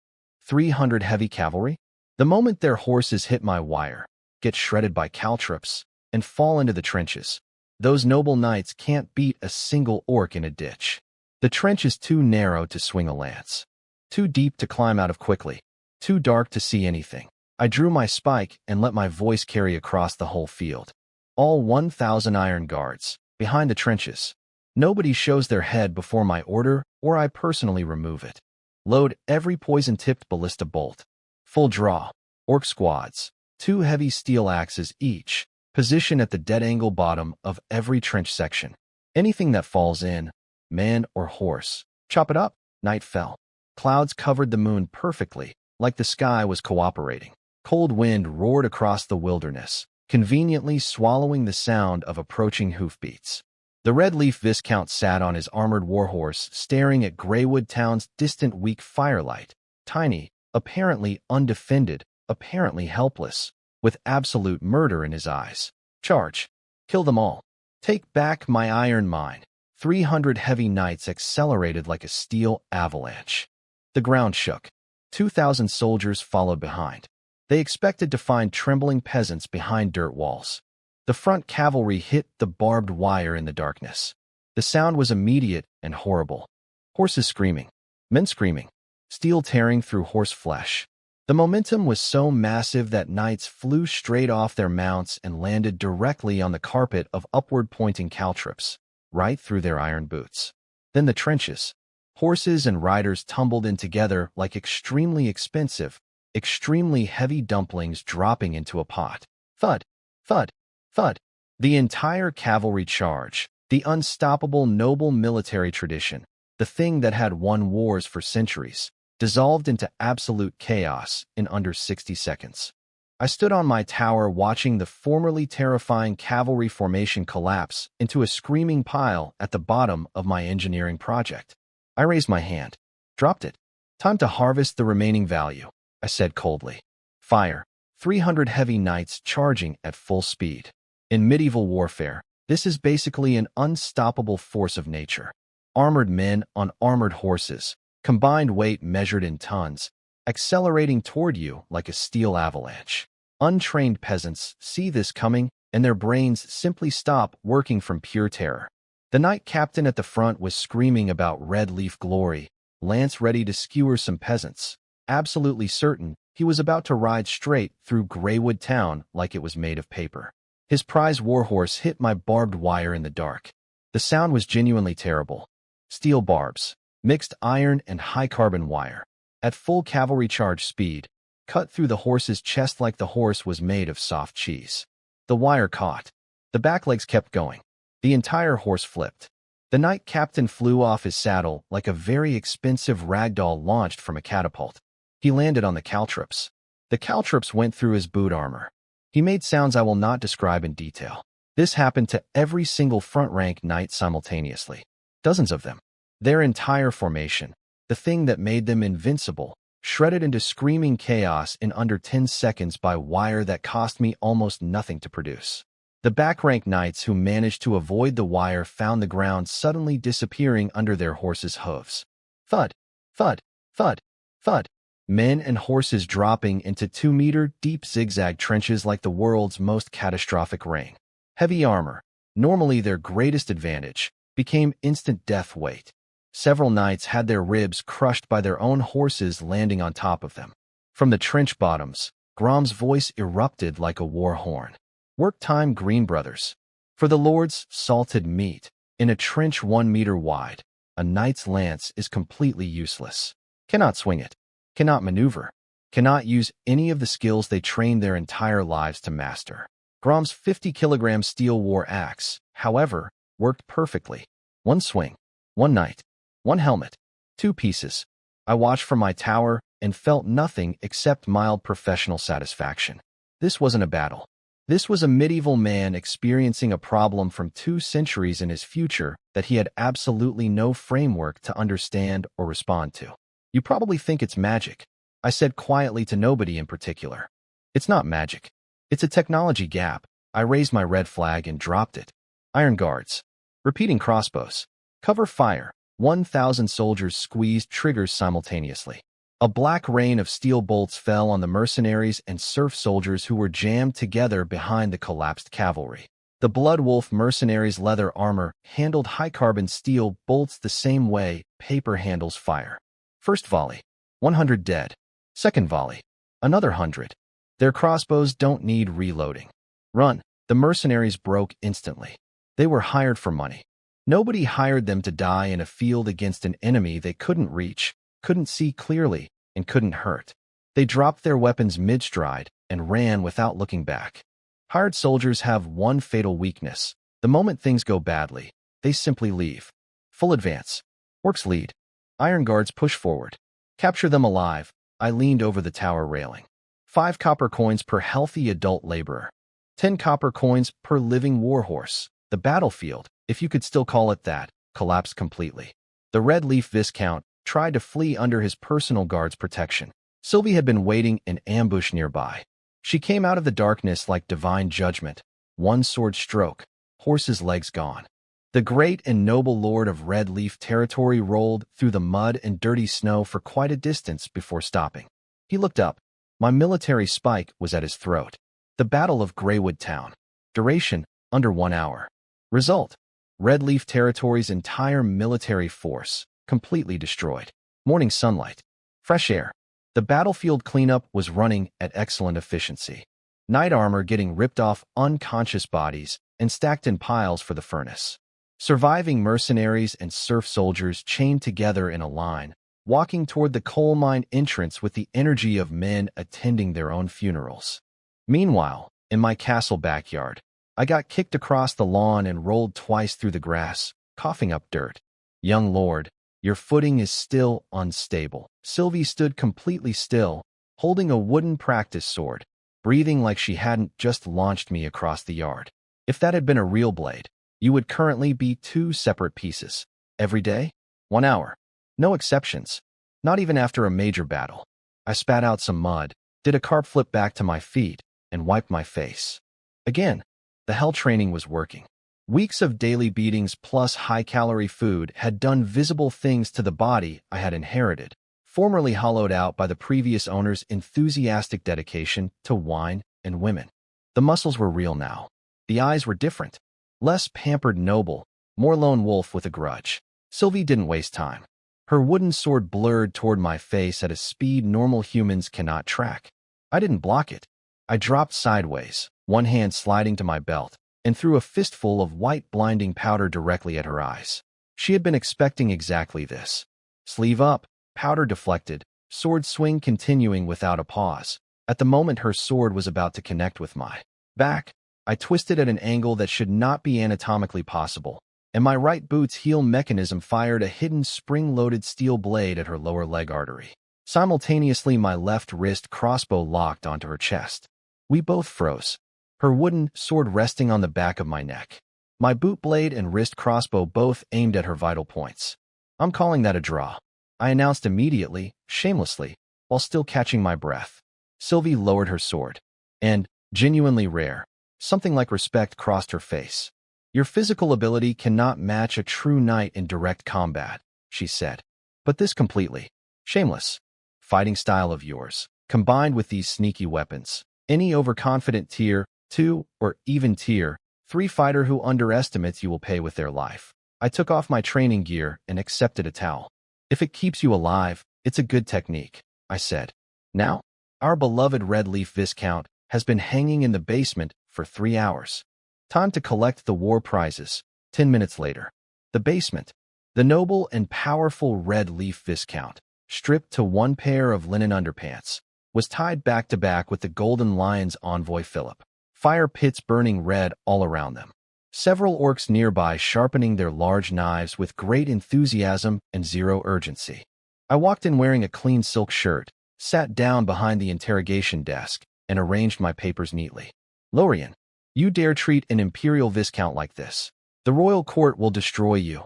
300 heavy cavalry? The moment their horses hit my wire, get shredded by caltrops, and fall into the trenches, Those noble knights can't beat a single orc in a ditch. The trench is too narrow to swing a lance, too deep to climb out of quickly, too dark to see anything. I drew my spike and let my voice carry across the whole field. All 1,000 iron guards, behind the trenches. Nobody shows their head before my order, or I personally remove it. Load every poison-tipped ballista bolt. Full draw. Orc squads. 2 heavy steel axes each, position at the dead-angle bottom of every trench section. Anything that falls in, man or horse, chop it up. Night fell. Clouds covered the moon perfectly, like the sky was cooperating. Cold wind roared across the wilderness, conveniently swallowing the sound of approaching hoofbeats. The red-leaf Viscount sat on his armored warhorse, staring at Greywood Town's distant weak firelight, tiny, apparently undefended, apparently helpless, with absolute murder in his eyes. Charge. Kill them all. Take back my iron mine. 300 heavy knights accelerated like a steel avalanche. The ground shook. 2,000 soldiers followed behind. They expected to find trembling peasants behind dirt walls. The front cavalry hit the barbed wire in the darkness. The sound was immediate and horrible. Horses screaming. Men screaming. Steel tearing through horse flesh. The momentum was so massive that knights flew straight off their mounts and landed directly on the carpet of upward-pointing caltrops, right through their iron boots. Then the trenches. Horses and riders tumbled in together like extremely expensive, extremely heavy dumplings dropping into a pot. Thud, thud, thud. The entire cavalry charge, the unstoppable noble military tradition, the thing that had won wars for centuries, dissolved into absolute chaos in under 60 seconds. I stood on my tower watching the formerly terrifying cavalry formation collapse into a screaming pile at the bottom of my engineering project. I raised my hand. Dropped it. Time to harvest the remaining value, I said coldly. Fire. 300 heavy knights charging at full speed. In medieval warfare, this is basically an unstoppable force of nature. Armored men on armored horses, combined weight measured in tons, accelerating toward you like a steel avalanche. Untrained peasants see this coming, and their brains simply stop working from pure terror. The knight captain at the front was screaming about red leaf glory, lance ready to skewer some peasants, absolutely certain he was about to ride straight through Greywood Town like it was made of paper. His prize warhorse hit my barbed wire in the dark. The sound was genuinely terrible. Steel barbs, mixed iron and high-carbon wire, at full cavalry charge speed, cut through the horse's chest like the horse was made of soft cheese. The wire caught. The back legs kept going. The entire horse flipped. The knight captain flew off his saddle like a very expensive ragdoll launched from a catapult. He landed on the caltrops. The caltrops went through his boot armor. He made sounds I will not describe in detail. This happened to every single front-rank knight simultaneously. Dozens of them. Their entire formation, the thing that made them invincible, shredded into screaming chaos in under 10 seconds by wire that cost me almost nothing to produce. The back-rank knights who managed to avoid the wire found the ground suddenly disappearing under their horses' hooves. Thud, thud, thud, thud. Men and horses dropping into 2-meter deep zigzag trenches like the world's most catastrophic rain. Heavy armor, normally their greatest advantage, became instant death weight. Several knights had their ribs crushed by their own horses landing on top of them. From the trench bottoms, Grom's voice erupted like a war horn. Work time, Green Brothers. For the Lord's salted meat, in a trench 1 meter wide, a knight's lance is completely useless. Cannot swing it. Cannot maneuver. Cannot use any of the skills they trained their entire lives to master. Grom's 50-kilogram steel war axe, however, worked perfectly. 1 swing. 1 knight. 1 helmet. 2 pieces. I watched from my tower and felt nothing except mild professional satisfaction. This wasn't a battle. This was a medieval man experiencing a problem from 2 centuries in his future that he had absolutely no framework to understand or respond to. You probably think it's magic, I said quietly to nobody in particular. It's not magic. It's a technology gap. I raised my red flag and dropped it. Iron guards. Repeating crossbows. Cover fire. 1,000 soldiers squeezed triggers simultaneously. A black rain of steel bolts fell on the mercenaries and serf soldiers who were jammed together behind the collapsed cavalry. The Blood Wolf mercenaries' leather armor handled high-carbon steel bolts the same way paper handles fire. First volley, 100 dead. Second volley, another 100. Their crossbows don't need reloading. Run. The mercenaries broke instantly. They were hired for money. Nobody hired them to die in a field against an enemy they couldn't reach, couldn't see clearly, and couldn't hurt. They dropped their weapons mid-stride and ran without looking back. Hired soldiers have one fatal weakness. The moment things go badly, they simply leave. Full advance. Orcs lead. Iron Guards push forward. Capture them alive. I leaned over the tower railing. 5 copper coins per healthy adult laborer. 10 copper coins per living warhorse. The battlefield, if you could still call it that, collapsed completely. The Red Leaf Viscount tried to flee under his personal guard's protection. Sylvie had been waiting in ambush nearby. She came out of the darkness like divine judgment. One sword stroke, horse's legs gone. The great and noble lord of Red Leaf territory rolled through the mud and dirty snow for quite a distance before stopping. He looked up. My military spike was at his throat. The Battle of Greywood Town. Duration, under 1 hour. Result, Red Leaf territory's entire military force, completely destroyed. Morning sunlight. Fresh air. The battlefield cleanup was running at excellent efficiency. Knight armor getting ripped off unconscious bodies and stacked in piles for the furnace. Surviving mercenaries and serf soldiers chained together in a line, walking toward the coal mine entrance with the energy of men attending their own funerals. Meanwhile, in my castle backyard, I got kicked across the lawn and rolled twice through the grass, coughing up dirt. Young lord, your footing is still unstable. Sylvie stood completely still, holding a wooden practice sword, breathing like she hadn't just launched me across the yard. If that had been a real blade, you would currently be 2 separate pieces. Every day? 1 hour. No exceptions. Not even after a major battle. I spat out some mud, did a carp flip back to my feet, and wiped my face. Again, the hell training was working. Weeks of daily beatings plus high-calorie food had done visible things to the body I had inherited, formerly hollowed out by the previous owner's enthusiastic dedication to wine and women. The muscles were real now. The eyes were different. Less pampered noble, more lone wolf with a grudge. Sylvie didn't waste time. Her wooden sword blurred toward my face at a speed normal humans cannot track. I didn't block it. I dropped sideways, one hand sliding to my belt, and threw a fistful of white blinding powder directly at her eyes. She had been expecting exactly this. Sleeve up, powder deflected, sword swing continuing without a pause. At the moment her sword was about to connect with my back, I twisted at an angle that should not be anatomically possible, and my right boot's heel mechanism fired a hidden spring-loaded steel blade at her lower leg artery. Simultaneously, my left wrist crossbow locked onto her chest. We both froze, her wooden sword resting on the back of my neck. My boot blade and wrist crossbow both aimed at her vital points. I'm calling that a draw, I announced immediately, shamelessly, while still catching my breath. Sylvie lowered her sword, and, genuinely rare, something like respect crossed her face. Your physical ability cannot match a true knight in direct combat, she said. But this completely shameless fighting style of yours, combined with these sneaky weapons, any overconfident Tier 2 or even Tier 3 fighter who underestimates you will pay with their life. I took off my training gear and accepted a towel. If it keeps you alive, it's a good technique, I said. Now, our beloved Red Leaf Viscount has been hanging in the basement for 3 hours. Time to collect the war prizes. 10 minutes later. The basement. The noble and powerful Red Leaf Viscount, stripped to one pair of linen underpants, was tied back to back with the Golden Lion's envoy Philip. Fire pits burning red all around them. Several orcs nearby sharpening their large knives with great enthusiasm and zero urgency. I walked in wearing a clean silk shirt, sat down behind the interrogation desk, and arranged my papers neatly. Lorian, you dare treat an imperial viscount like this. The royal court will destroy you.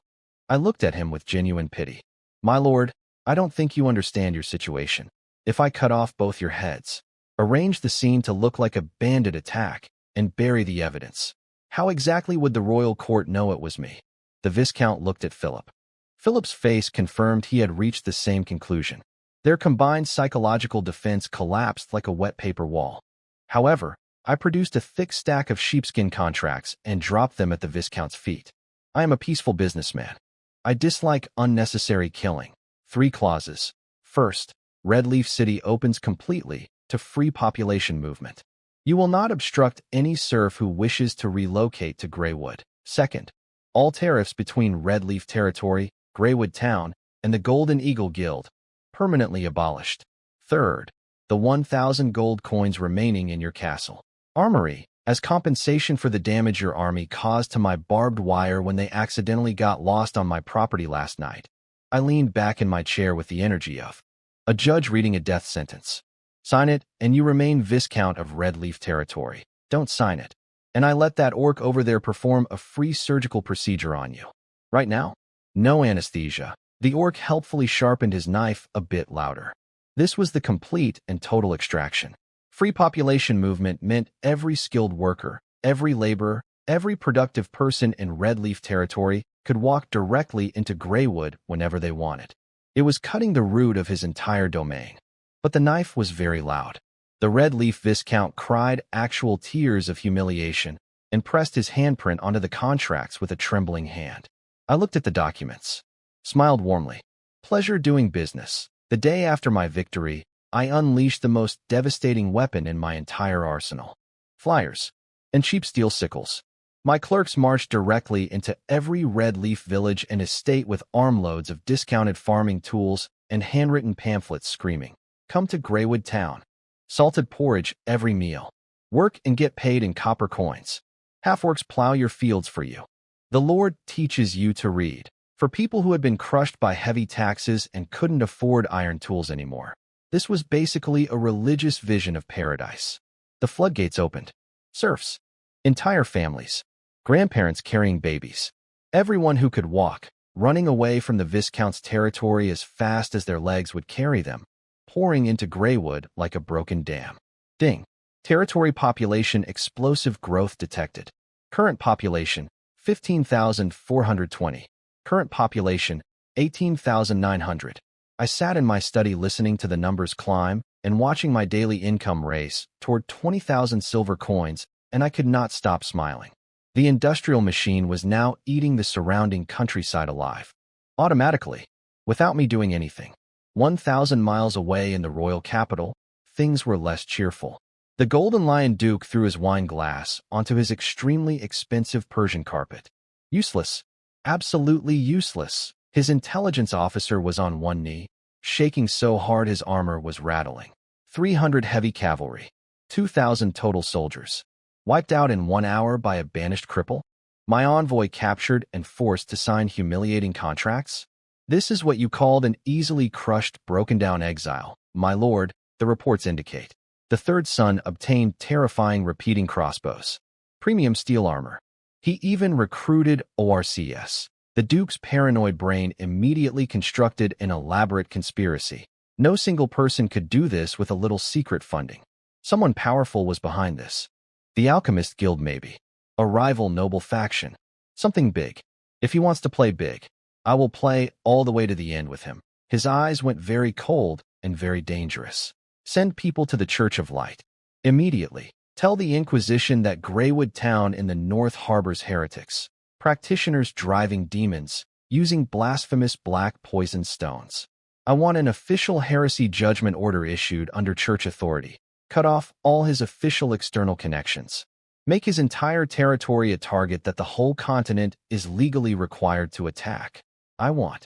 I looked at him with genuine pity. My lord, I don't think you understand your situation. If I cut off both your heads, arrange the scene to look like a bandit attack, and bury the evidence, how exactly would the royal court know it was me? The viscount looked at Philip. Philip's face confirmed he had reached the same conclusion. Their combined psychological defense collapsed like a wet paper wall. However, I produced a thick stack of sheepskin contracts and dropped them at the Viscount's feet. I am a peaceful businessman. I dislike unnecessary killing. 3 clauses. First, Red Leaf City opens completely to free population movement. You will not obstruct any serf who wishes to relocate to Greywood. Second, all tariffs between Red Leaf Territory, Greywood Town, and the Golden Eagle Guild permanently abolished. Third, the 1,000 gold coins remaining in your castle armory as compensation for the damage your army caused to my barbed wire when they accidentally got lost on my property last night. I leaned back in my chair with the energy of a judge reading a death sentence. Sign it, and you remain Viscount of Red Leaf Territory. Don't sign it. And I let that orc over there perform a free surgical procedure on you. Right now? No anesthesia. The orc helpfully sharpened his knife a bit louder. This was the complete and total extraction. Free population movement meant every skilled worker, every laborer, every productive person in Red Leaf Territory could walk directly into Greywood whenever they wanted. It was cutting the root of his entire domain. But the knife was very loud. The Red Leaf Viscount cried actual tears of humiliation and pressed his handprint onto the contracts with a trembling hand. I looked at the documents, smiled warmly. Pleasure doing business. The day after my victory, I unleashed the most devastating weapon in my entire arsenal. Flyers and cheap steel sickles. My clerks marched directly into every Red Leaf village and estate with armloads of discounted farming tools and handwritten pamphlets screaming, "Come to Greywood Town. Salted porridge every meal. Work and get paid in copper coins. Half-orcs plow your fields for you. The Lord teaches you to read." For people who had been crushed by heavy taxes and couldn't afford iron tools anymore, this was basically a religious vision of paradise. The floodgates opened. Serfs, entire families, grandparents carrying babies, everyone who could walk, running away from the Viscount's territory as fast as their legs would carry them, pouring into Greywood like a broken dam. Ding. Territory population explosive growth detected. Current population, 15,420. Current population, 18,900. I sat in my study listening to the numbers climb and watching my daily income race toward 20,000 silver coins, and I could not stop smiling. The industrial machine was now eating the surrounding countryside alive. Automatically, without me doing anything. 1,000 miles away in the royal capital, things were less cheerful. The Golden Lion Duke threw his wine glass onto his extremely expensive Persian carpet. Useless. Absolutely useless. His intelligence officer was on one knee, shaking so hard his armor was rattling. 300 heavy cavalry. 2,000 total soldiers. Wiped out in 1 hour by a banished cripple? My envoy captured and forced to sign humiliating contracts? This is what you called an easily crushed, broken-down exile, my lord, the reports indicate. The third son obtained terrifying repeating crossbows. Premium steel armor. He even recruited orcs. The Duke's paranoid brain immediately constructed an elaborate conspiracy. No single person could do this with a little secret funding. Someone powerful was behind this. The Alchemist Guild maybe. A rival noble faction. Something big. If he wants to play big, I will play all the way to the end with him. His eyes went very cold and very dangerous. Send people to the Church of Light. Immediately. Tell the Inquisition that Greywood Town in the North harbors heretics, practitioners driving demons, using blasphemous black poison stones. I want an official heresy judgment order issued under church authority. Cut off all his official external connections. Make his entire territory a target that the whole continent is legally required to attack. I want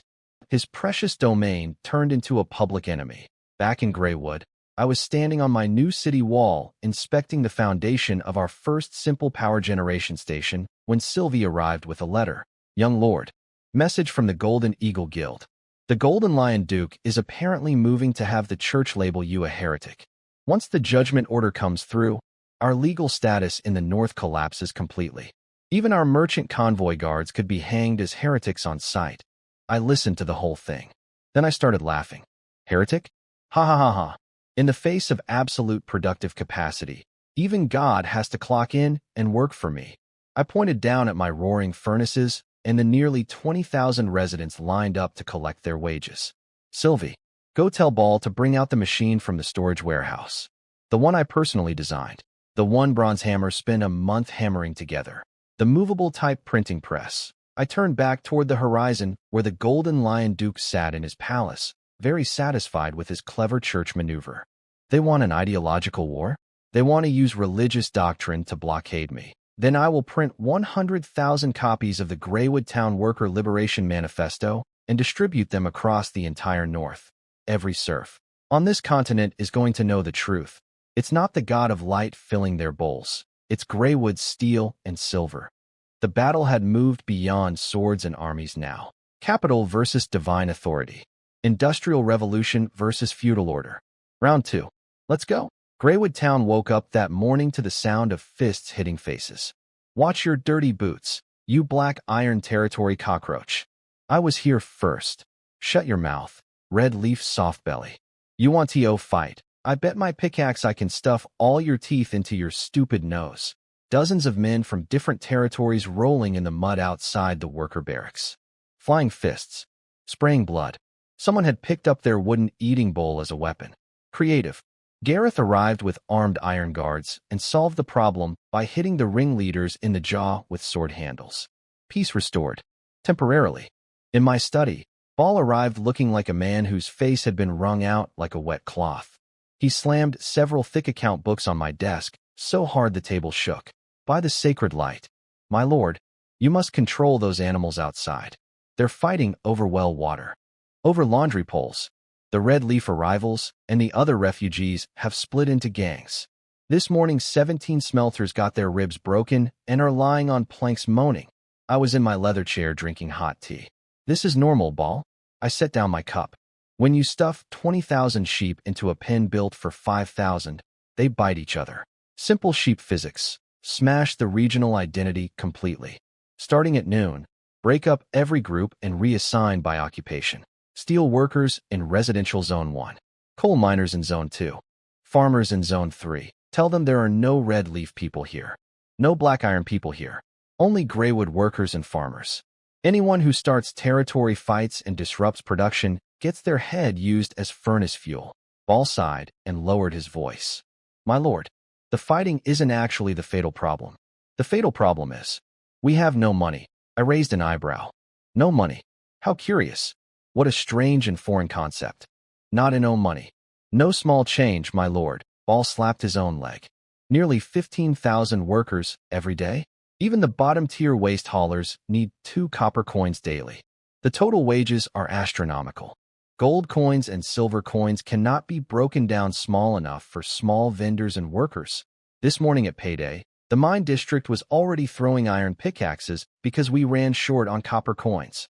his precious domain turned into a public enemy. Back in Greywood, I was standing on my new city wall, inspecting the foundation of our first simple power generation station, when Sylvie arrived with a letter. Young Lord. Message from the Golden Eagle Guild. The Golden Lion Duke is apparently moving to have the church label you a heretic. Once the judgment order comes through, our legal status in the North collapses completely. Even our merchant convoy guards could be hanged as heretics on sight. I listened to the whole thing. Then I started laughing. Heretic? Ha ha ha ha. In the face of absolute productive capacity, even God has to clock in and work for me. I pointed down at my roaring furnaces and the nearly 20,000 residents lined up to collect their wages. Sylvie, go tell Ball to bring out the machine from the storage warehouse. The one I personally designed. The one bronze hammer spent a month hammering together. The movable type printing press. I turned back toward the horizon where the golden lion duke sat in his palace, very satisfied with his clever church maneuver. They want an ideological war? They want to use religious doctrine to blockade me. Then I will print 100,000 copies of the Greywood Town Worker Liberation Manifesto and distribute them across the entire North. Every serf on this continent is going to know the truth. It's not the god of light filling their bowls. It's Greywood's steel and silver. The battle had moved beyond swords and armies now. Capital versus divine authority. Industrial revolution versus feudal order. Round 2. Let's go. Greywood Town woke up that morning to the sound of fists hitting faces. Watch your dirty boots, you black iron territory cockroach. I was here first. Shut your mouth, red leaf soft belly. You want to fight? I bet my pickaxe I can stuff all your teeth into your stupid nose. Dozens of men from different territories rolling in the mud outside the worker barracks. Flying fists. Spraying blood. Someone had picked up their wooden eating bowl as a weapon. Creative. Gareth arrived with armed iron guards and solved the problem by hitting the ringleaders in the jaw with sword handles. Peace restored. Temporarily. In my study, Ball arrived looking like a man whose face had been wrung out like a wet cloth. He slammed several thick account books on my desk, so hard the table shook. By the sacred light, my lord, you must control those animals outside. They're fighting over well water. Over laundry poles. The Red Leaf arrivals and the other refugees have split into gangs. This morning 17 smelters got their ribs broken and are lying on planks moaning. I was in my leather chair drinking hot tea. This is normal, Ball. I set down my cup. When you stuff 20,000 sheep into a pen built for 5,000, they bite each other. Simple sheep physics. Smash the regional identity completely. Starting at noon, break up every group and reassign by occupation. Steel workers in residential zone 1. Coal miners in zone 2. Farmers in zone 3. Tell them there are no red leaf people here. No black iron people here. Only Greywood workers and farmers. Anyone who starts territory fights and disrupts production gets their head used as furnace fuel. Ball sighed and lowered his voice. My lord, the fighting isn't actually the fatal problem. The fatal problem is, we have no money. I raised an eyebrow. No money. How curious. What a strange and foreign concept. Not no money. No small change, my lord. Ball slapped his own leg. Nearly 15,000 workers every day? Even the bottom-tier waste haulers need 2 copper coins daily. The total wages are astronomical. Gold coins and silver coins cannot be broken down small enough for small vendors and workers. This morning at payday, the mine district was already throwing iron pickaxes because we ran short on copper coins.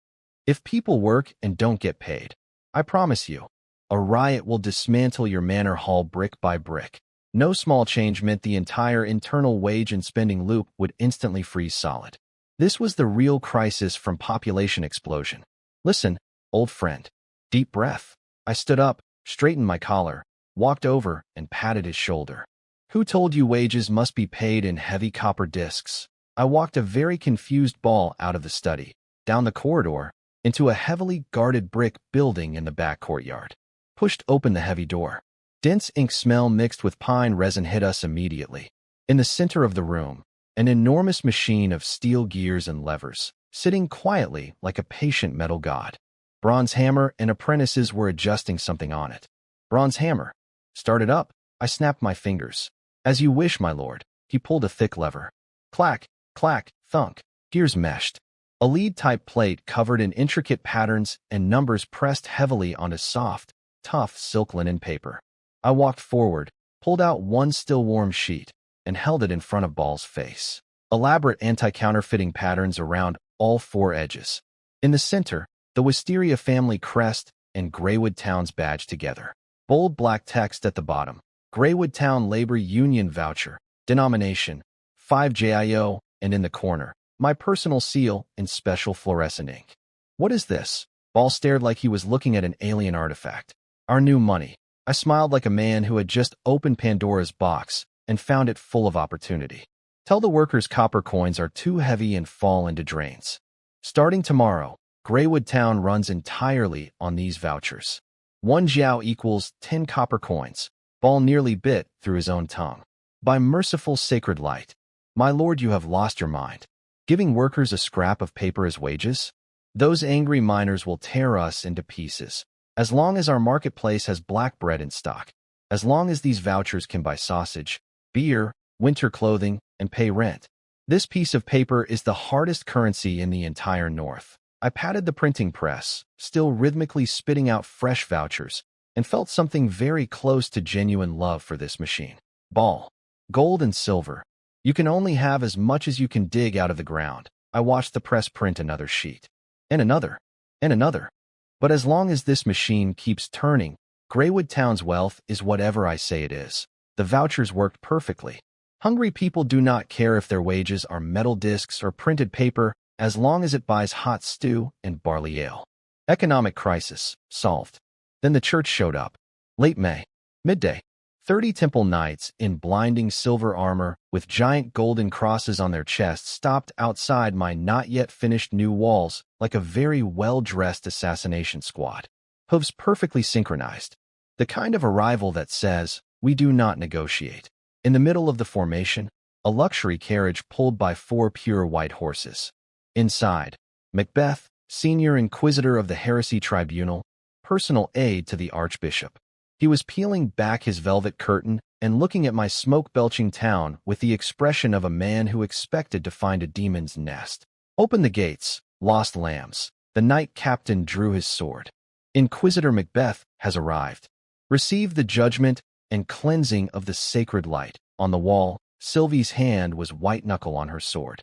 If people work and don't get paid, I promise you, a riot will dismantle your manor hall brick by brick. No small change meant the entire internal wage and spending loop would instantly freeze solid. This was the real crisis from population explosion. Listen, old friend. Deep breath. I stood up, straightened my collar, walked over, and patted his shoulder. Who told you wages must be paid in heavy copper discs? I walked a very confused Ball out of the study, down the corridor, into a heavily guarded brick building in the back courtyard. Pushed open the heavy door. Dense ink smell mixed with pine resin hit us immediately. In the center of the room, an enormous machine of steel gears and levers, sitting quietly like a patient metal god. Bronze hammer and apprentices were adjusting something on it. Bronze hammer. Start it up. I snapped my fingers. As you wish, my lord. He pulled a thick lever. Clack, clack, thunk. Gears meshed. A lead-type plate covered in intricate patterns and numbers pressed heavily onto soft, tough silk linen paper. I walked forward, pulled out one still-warm sheet, and held it in front of Ball's face. Elaborate anti-counterfeiting patterns around all 4 edges. In the center, the Wisteria family crest and Greywood Town's badge together. Bold black text at the bottom. Greywood Town Labor Union Voucher. Denomination, 5JIO, and in the corner, my personal seal in special fluorescent ink. What is this? Ball stared like he was looking at an alien artifact. Our new money. I smiled like a man who had just opened Pandora's box and found it full of opportunity. Tell the workers copper coins are too heavy and fall into drains. Starting tomorrow, Greywood Town runs entirely on these vouchers. 1 jiao equals 10 copper coins. Ball nearly bit through his own tongue. By merciful sacred light, my lord, you have lost your mind. Giving workers a scrap of paper as wages? Those angry miners will tear us into pieces. As long as our marketplace has black bread in stock, as long as these vouchers can buy sausage, beer, winter clothing, and pay rent. This piece of paper is the hardest currency in the entire North. I patted the printing press, still rhythmically spitting out fresh vouchers, and felt something very close to genuine love for this machine. Ball. Gold and silver. You can only have as much as you can dig out of the ground. I watched the press print another sheet. And another. And another. But as long as this machine keeps turning, Greywood Town's wealth is whatever I say it is. The vouchers worked perfectly. Hungry people do not care if their wages are metal discs or printed paper, as long as it buys hot stew and barley ale. Economic crisis. Solved. Then the church showed up. Late May. Midday. 30 temple knights in blinding silver armor with giant golden crosses on their chests stopped outside my not-yet-finished new walls like a very well-dressed assassination squad. Hooves perfectly synchronized. The kind of arrival that says, we do not negotiate. In the middle of the formation, a luxury carriage pulled by 4 pure white horses. Inside, Macbeth, senior inquisitor of the Heresy Tribunal, personal aide to the Archbishop. He was peeling back his velvet curtain and looking at my smoke-belching town with the expression of a man who expected to find a demon's nest. Open the gates, lost lambs. The knight captain drew his sword. Inquisitor Macbeth has arrived. Receive the judgment and cleansing of the sacred light. On the wall, Sylvie's hand was white-knuckle on her sword.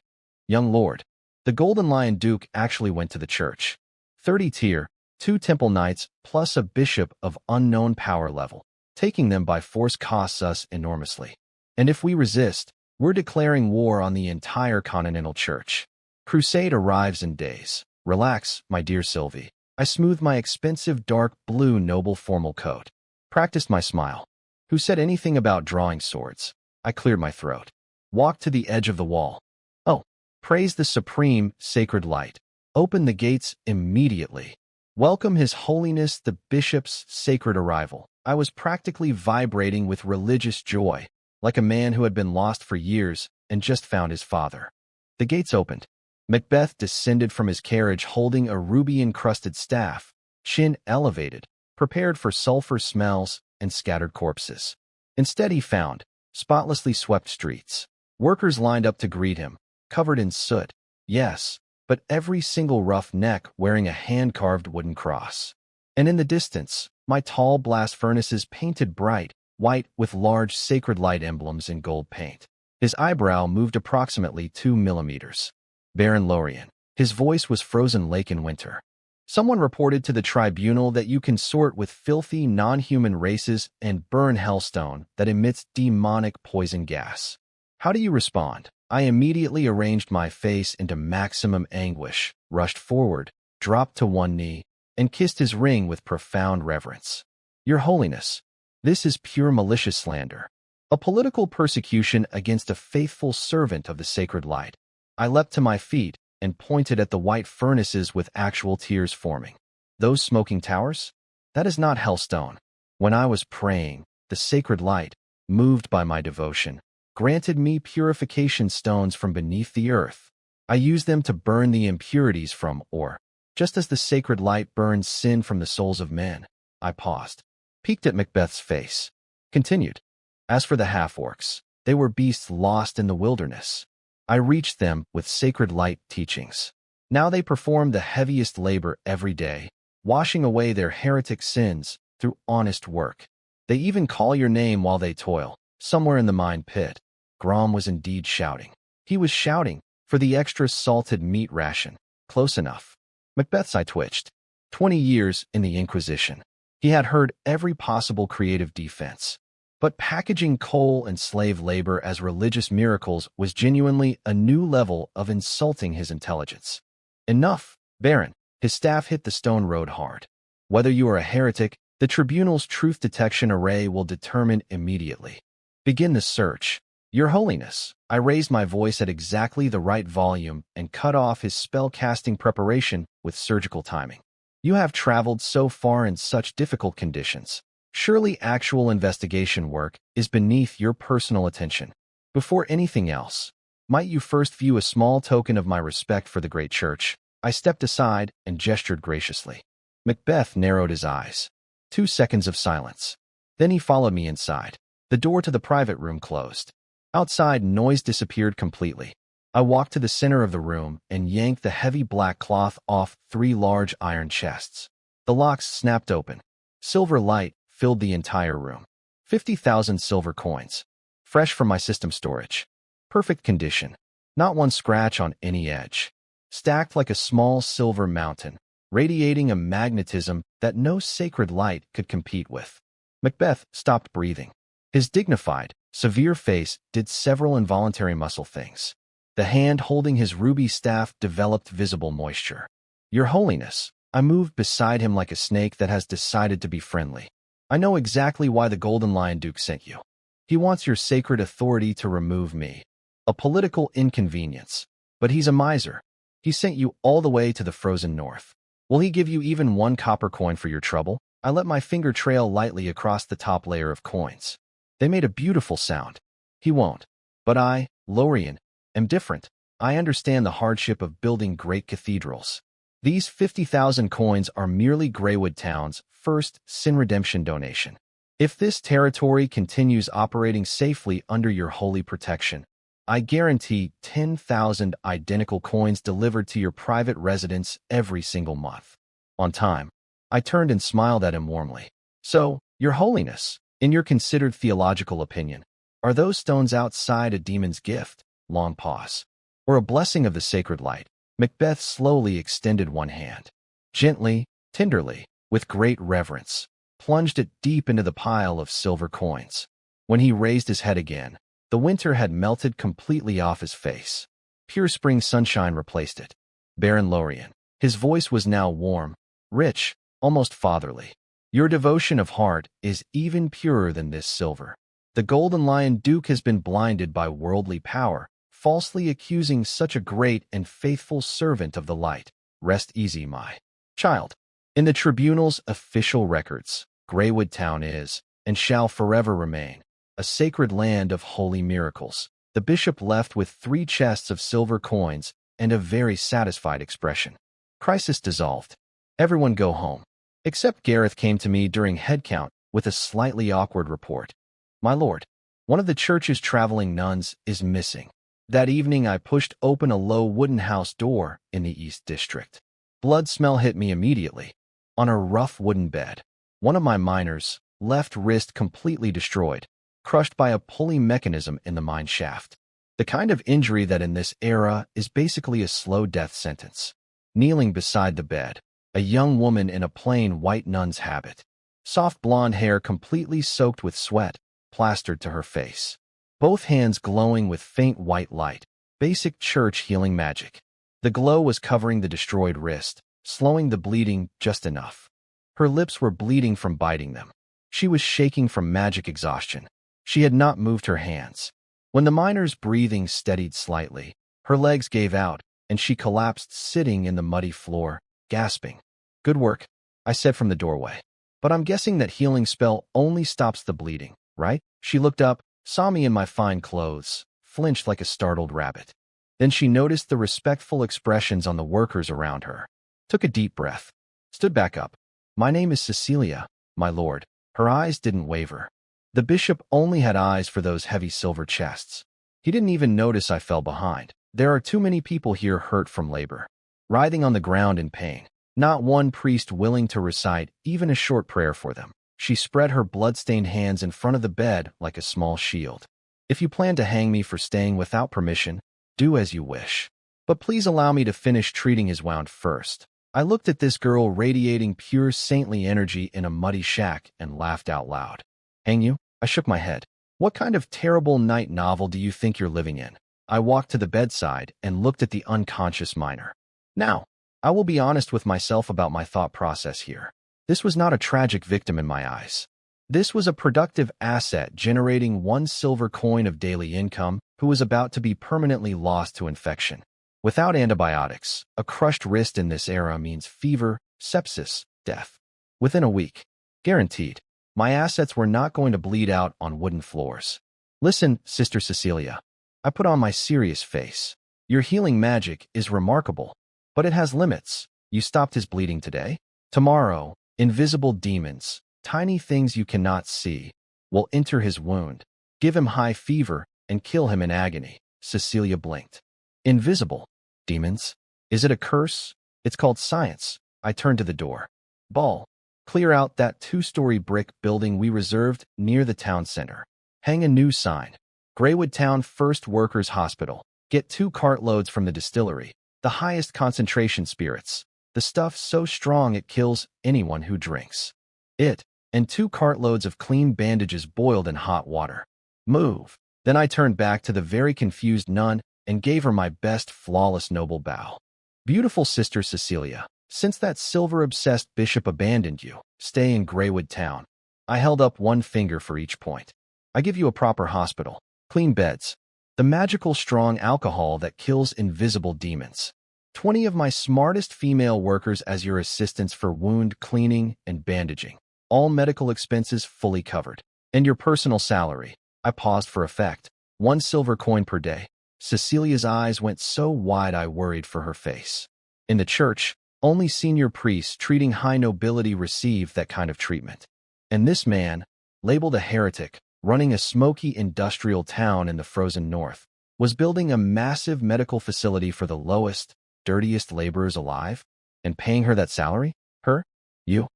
Young lord. The Golden Lion Duke actually went to the church. 30 tier, 2 temple knights plus a bishop of unknown power level. Taking them by force costs us enormously. And if we resist, we're declaring war on the entire continental church. Crusade arrives in days. Relax, my dear Sylvie. I smoothed my expensive dark blue noble formal coat. Practiced my smile. Who said anything about drawing swords? I cleared my throat. Walked to the edge of the wall. Oh, praise the supreme, sacred light. Open the gates immediately. Welcome His Holiness the Bishop's sacred arrival. I was practically vibrating with religious joy, like a man who had been lost for years and just found his father. The gates opened. Macbeth descended from his carriage holding a ruby-encrusted staff, chin elevated, prepared for sulfur smells and scattered corpses. Instead he found spotlessly swept streets. Workers lined up to greet him, covered in soot. Yes, but every single rough neck wearing a hand-carved wooden cross. And in the distance, my tall blast furnaces painted bright, white with large sacred light emblems in gold paint. His eyebrow moved approximately 2 millimeters. Baron Lorian. His voice was frozen lake in winter. Someone reported to the tribunal that you consort with filthy non-human races and burn hellstone that emits demonic poison gas. How do you respond? I immediately arranged my face into maximum anguish, rushed forward, dropped to one knee, and kissed his ring with profound reverence. Your Holiness, this is pure malicious slander. A political persecution against a faithful servant of the sacred light. I leapt to my feet and pointed at the white furnaces with actual tears forming. Those smoking towers? That is not hellstone. When I was praying, the sacred light, moved by my devotion, granted me purification stones from beneath the earth. I used them to burn the impurities from, or, just as the sacred light burns sin from the souls of men. I paused, peeked at Macbeth's face, continued. As for the half-orcs, they were beasts lost in the wilderness. I reached them with sacred light teachings. Now they perform the heaviest labor every day, washing away their heretic sins through honest work. They even call your name while they toil, somewhere in the mine pit. Grom was indeed shouting. He was shouting for the extra salted meat ration. Close enough. Macbeth's eye twitched. 20 years in the Inquisition. He had heard every possible creative defense. But packaging coal and slave labor as religious miracles was genuinely a new level of insulting his intelligence. Enough, Baron. His staff hit the stone road hard. Whether you are a heretic, the tribunal's truth detection array will determine immediately. Begin the search. Your Holiness, I raised my voice at exactly the right volume and cut off his spell-casting preparation with surgical timing. You have traveled so far in such difficult conditions. Surely actual investigation work is beneath your personal attention. Before anything else, might you first view a small token of my respect for the great church? I stepped aside and gestured graciously. Macbeth narrowed his eyes. 2 seconds of silence. Then he followed me inside. The door to the private room closed. Outside, noise disappeared completely. I walked to the center of the room and yanked the heavy black cloth off 3 large iron chests. The locks snapped open. Silver light filled the entire room. 50,000 silver coins. Fresh from my system storage. Perfect condition. Not one scratch on any edge. Stacked like a small silver mountain, radiating a magnetism that no sacred light could compete with. Macbeth stopped breathing. His dignified, severe face did several involuntary muscle things. The hand holding his ruby staff developed visible moisture. Your Holiness, I moved beside him like a snake that has decided to be friendly. I know exactly why the Golden Lion Duke sent you. He wants your sacred authority to remove me. A political inconvenience. But he's a miser. He sent you all the way to the frozen north. Will he give you even 1 copper coin for your trouble? I let my finger trail lightly across the top layer of coins. They made a beautiful sound. He won't. But I, Lorian, am different. I understand the hardship of building great cathedrals. These 50,000 coins are merely Greywood Town's first sin redemption donation. If this territory continues operating safely under your holy protection, I guarantee 10,000 identical coins delivered to your private residence every single month. On time. I turned and smiled at him warmly. So, Your Holiness, in your considered theological opinion, are those stones outside a demon's gift? Long pause. Or a blessing of the sacred light? Macbeth slowly extended one hand. Gently, tenderly, with great reverence, plunged it deep into the pile of silver coins. When he raised his head again, the winter had melted completely off his face. Pure spring sunshine replaced it. Baron Lorian. His voice was now warm, rich, almost fatherly. Your devotion of heart is even purer than this silver. The Golden Lion Duke has been blinded by worldly power, falsely accusing such a great and faithful servant of the light. Rest easy, my child. In the tribunal's official records, Greywood Town is, and shall forever remain, a sacred land of holy miracles. The bishop left with 3 chests of silver coins and a very satisfied expression. Crisis dissolved. Everyone go home. Except Gareth came to me during head count with a slightly awkward report. My lord, one of the church's traveling nuns is missing. That evening I pushed open a low wooden house door in the East District. Blood smell hit me immediately. On a rough wooden bed. One of my miners, left wrist completely destroyed, crushed by a pulley mechanism in the mine shaft. The kind of injury that in this era is basically a slow death sentence. Kneeling beside the bed, a young woman in a plain white nun's habit. Soft blonde hair completely soaked with sweat, plastered to her face. Both hands glowing with faint white light. Basic church healing magic. The glow was covering the destroyed wrist, slowing the bleeding just enough. Her lips were bleeding from biting them. She was shaking from magic exhaustion. She had not moved her hands. When the miner's breathing steadied slightly, her legs gave out, and she collapsed sitting in the muddy floor, gasping. Good work, I said from the doorway. But I'm guessing that healing spell only stops the bleeding, right? She looked up, saw me in my fine clothes, flinched like a startled rabbit. Then she noticed the respectful expressions on the workers around her. Took a deep breath. Stood back up. My name is Cecilia, my lord. Her eyes didn't waver. The bishop only had eyes for those heavy silver chests. He didn't even notice I fell behind. There are too many people here hurt from labor, writhing on the ground in pain. Not one priest willing to recite even a short prayer for them. She spread her blood-stained hands in front of the bed like a small shield. If you plan to hang me for staying without permission, do as you wish. But please allow me to finish treating his wound first. I looked at this girl radiating pure saintly energy in a muddy shack and laughed out loud. Hang you? I shook my head. What kind of terrible night novel do you think you're living in? I walked to the bedside and looked at the unconscious miner. Now, I will be honest with myself about my thought process here. This was not a tragic victim in my eyes. This was a productive asset generating 1 silver coin of daily income who was about to be permanently lost to infection. Without antibiotics, a crushed wrist in this era means fever, sepsis, death. Within a week. Guaranteed. My assets were not going to bleed out on wooden floors. Listen, Sister Cecilia. I put on my serious face. Your healing magic is remarkable, but it has limits. You stopped his bleeding today. Tomorrow, invisible demons, tiny things you cannot see, will enter his wound, give him high fever, and kill him in agony. Cecilia blinked. Invisible demons? Is it a curse? It's called science. I turned to the door. Ball, clear out that 2-story brick building we reserved near the town center. Hang a new sign. Greywood Town First Workers Hospital. Get 2 cartloads from the distillery. The highest concentration spirits. The stuff so strong it kills anyone who drinks it. And 2 cartloads of clean bandages boiled in hot water. Move. Then I turned back to the very confused nun and gave her my best flawless noble bow. Beautiful Sister Cecilia, since that silver-obsessed bishop abandoned you, stay in Greywood Town. I held up one finger for each point. I give you a proper hospital, clean beds, the magical strong alcohol that kills invisible demons, 20 of my smartest female workers as your assistants for wound cleaning and bandaging, all medical expenses fully covered, and your personal salary. I paused for effect. 1 silver coin per day. Cecilia's eyes went so wide I worried for her face. In the church, only senior priests treating high nobility receive that kind of treatment. And this man, labeled a heretic, running a smoky industrial town in the frozen north, was building a massive medical facility for the lowest, dirtiest laborers alive, and paying her that salary? Her? You're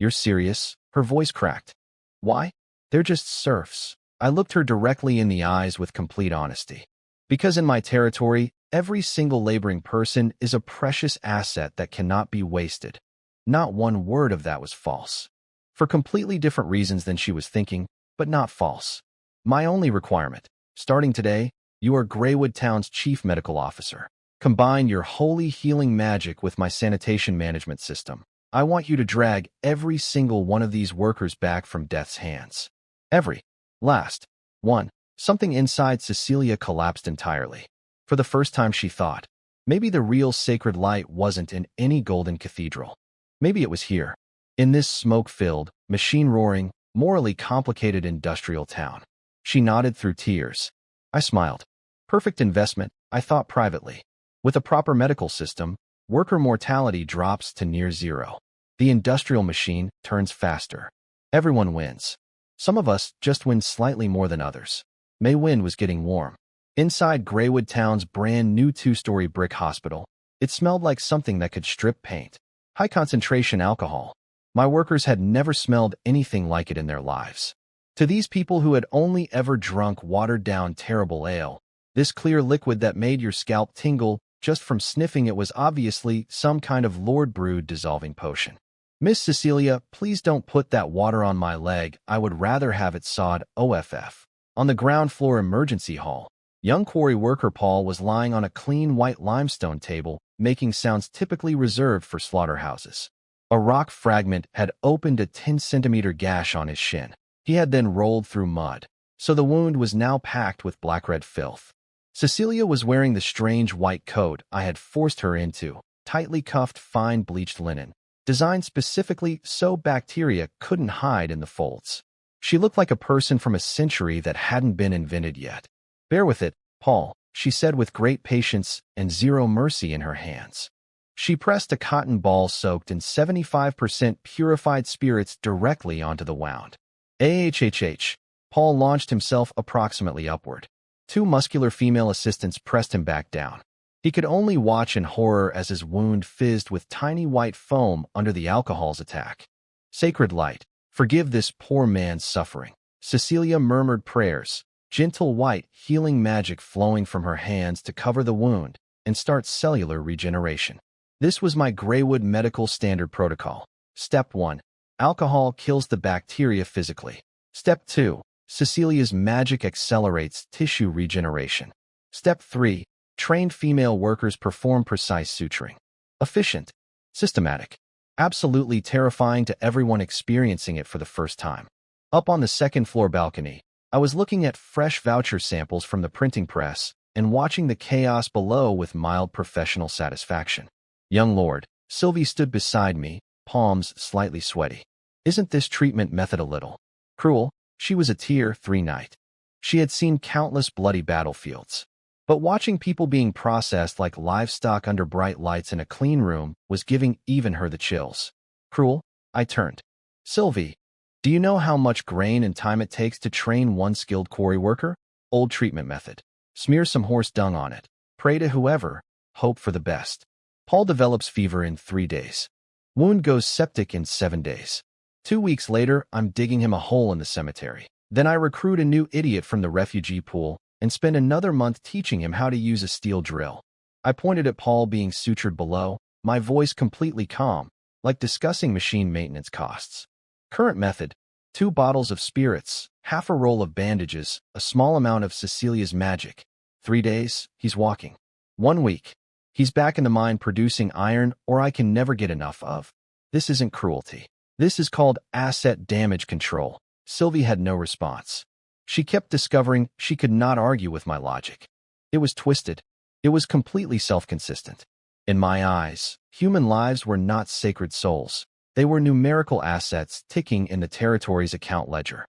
serious? Her voice cracked. Why? They're just serfs. I looked her directly in the eyes with complete honesty. Because in my territory, every single laboring person is a precious asset that cannot be wasted. Not one word of that was false. For completely different reasons than she was thinking, but not false. My only requirement, starting today, you are Greywood Town's chief medical officer. Combine your holy healing magic with my sanitation management system. I want you to drag every single one of these workers back from death's hands. Every last one. Something inside Cecilia collapsed entirely. For the first time she thought, maybe the real sacred light wasn't in any golden cathedral. Maybe it was here, in this smoke-filled, machine-roaring, morally complicated industrial town. She nodded through tears. I smiled. Perfect investment, I thought privately. With a proper medical system, worker mortality drops to near zero. The industrial machine turns faster. Everyone wins. Some of us just win slightly more than others. May wind was getting warm. Inside Greywood Town's brand new 2-story brick hospital, it smelled like something that could strip paint. High-concentration alcohol. My workers had never smelled anything like it in their lives. To these people who had only ever drunk watered-down terrible ale, this clear liquid that made your scalp tingle just from sniffing it was obviously some kind of Lord-brewed dissolving potion. Miss Cecilia, please don't put that water on my leg. I would rather have it sawed OFF. On the ground floor emergency hall, young quarry worker Paul was lying on a clean white limestone table, making sounds typically reserved for slaughterhouses. A rock fragment had opened a 10-centimeter gash on his shin. He had then rolled through mud, so the wound was now packed with black-red filth. Cecilia was wearing the strange white coat I had forced her into, tightly cuffed fine bleached linen, designed specifically so bacteria couldn't hide in the folds. She looked like a person from a century that hadn't been invented yet. Bear with it, Paul, she said with great patience and zero mercy in her hands. She pressed a cotton ball soaked in 75% purified spirits directly onto the wound. AHHH. Paul launched himself approximately upward. 2 muscular female assistants pressed him back down. He could only watch in horror as his wound fizzed with tiny white foam under the alcohol's attack. Sacred light, forgive this poor man's suffering. Cecilia murmured prayers, gentle white healing magic flowing from her hands to cover the wound and start cellular regeneration. This was my Greywood medical standard protocol. Step 1. Alcohol kills the bacteria physically. Step 2. Cecilia's magic accelerates tissue regeneration. Step 3. Trained female workers perform precise suturing. Efficient. Systematic. Absolutely terrifying to everyone experiencing it for the first time. Up on the second-floor balcony, I was looking at fresh voucher samples from the printing press and watching the chaos below with mild professional satisfaction. Young Lord, Sylvie stood beside me, palms slightly sweaty. Isn't this treatment method a little Cruel, she was a Tier 3 knight. She had seen countless bloody battlefields. But watching people being processed like livestock under bright lights in a clean room was giving even her the chills. Cruel, I turned. Sylvie, do you know how much grain and time it takes to train one skilled quarry worker? Old treatment method. Smear some horse dung on it. Pray to whoever. Hope for the best. Paul develops fever in 3 days. Wound goes septic in 7 days. 2 weeks later, I'm digging him a hole in the cemetery. Then I recruit a new idiot from the refugee pool and spend another month teaching him how to use a steel drill. I pointed at Paul being sutured below, my voice completely calm, like discussing machine maintenance costs. Current method: 2 bottles of spirits, half a roll of bandages, a small amount of Cecilia's magic. 3 days, he's walking. 1 week, he's back in the mine producing iron or I can never get enough of. This isn't cruelty. This is called asset damage control. Sylvie had no response. She kept discovering she could not argue with my logic. It was twisted. It was completely self-consistent. In my eyes, human lives were not sacred souls. They were numerical assets ticking in the territory's account ledger.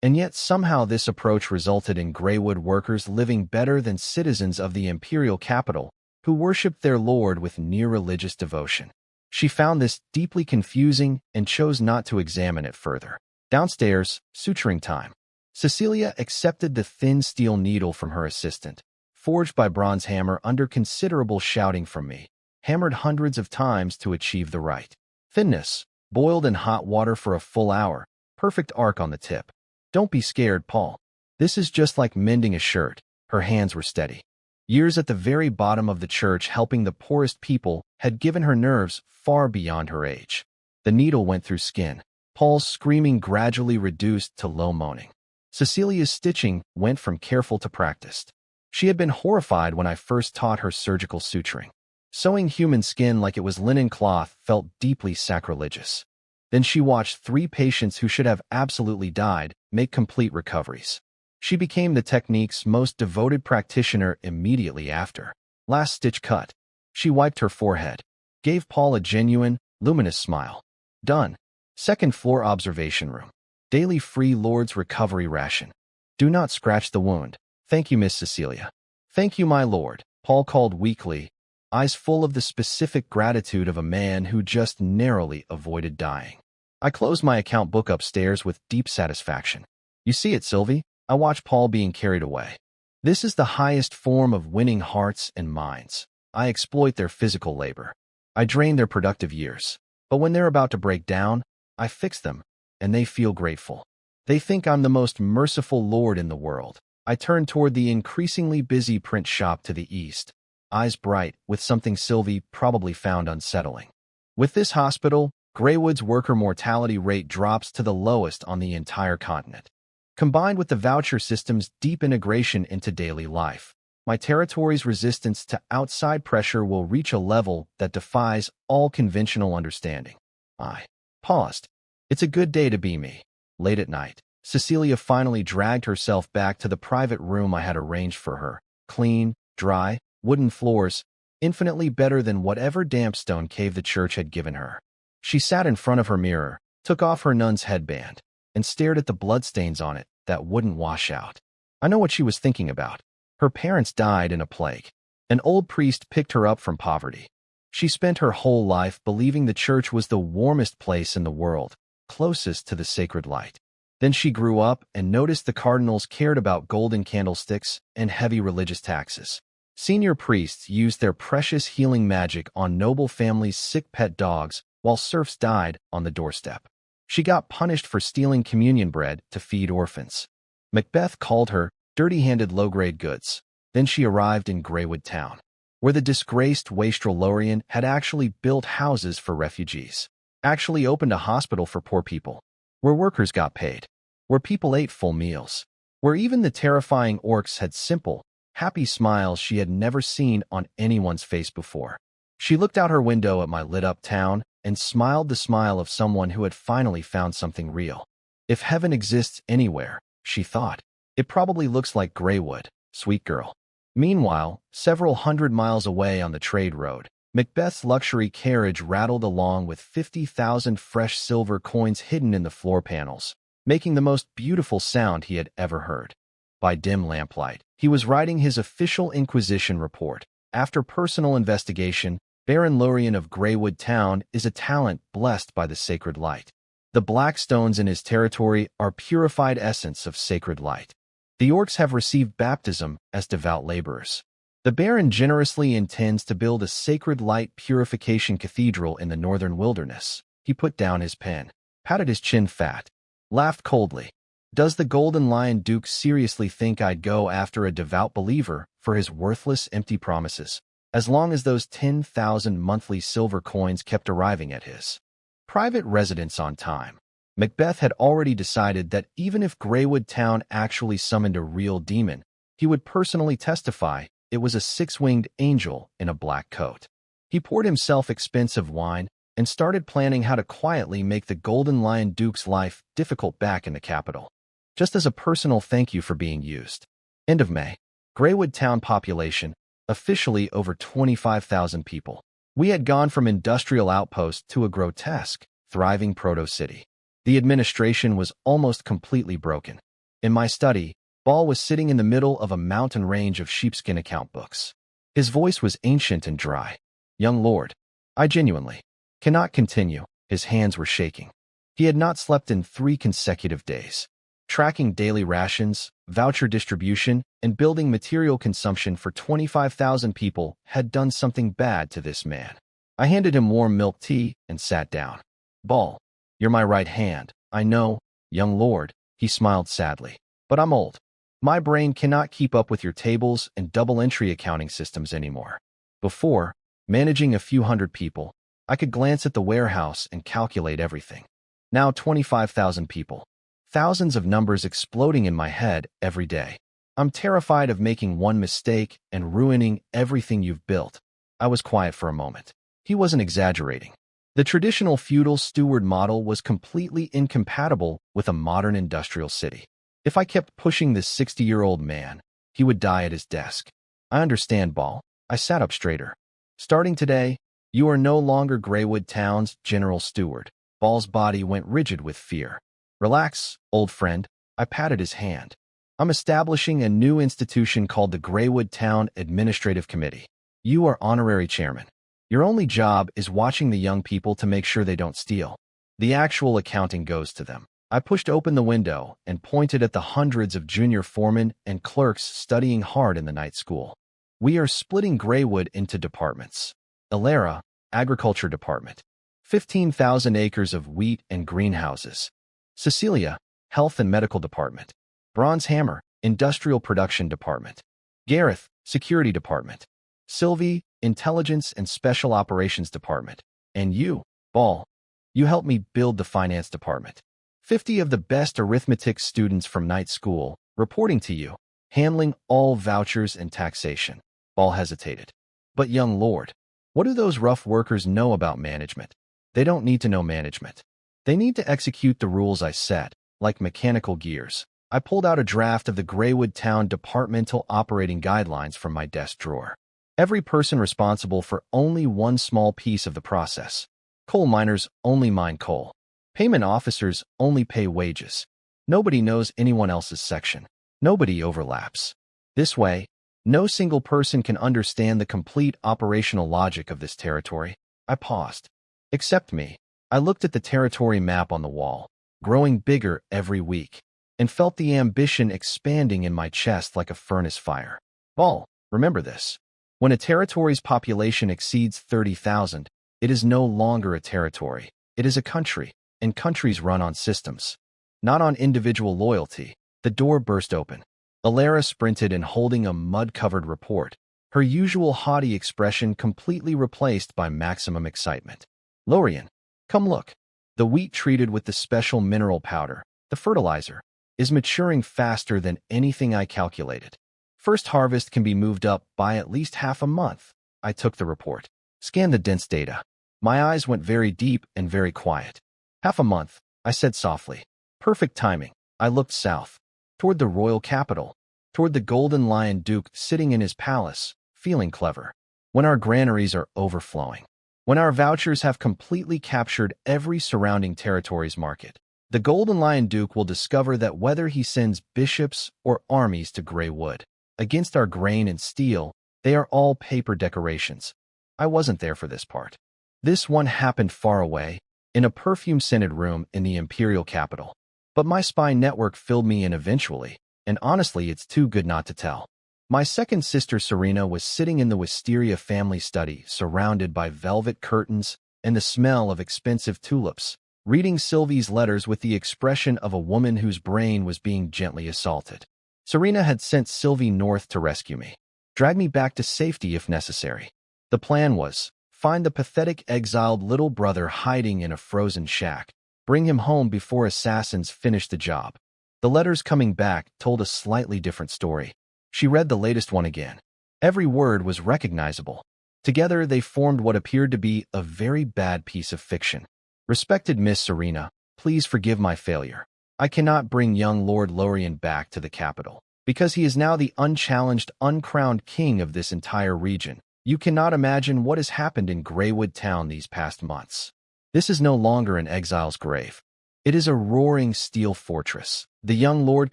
And yet somehow this approach resulted in Greywood workers living better than citizens of the imperial capital, who worshipped their lord with near-religious devotion. She found this deeply confusing and chose not to examine it further. Downstairs, suturing time. Cecilia accepted the thin steel needle from her assistant, forged by bronze hammer under considerable shouting from me, hammered hundreds of times to achieve the right thinness, boiled in hot water for a full hour, perfect arc on the tip. Don't be scared, Paul. This is just like mending a shirt. Her hands were steady. Years at the very bottom of the church helping the poorest people had given her nerves far beyond her age. The needle went through skin. Paul's screaming gradually reduced to low moaning. Cecilia's stitching went from careful to practiced. She had been horrified when I first taught her surgical suturing. Sewing human skin like it was linen cloth felt deeply sacrilegious. Then she watched 3 patients who should have absolutely died make complete recoveries. She became the technique's most devoted practitioner immediately after. Last stitch cut. She wiped her forehead, gave Paul a genuine, luminous smile. Done. Second floor observation room. Daily free Lord's recovery ration. Do not scratch the wound. Thank you, Miss Cecilia. Thank you, my lord, Paul called weakly, eyes full of the specific gratitude of a man who just narrowly avoided dying. I closed my account book upstairs with deep satisfaction. You see it, Sylvie? I watch Paul being carried away. This is the highest form of winning hearts and minds. I exploit their physical labor. I drain their productive years. But when they're about to break down, I fix them, and they feel grateful. They think I'm the most merciful lord in the world. I turn toward the increasingly busy print shop to the east, eyes bright with something Sylvie probably found unsettling. With this hospital, Greywood's worker mortality rate drops to the lowest on the entire continent. Combined with the voucher system's deep integration into daily life, my territory's resistance to outside pressure will reach a level that defies all conventional understanding. I paused. It's a good day to be me. Late at night, Cecilia finally dragged herself back to the private room I had arranged for her. Clean, dry, wooden floors, infinitely better than whatever damp stone cave the church had given her. She sat in front of her mirror, took off her nun's headband, and stared at the bloodstains on it that wouldn't wash out. I know what she was thinking about. Her parents died in a plague. An old priest picked her up from poverty. She spent her whole life believing the church was the warmest place in the world, closest to the sacred light. Then she grew up and noticed the cardinals cared about golden candlesticks and heavy religious taxes. Senior priests used their precious healing magic on noble families' sick pet dogs, while serfs died on the doorstep. She got punished for stealing communion bread to feed orphans. Macbeth called her dirty-handed low-grade goods. Then she arrived in Greywood Town, where the disgraced wastrel Lorian had actually built houses for refugees, actually opened a hospital for poor people, where workers got paid, where people ate full meals, where even the terrifying orcs had simple, happy smiles she had never seen on anyone's face before. She looked out her window at my lit-up town and smiled the smile of someone who had finally found something real. If heaven exists anywhere, she thought, it probably looks like Greywood, sweet girl. Meanwhile, several hundred miles away on the trade road, Macbeth's luxury carriage rattled along with 50,000 fresh silver coins hidden in the floor panels, making the most beautiful sound he had ever heard. By dim lamplight, he was writing his official Inquisition report. After personal investigation, Baron Lorian of Greywood Town is a talent blessed by the sacred light. The black stones in his territory are purified essence of sacred light. The orcs have received baptism as devout laborers. The Baron generously intends to build a sacred light purification cathedral in the northern wilderness. He put down his pen, patted his chin fat, laughed coldly. Does the Golden Lion Duke seriously think I'd go after a devout believer for his worthless empty promises, as long as those 10,000 monthly silver coins kept arriving at his private residence on time? Macbeth had already decided that even if Greywood Town actually summoned a real demon, he would personally testify it was a six-winged angel in a black coat. He poured himself expensive wine and started planning how to quietly make the Golden Lion Duke's life difficult back in the capital, just as a personal thank you for being used. End of May. Greywood Town population, officially over 25,000 people. We had gone from industrial outpost to a grotesque, thriving proto-city. The administration was almost completely broken. In my study, Ball was sitting in the middle of a mountain range of sheepskin account books. His voice was ancient and dry. Young lord, I genuinely cannot continue. His hands were shaking. He had not slept in 3 consecutive days. Tracking daily rations, voucher distribution, and building material consumption for 25,000 people had done something bad to this man. I handed him warm milk tea and sat down. Ball, you're my right hand. I know, young lord, he smiled sadly. But I'm old. My brain cannot keep up with your tables and double-entry accounting systems anymore. Before, managing a few hundred people, I could glance at the warehouse and calculate everything. Now 25,000 people. Thousands of numbers exploding in my head every day. I'm terrified of making one mistake and ruining everything you've built. I was quiet for a moment. He wasn't exaggerating. The traditional feudal steward model was completely incompatible with a modern industrial city. If I kept pushing this 60-year-old man, he would die at his desk. I understand, Ball. I sat up straighter. Starting today, you are no longer Greywood Town's general steward. Ball's body went rigid with fear. Relax, old friend. I patted his hand. I'm establishing a new institution called the Greywood Town Administrative Committee. You are honorary chairman. Your only job is watching the young people to make sure they don't steal. The actual accounting goes to them. I pushed open the window and pointed at the hundreds of junior foremen and clerks studying hard in the night school. We are splitting Greywood into departments. Ilera, Agriculture Department. 15,000 acres of wheat and greenhouses. Cecilia, Health and Medical Department. Bronze Hammer, Industrial Production Department. Gareth, Security Department. Sylvie, Intelligence and Special Operations Department. And you, Ball, you helped me build the Finance Department. 50 of the best arithmetic students from night school, reporting to you, handling all vouchers and taxation. Ball hesitated. But young lord, what do those rough workers know about management? They don't need to know management. They need to execute the rules I set, like mechanical gears. I pulled out a draft of the Greywood Town Departmental Operating Guidelines from my desk drawer. Every person responsible for only one small piece of the process. Coal miners only mine coal. Payment officers only pay wages. Nobody knows anyone else's section. Nobody overlaps. This way, no single person can understand the complete operational logic of this territory. I paused. Except me. I looked at the territory map on the wall, growing bigger every week, and felt the ambition expanding in my chest like a furnace fire. Ball, remember this. When a territory's population exceeds 30,000, it is no longer a territory. It is a country, and countries run on systems, not on individual loyalty. The door burst open. Ilera sprinted in holding a mud-covered report, her usual haughty expression completely replaced by maximum excitement. Lorian, come look. The wheat treated with the special mineral powder, the fertilizer, is maturing faster than anything I calculated. First harvest can be moved up by at least half a month. I took the report, scanned the dense data. My eyes went very deep and very quiet. Half a month, I said softly. Perfect timing. I looked south, toward the royal capital, toward the Golden Lion Duke sitting in his palace, feeling clever. When our granaries are overflowing. When our vouchers have completely captured every surrounding territory's market. The Golden Lion Duke will discover that whether he sends bishops or armies to Greywood, against our grain and steel, they are all paper decorations. I wasn't there for this part. This one happened far away, in a perfume-scented room in the imperial capital. But my spy network filled me in eventually, and honestly it's too good not to tell. My second sister Serena was sitting in the wisteria family study, surrounded by velvet curtains and the smell of expensive tulips, reading Sylvie's letters with the expression of a woman whose brain was being gently assaulted. Serena had sent Sylvie north to rescue me, drag me back to safety if necessary. The plan was, find the pathetic exiled little brother hiding in a frozen shack, bring him home before assassins finish the job. The letters coming back told a slightly different story. She read the latest one again. Every word was recognizable. Together they formed what appeared to be a very bad piece of fiction. Respected Miss Serena, please forgive my failure. I cannot bring young Lord Lorian back to the capital, because he is now the unchallenged, uncrowned king of this entire region. You cannot imagine what has happened in Greywood Town these past months. This is no longer an exile's grave. It is a roaring steel fortress. The young lord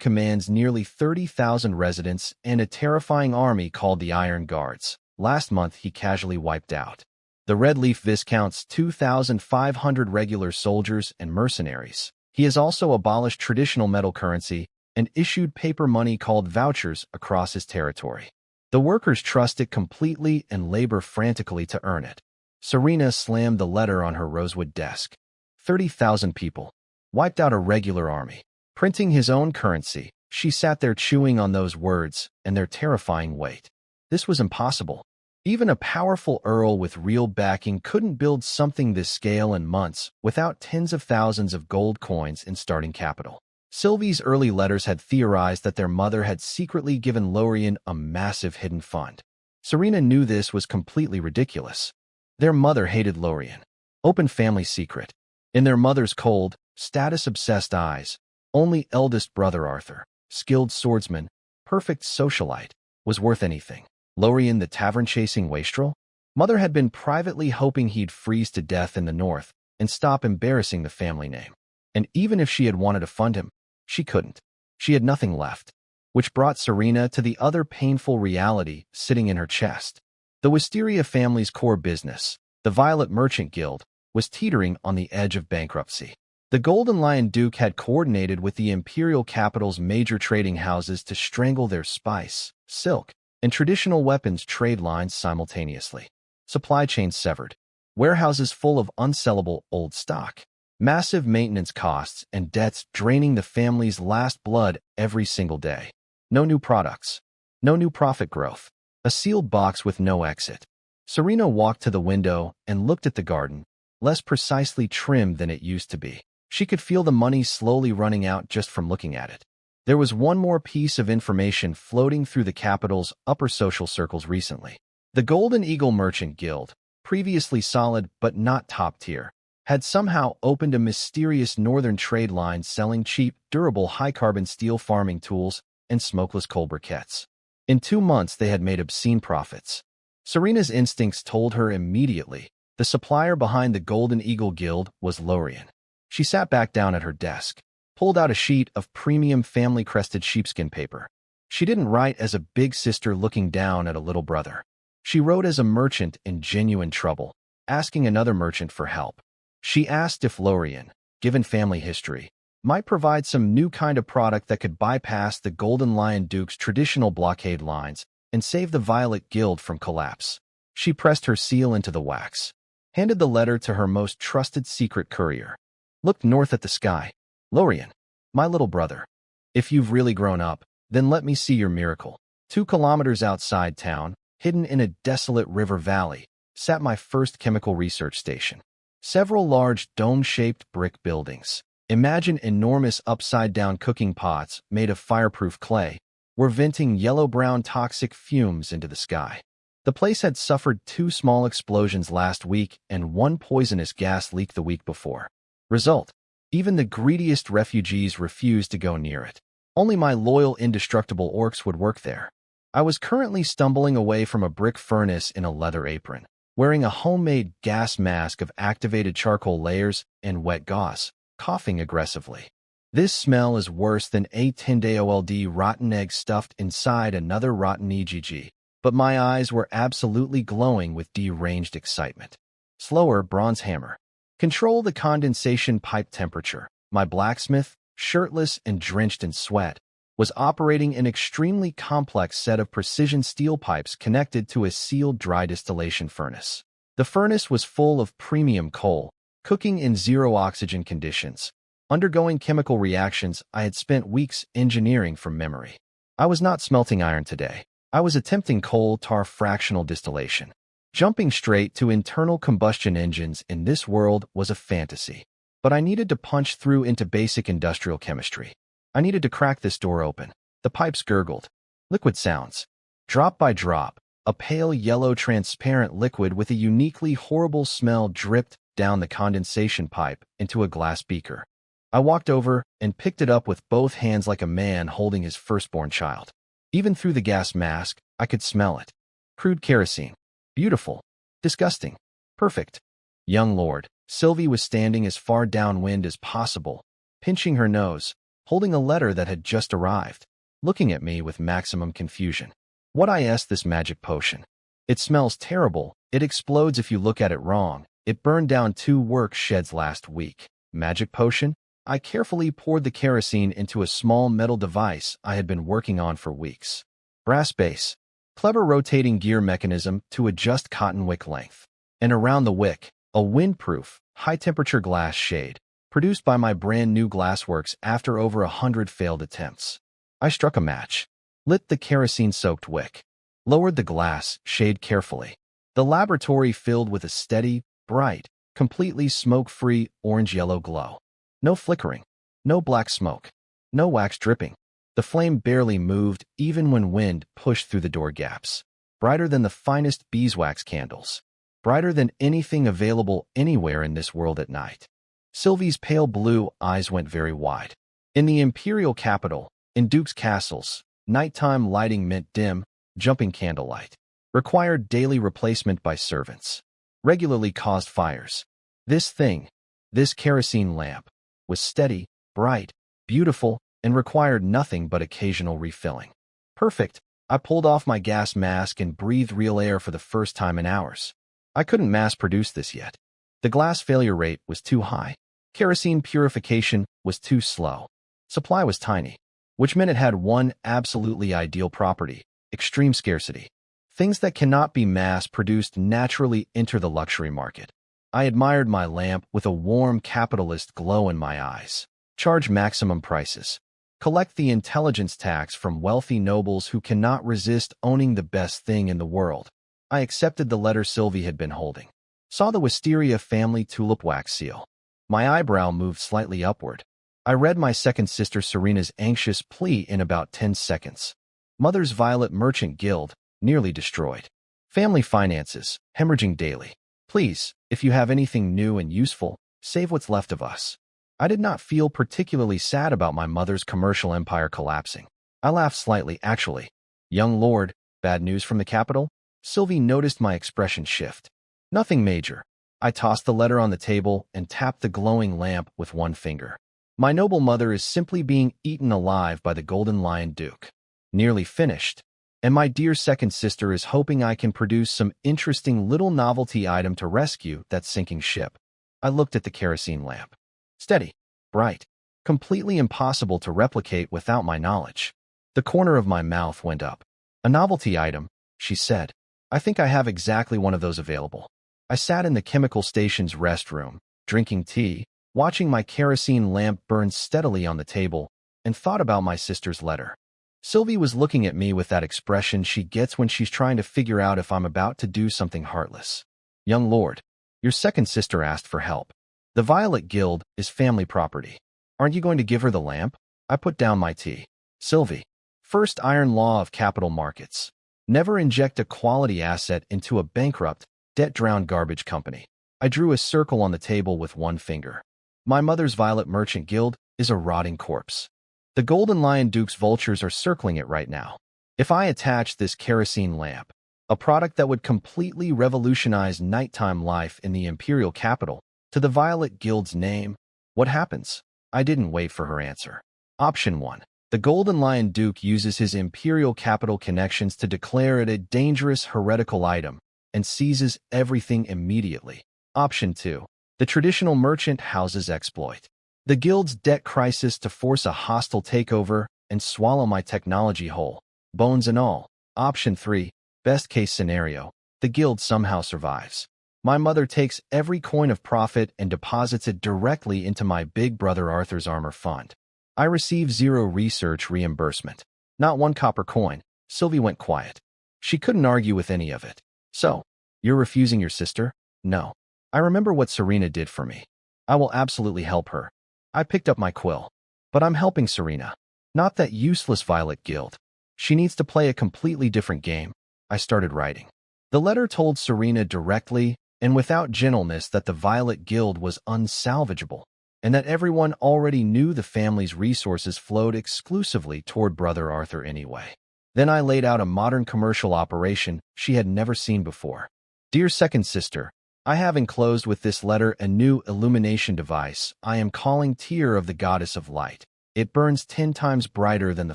commands nearly 30,000 residents and a terrifying army called the Iron Guards. Last month he casually wiped out the Red Leaf Viscount's 2,500 regular soldiers and mercenaries. He has also abolished traditional metal currency and issued paper money called vouchers across his territory. The workers trust it completely and labor frantically to earn it. Serena slammed the letter on her rosewood desk. 30,000 people. Wiped out a regular army. Printing his own currency, she sat there chewing on those words and their terrifying weight. This was impossible. Even a powerful earl with real backing couldn't build something this scale in months without tens of thousands of gold coins in starting capital. Sylvie's early letters had theorized that their mother had secretly given Lorian a massive hidden fund. Serena knew this was completely ridiculous. Their mother hated Lorian. Open family secret. In their mother's cold, status-obsessed eyes, only eldest brother Arthur, skilled swordsman, perfect socialite, was worth anything. Lorian the tavern-chasing wastrel? Mother had been privately hoping he'd freeze to death in the north and stop embarrassing the family name. And even if she had wanted to fund him, she couldn't. She had nothing left. Which brought Serena to the other painful reality sitting in her chest. The Wisteria family's core business, the Violet Merchant Guild, was teetering on the edge of bankruptcy. The Golden Lion Duke had coordinated with the imperial capital's major trading houses to strangle their spice, silk, and traditional weapons trade lines simultaneously. Supply chains severed. Warehouses full of unsellable old stock. Massive maintenance costs and debts draining the family's last blood every single day. No new products. No new profit growth. A sealed box with no exit. Serena walked to the window and looked at the garden, less precisely trimmed than it used to be. She could feel the money slowly running out just from looking at it. There was one more piece of information floating through the capital's upper social circles recently. The Golden Eagle Merchant Guild, previously solid but not top tier, had somehow opened a mysterious northern trade line selling cheap, durable high-carbon steel farming tools and smokeless coal briquettes. In 2 months they had made obscene profits. Serena's instincts told her immediately the supplier behind the Golden Eagle Guild was Lorian. She sat back down at her desk, pulled out a sheet of premium family-crested sheepskin paper. She didn't write as a big sister looking down at a little brother. She wrote as a merchant in genuine trouble, asking another merchant for help. She asked if Lorian, given family history, might provide some new kind of product that could bypass the Golden Lion Duke's traditional blockade lines and save the Violet Guild from collapse. She pressed her seal into the wax, handed the letter to her most trusted secret courier, looked north at the sky. Lorian, my little brother, if you've really grown up, then let me see your miracle. 2 kilometers outside town, hidden in a desolate river valley, sat my first chemical research station. Several large dome-shaped brick buildings, imagine enormous upside-down cooking pots made of fireproof clay, were venting yellow-brown toxic fumes into the sky. The place had suffered 2 small explosions last week and 1 poisonous gas leak the week before. Result: even the greediest refugees refused to go near it. Only my loyal, indestructible orcs would work there. I was currently stumbling away from a brick furnace in a leather apron, wearing a homemade gas mask of activated charcoal layers and wet gauze. coughing aggressively. This smell is worse than a tinned old rotten egg stuffed inside another rotten egg, but my eyes were absolutely glowing with deranged excitement. Slower, bronze hammer. Control the condensation pipe temperature. My blacksmith, shirtless and drenched in sweat, was operating an extremely complex set of precision steel pipes connected to a sealed dry distillation furnace. The furnace was full of premium coal, cooking in zero-oxygen conditions, undergoing chemical reactions I had spent weeks engineering from memory. I was not smelting iron today. I was attempting coal tar fractional distillation. Jumping straight to internal combustion engines in this world was a fantasy. But I needed to punch through into basic industrial chemistry. I needed to crack this door open. The pipes gurgled. Liquid sounds. Drop by drop, a pale yellow transparent liquid with a uniquely horrible smell dripped down the condensation pipe into a glass beaker. I walked over and picked it up with both hands like a man holding his firstborn child. Even through the gas mask, I could smell it. Crude kerosene. Beautiful. Disgusting. Perfect. Young lord, Sylvie was standing as far downwind as possible, pinching her nose, holding a letter that had just arrived, looking at me with maximum confusion. What is this magic potion? It smells terrible. It explodes if you look at it wrong. It burned down 2 work sheds last week. Magic potion? I carefully poured the kerosene into a small metal device I had been working on for weeks. Brass base. Clever rotating gear mechanism to adjust cotton wick length. And around the wick, a windproof, high-temperature glass shade, produced by my brand-new glassworks after over 100 failed attempts. I struck a match, lit the kerosene-soaked wick, lowered the glass shade carefully. The laboratory filled with a steady, bright, completely smoke-free orange-yellow glow. No flickering, no black smoke, no wax dripping. The flame barely moved even when wind pushed through the door gaps. Brighter than the finest beeswax candles. Brighter than anything available anywhere in this world at night. Sylvie's pale blue eyes went very wide. In the imperial capital, in Duke's castles, nighttime lighting meant dim, jumping candlelight. Required daily replacement by servants. Regularly caused fires. This thing, this kerosene lamp, was steady, bright, beautiful, and required nothing but occasional refilling. Perfect. I pulled off my gas mask and breathed real air for the first time in hours. I couldn't mass-produce this yet. The glass failure rate was too high. Kerosene purification was too slow. Supply was tiny, which meant it had one absolutely ideal property: extreme scarcity. Things that cannot be mass-produced naturally enter the luxury market. I admired my lamp with a warm capitalist glow in my eyes. Charge maximum prices. Collect the intelligence tax from wealthy nobles who cannot resist owning the best thing in the world. I accepted the letter Sylvie had been holding. Saw the Wisteria family tulip wax seal. My eyebrow moved slightly upward. I read my second sister Serena's anxious plea in about 10 seconds. Mother's Violet Merchant Guild, nearly destroyed. Family finances, hemorrhaging daily. Please, if you have anything new and useful, save what's left of us. I did not feel particularly sad about my mother's commercial empire collapsing. I laughed slightly, actually. Young lord, bad news from the capital? Sylvie noticed my expression shift. Nothing major. I tossed the letter on the table and tapped the glowing lamp with one finger. My noble mother is simply being eaten alive by the Golden Lion Duke. Nearly finished. And my dear second sister is hoping I can produce some interesting little novelty item to rescue that sinking ship. I looked at the kerosene lamp. Steady, bright, completely impossible to replicate without my knowledge. The corner of my mouth went up. A novelty item, she said. I think I have exactly one of those available. I sat in the chemical station's restroom, drinking tea, watching my kerosene lamp burn steadily on the table, and thought about my sister's letter. Sylvie was looking at me with that expression she gets when she's trying to figure out if I'm about to do something heartless. Young lord, your second sister asked for help. The Violet Guild is family property. Aren't you going to give her the lamp? I put down my tea. Sylvie, first iron law of capital markets. Never inject a quality asset into a bankrupt, debt-drowned garbage company. I drew a circle on the table with one finger. My mother's Violet Merchant Guild is a rotting corpse. The Golden Lion Duke's vultures are circling it right now. If I attach this kerosene lamp, a product that would completely revolutionize nighttime life in the imperial capital, to the Violet Guild's name, What happens? I didn't wait for her answer. Option 1. The Golden Lion Duke uses his imperial capital connections to declare it a dangerous heretical item and seizes everything immediately. Option 2. The traditional merchant houses exploit the guild's debt crisis to force a hostile takeover and swallow my technology whole, bones and all. Option 3. Best case scenario. The guild somehow survives. My mother takes every coin of profit and deposits it directly into my big brother Arthur's armor fund. I receive 0 research reimbursement. Not 1 copper coin. Sylvie went quiet. She couldn't argue with any of it. So, you're refusing your sister? No. I remember what Serena did for me. I will absolutely help her. I picked up my quill. But I'm helping Serena. Not that useless Violet Guild. She needs to play a completely different game. I started writing. The letter told Serena directly and without gentleness that the Violet Guild was unsalvageable, and that everyone already knew the family's resources flowed exclusively toward Brother Arthur anyway. Then I laid out a modern commercial operation she had never seen before. Dear second sister, I have enclosed with this letter a new illumination device I am calling Tear of the Goddess of Light. It burns 10 times brighter than the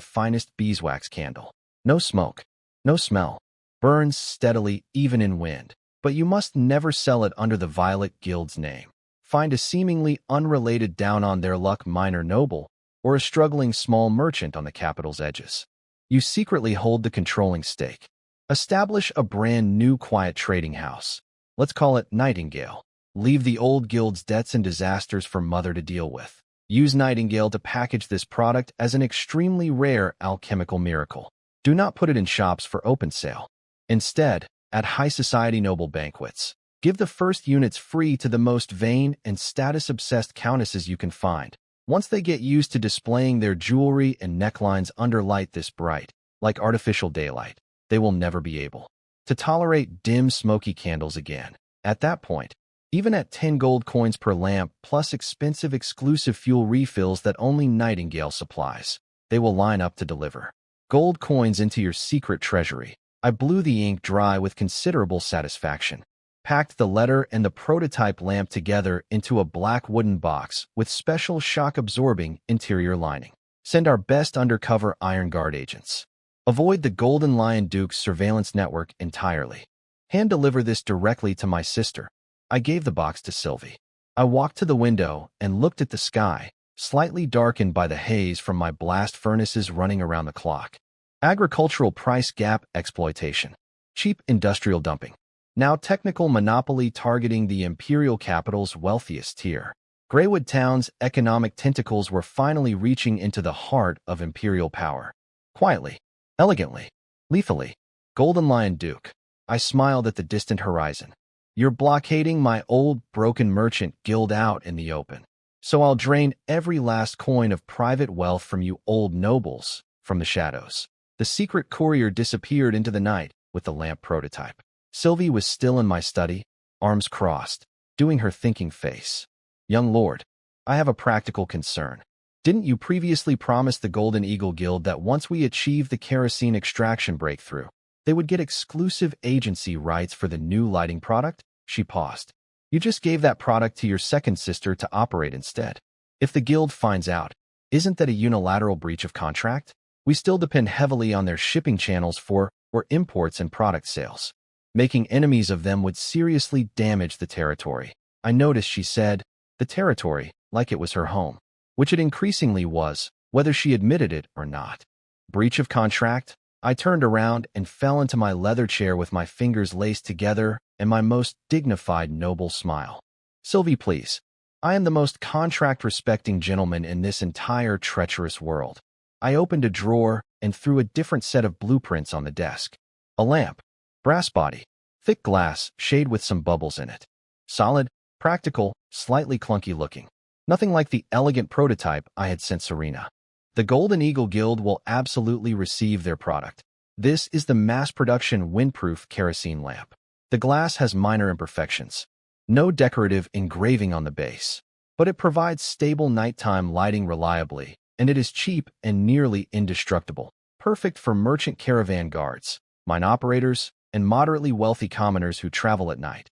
finest beeswax candle. No smoke, no smell. Burns steadily even in wind. But you must never sell it under the Violet Guild's name. Find a seemingly unrelated down-on-their-luck minor noble or a struggling small merchant on the capital's edges. You secretly hold the controlling stake. Establish a brand new quiet trading house. Let's call it Nightingale. Leave the old guild's debts and disasters for Mother to deal with. Use Nightingale to package this product as an extremely rare alchemical miracle. Do not put it in shops for open sale. Instead, at high society noble banquets, give the first units free to the most vain and status-obsessed countesses you can find. Once they get used to displaying their jewelry and necklines under light this bright, like artificial daylight, they will never be able to tolerate dim, smoky candles again. At that point, even at 10 gold coins per lamp plus expensive exclusive fuel refills that only Nightingale supplies, they will line up to deliver gold coins into your secret treasury. I blew the ink dry with considerable satisfaction, packed the letter and the prototype lamp together into a black wooden box with special shock-absorbing interior lining. Send our best undercover Iron Guard agents. Avoid the Golden Lion Duke's surveillance network entirely. Hand-deliver this directly to my sister. I gave the box to Sylvie. I walked to the window and looked at the sky, slightly darkened by the haze from my blast furnaces running around the clock. Agricultural price gap exploitation. Cheap industrial dumping. Now technical monopoly targeting the imperial capital's wealthiest tier. Greywood Town's economic tentacles were finally reaching into the heart of imperial power. Quietly, elegantly, lethally. Golden Lion Duke. I smiled at the distant horizon. You're blockading my old, broken merchant guild out in the open. So I'll drain every last coin of private wealth from you old nobles, from the shadows. The secret courier disappeared into the night with the lamp prototype. Sylvie was still in my study, arms crossed, doing her thinking face. Young lord, I have a practical concern. Didn't you previously promise the Golden Eagle Guild that once we achieve the kerosene extraction breakthrough, they would get exclusive agency rights for the new lighting product? She paused. You just gave that product to your second sister to operate instead. If the guild finds out, isn't that a unilateral breach of contract? We still depend heavily on their shipping channels for imports and product sales. Making enemies of them would seriously damage the territory. I noticed she said, the territory, like it was her home, which it increasingly was, whether she admitted it or not. Breach of contract? I turned around and fell into my leather chair with my fingers laced together and my most dignified noble smile. Sylvie, please. I am the most contract-respecting gentleman in this entire treacherous world. I opened a drawer and threw a different set of blueprints on the desk. A lamp. Brass body. Thick glass, shade with some bubbles in it. Solid, practical, slightly clunky looking. Nothing like the elegant prototype I had sent Serena. The Golden Eagle Guild will absolutely receive their product. This is the mass-production windproof kerosene lamp. The glass has minor imperfections. No decorative engraving on the base. But it provides stable nighttime lighting reliably, and it is cheap and nearly indestructible. Perfect for merchant caravan guards, mine operators, and moderately wealthy commoners who travel at night.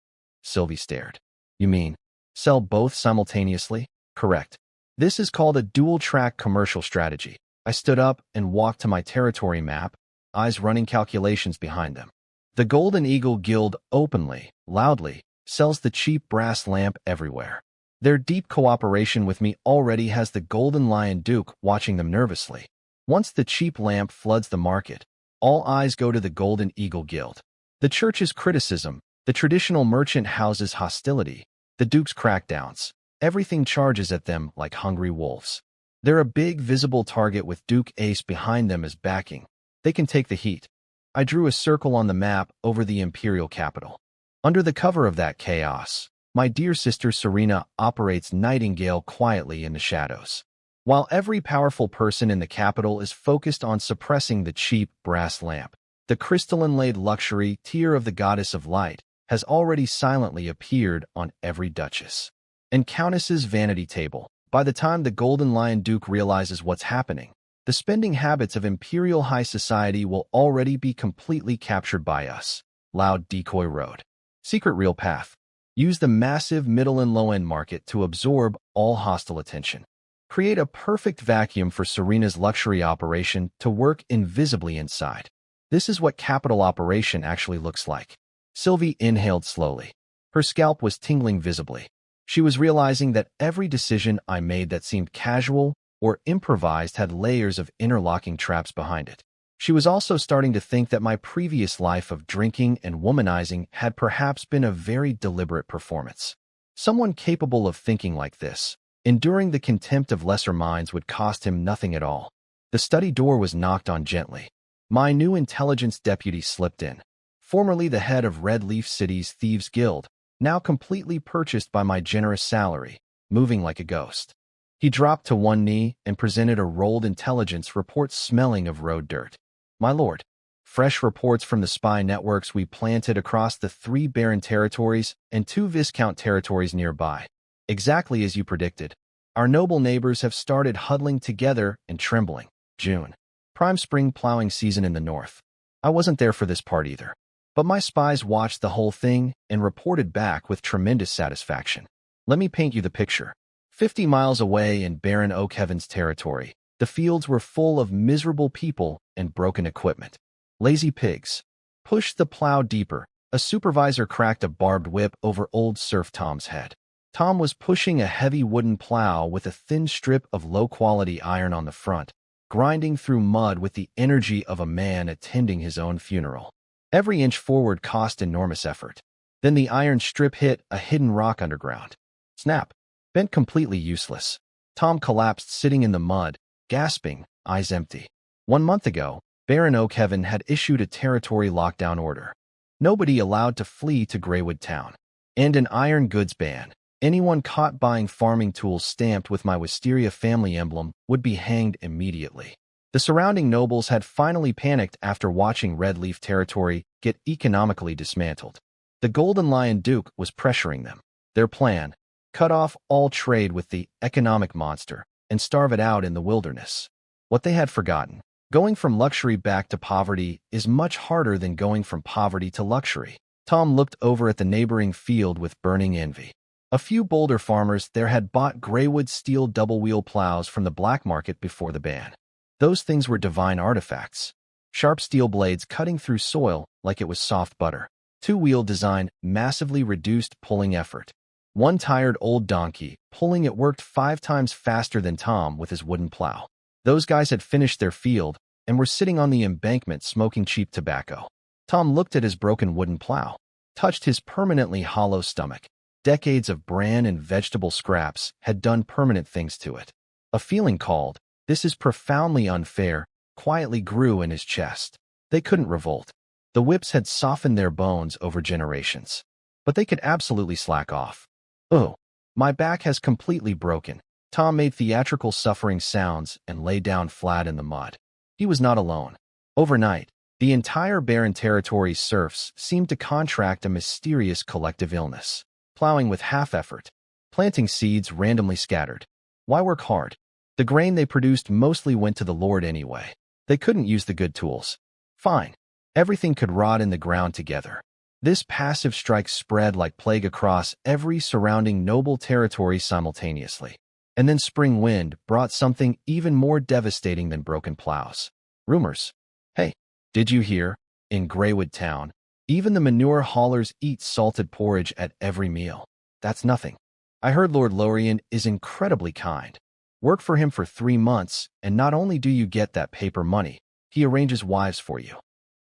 Sylvie stared. You mean, sell both simultaneously? Correct. This is called a dual-track commercial strategy. I stood up and walked to my territory map, eyes running calculations behind them. The Golden Eagle Guild openly, loudly, sells the cheap brass lamp everywhere. Their deep cooperation with me already has the Golden Lion Duke watching them nervously. Once the cheap lamp floods the market, all eyes go to the Golden Eagle Guild. The church's criticism, the traditional merchant house's hostility, the Duke's crackdowns, everything charges at them like hungry wolves. They're a big, visible target with Duke Ace behind them as backing. They can take the heat. I drew a circle on the map over the imperial capital. Under the cover of that chaos, my dear sister Serena operates Nightingale quietly in the shadows. While every powerful person in the capital is focused on suppressing the cheap brass lamp, the crystalline-laid luxury tier of the goddess of light has already silently appeared on every duchess and countess's vanity table. By the time the Golden Lion Duke realizes what's happening, the spending habits of imperial high society will already be completely captured by us. Loud decoy road. Secret real path. Use the massive middle and low-end market to absorb all hostile attention. Create a perfect vacuum for Serena's luxury operation to work invisibly inside. This is what capital operation actually looks like. Sylvie inhaled slowly. Her scalp was tingling visibly. She was realizing that every decision I made that seemed casual or improvised had layers of interlocking traps behind it. She was also starting to think that my previous life of drinking and womanizing had perhaps been a very deliberate performance. Someone capable of thinking like this, enduring the contempt of lesser minds, would cost him nothing at all. The study door was knocked on gently. My new intelligence deputy slipped in. Formerly the head of Red Leaf City's Thieves Guild, now completely purchased by my generous salary, moving like a ghost. He dropped to one knee and presented a rolled intelligence report smelling of road dirt. My lord, fresh reports from the spy networks we planted across the 3 Baron territories and 2 Viscount territories nearby. Exactly as you predicted. Our noble neighbors have started huddling together and trembling. June. Prime spring plowing season in the north. I wasn't there for this part either. But my spies watched the whole thing and reported back with tremendous satisfaction. Let me paint you the picture. 50 miles away in Baron Oakheaven's territory, the fields were full of miserable people and broken equipment. Lazy pigs. Push the plow deeper. A supervisor cracked a barbed whip over old Serf Tom's head. Tom was pushing a heavy wooden plow with a thin strip of low-quality iron on the front, grinding through mud with the energy of a man attending his own funeral. Every inch forward cost enormous effort. Then the iron strip hit a hidden rock underground. Snap. Bent completely useless. Tom collapsed sitting in the mud, gasping, eyes empty. 1 month ago, Baron Oakheaven had issued a territory lockdown order. Nobody allowed to flee to Greywood Town. And an iron goods ban. Anyone caught buying farming tools stamped with my Wisteria family emblem would be hanged immediately. The surrounding nobles had finally panicked after watching Red Leaf territory get economically dismantled. The Golden Lion Duke was pressuring them. Their plan: cut off all trade with the economic monster and starve it out in the wilderness. What they had forgotten: going from luxury back to poverty is much harder than going from poverty to luxury. Tom looked over at the neighboring field with burning envy. A few bolder farmers there had bought Greywood steel double-wheel plows from the black market before the ban. Those things were divine artifacts. Sharp steel blades cutting through soil like it was soft butter. 2-wheel design, massively reduced pulling effort. One tired old donkey pulling it worked 5 times faster than Tom with his wooden plow. Those guys had finished their field and were sitting on the embankment smoking cheap tobacco. Tom looked at his broken wooden plow, touched his permanently hollow stomach. Decades of bran and vegetable scraps had done permanent things to it. A feeling called, "This is profoundly unfair," quietly grew in his chest. They couldn't revolt. The whips had softened their bones over generations. But they could absolutely slack off. "Oh, my back has completely broken." Tom made theatrical suffering sounds and lay down flat in the mud. He was not alone. Overnight, the entire Baron Territory's serfs seemed to contract a mysterious collective illness. Plowing with half effort. Planting seeds randomly scattered. Why work hard? The grain they produced mostly went to the Lord anyway. They couldn't use the good tools. Fine. Everything could rot in the ground together. This passive strike spread like plague across every surrounding noble territory simultaneously. And then spring wind brought something even more devastating than broken plows. Rumors. Hey, did you hear? In Greywood Town, even the manure haulers eat salted porridge at every meal. That's nothing. I heard Lord Lorian is incredibly kind. Work for him for 3 months, and not only do you get that paper money, he arranges wives for you.